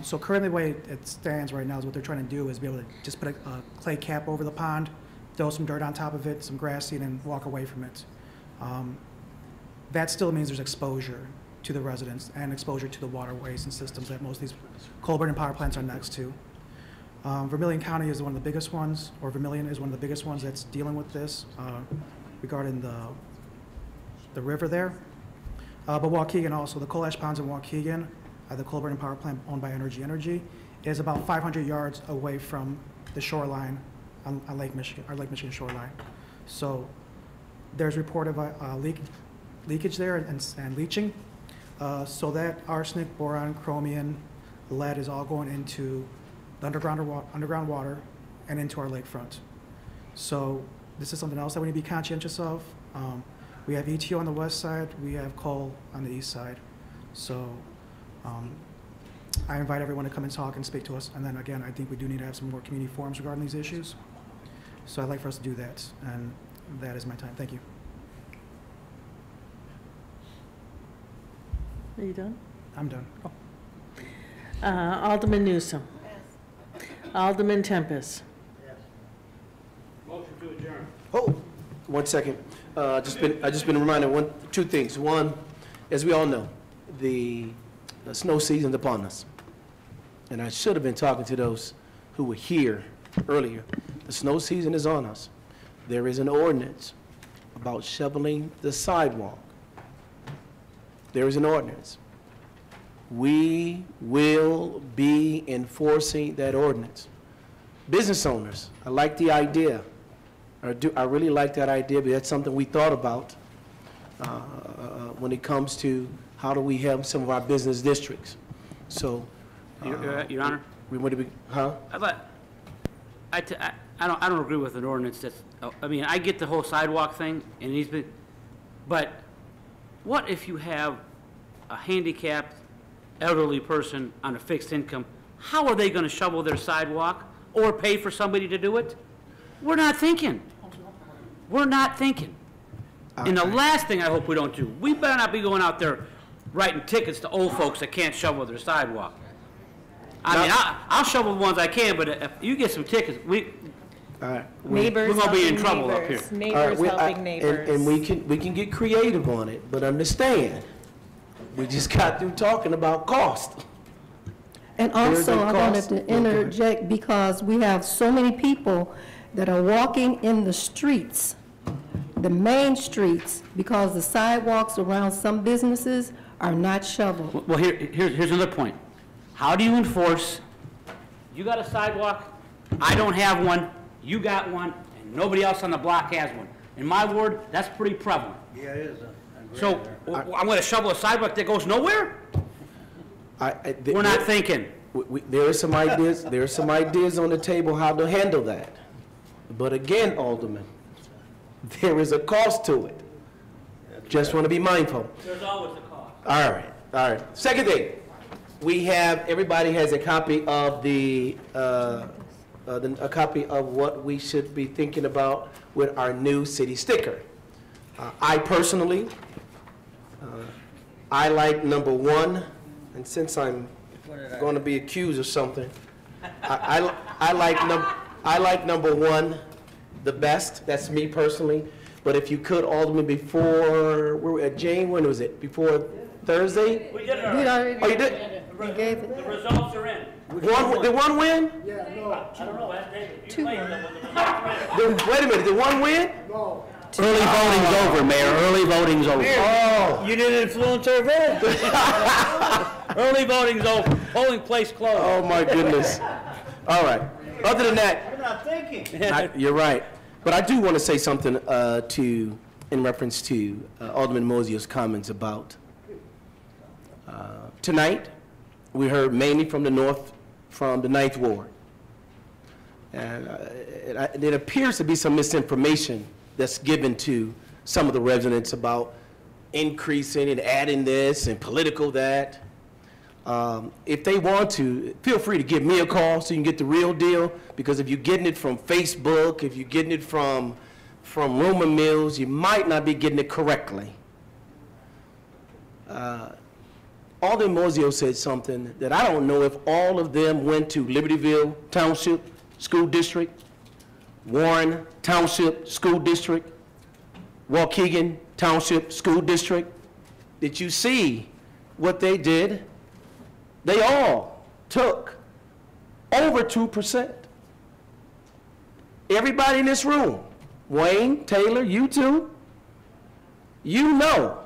So currently the way it stands right now is what they're trying to do is be able to just put a clay cap over the pond, throw some dirt on top of it, some grass seed, and walk away from it. That still means there's exposure to the residents and exposure to the waterways and systems that most of these coal burning power plants are next to. Vermilion County is one of the biggest ones, or Vermilion is one of the biggest ones that's dealing with this regarding the river there. But Waukegan also, the coal ash ponds in Waukegan, the coal burning power plant owned by Energy, is about 500 yards away from the shoreline on Lake Michigan, our Lake Michigan shoreline. So there's report of leakage there and leaching. So that arsenic, boron, chromium, lead is all going into the underground water and into our lakefront. So this is something else that we need to be conscientious of. We have ETO on the west side, we have coal on the east side. So I invite everyone to come and talk and speak to us. And then again, I think we do need to have some more community forums regarding these issues. So I'd like for us to do that. And that is my time. Thank you. Are you done? I'm done. Oh. Alderman Newsom. Yes. Alderman Tempest. Yes. Motion to adjourn. Oh, 1 second. I just been reminded two things. One, as we all know, the snow season's upon us. And I should have been talking to those who were here earlier. The snow season is on us. There is an ordinance about shoveling the sidewalk. There is an ordinance. We will be enforcing that ordinance. Business owners, I like the idea. I really like that idea, but that's something we thought about when it comes to how do we help some of our business districts. So, Your Honor? We want to be, huh? I don't agree with an ordinance that's, I mean, I get the whole sidewalk thing, and he's been, but what if you have a handicapped elderly person on a fixed income? How are they going to shovel their sidewalk or pay for somebody to do it? We're not thinking. We're not thinking. And the last thing I hope we don't do, we better not be going out there writing tickets to old folks that can't shovel their sidewalk. I mean, I'll shovel the ones I can, but if you get some tickets, we're going to be in trouble up here. Neighbors helping neighbors. And we can get creative on it, but understand, we just got through talking about cost. And also, I wanted to interject because we have so many people that are walking in the streets, the main streets, because the sidewalks around some businesses are not shoveled. Well, here's another point. How do you enforce, you got a sidewalk I don't have one, you got one, and nobody else on the block has one. In my ward, that's pretty prevalent. Yeah, it is. So, I'm gonna shovel a sidewalk that goes nowhere? We're not thinking. There are some ideas, on the table how to handle that. But again, Alderman, there is a cost to it. Just want to be mindful. There's always a cost. All right. Second thing, everybody has a copy of a copy of what we should be thinking about with our new city sticker. I personally, I like number 1, and since I'm going to be accused of something, I like number 1 the best. That's me personally. But if you could, Alderman, before Jane, when was it? Before Thursday? We did it already. Oh, you did? The results are in. Did one win? Yeah, no. I don't know, ask David. You played them when the results are in. Wait a minute, did one win? No. Early voting's over, Mayor. Early voting's over. Oh. You didn't influence our vote. Early voting's over. Polling place closed. Oh, my goodness. All right. Other than that, You're not thinking. you're right. But I do want to say something in reference to Alderman Mosio's comments about tonight. We heard mainly from the north, from the 9th Ward. And it appears to be some misinformation that's given to some of the residents about increasing and adding this and political that. If they want to, feel free to give me a call so you can get the real deal, because if you're getting it from Facebook, if you're getting it from rumor mills, you might not be getting it correctly. Alderman Mosio said something that I don't know if all of them went to Libertyville Township School District, Warren Township School District, Waukegan Township School District. Did you see what they did? They all took over 2%. Everybody in this room, Wayne, Taylor, you too, you know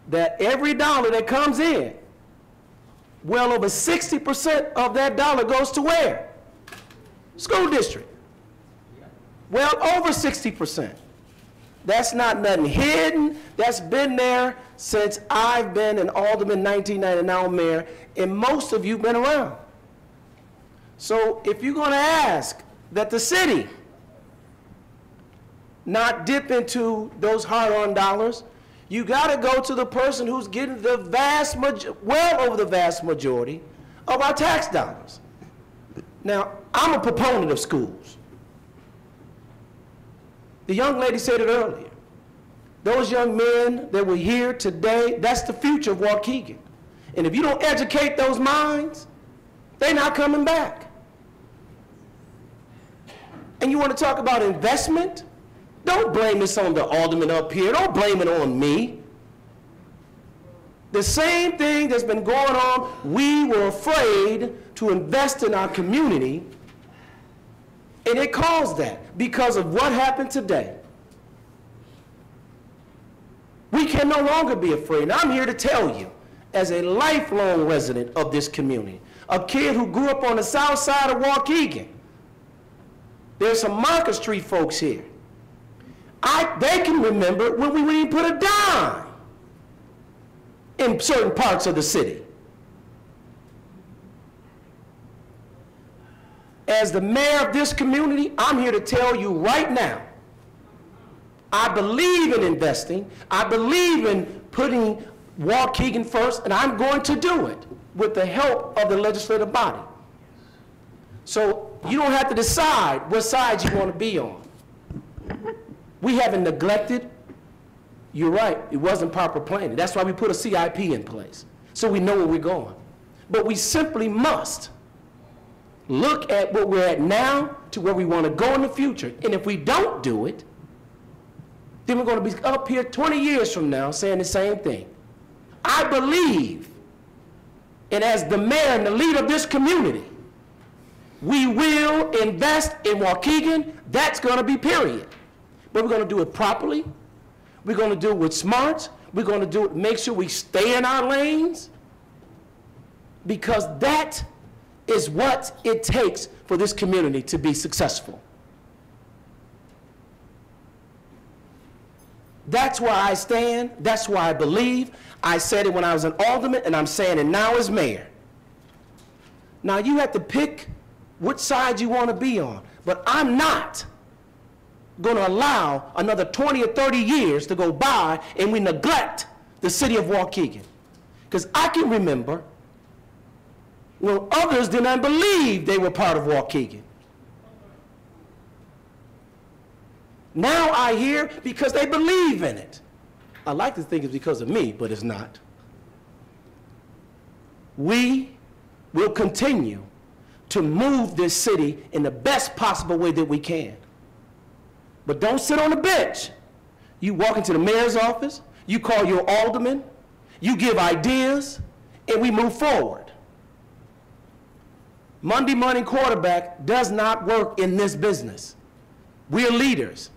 that every dollar that comes in, well over 60% of that dollar goes to where? School district. Well over 60%. That's not nothing hidden. That's been there since I've been an alderman, 1990, now mayor, and most of you have been around. So if you're going to ask that the city not dip into those hard-earned dollars, you got to go to the person who's getting the well over the vast majority of our tax dollars. Now, I'm a proponent of schools. The young lady said it earlier. Those young men that were here today, that's the future of Waukegan. And if you don't educate those minds, they're not coming back. And you want to talk about investment? Don't blame this on the alderman up here. Don't blame it on me. The same thing that's been going on, we were afraid to invest in our community, and it caused that because of what happened today. We can no longer be afraid. And I'm here to tell you, as a lifelong resident of this community, a kid who grew up on the south side of Waukegan, there's some Market Street folks here. They can remember when we wouldn't even put a dime in certain parts of the city. As the mayor of this community, I'm here to tell you right now, I believe in investing. I believe in putting Waukegan first, and I'm going to do it with the help of the legislative body. So you don't have to decide what side you want to be on. We haven't neglected. You're right, it wasn't proper planning. That's why we put a CIP in place, so we know where we're going. But we simply must look at what we're at now to where we want to go in the future. And if we don't do it, then we're going to be up here 20 years from now saying the same thing. I believe, and as the mayor and the leader of this community, we will invest in Waukegan. That's going to be period. But we're going to do it properly. We're going to do it with smarts. We're going to do it, make sure we stay in our lanes, because that is what it takes for this community to be successful. That's where I stand. That's why I believe. I said it when I was an alderman, and I'm saying it now as mayor. Now, you have to pick which side you want to be on, but I'm not going to allow another 20 or 30 years to go by and we neglect the city of Waukegan. Because I can remember when others did not believe they were part of Waukegan. Now I hear because they believe in it. I like to think it's because of me, but it's not. We will continue to move this city in the best possible way that we can. But don't sit on the bench. You walk into the mayor's office, you call your alderman, you give ideas, and we move forward. Monday morning quarterback does not work in this business. We're leaders.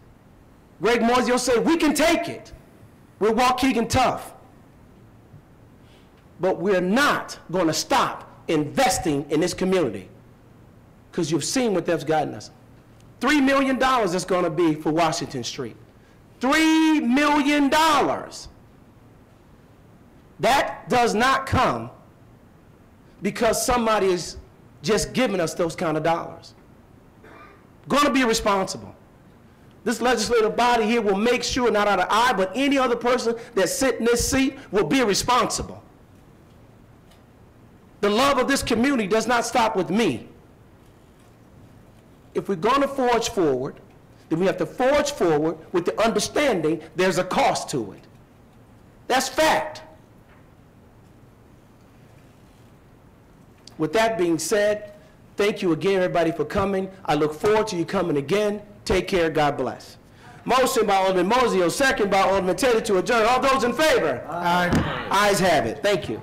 Greg Moisio said, we can take it. We're Waukegan tough. But we're not going to stop investing in this community, because you've seen what that's gotten us. $3 million it's going to be for Washington Street. $3 million. That does not come because somebody is just giving us those kind of dollars. Going to be responsible. This legislative body here will make sure, not out of I, but any other person that sit in this seat will be responsible. The love of this community does not stop with me. If we're going to forge forward, then we have to forge forward with the understanding there's a cost to it. That's fact. With that being said, thank you again, everybody, for coming. I look forward to you coming again. Take care. God bless. Motion by Alderman Moisio, second by Alderman Taylor to adjourn. All those in favor? Aye. Ayes have it. Thank you.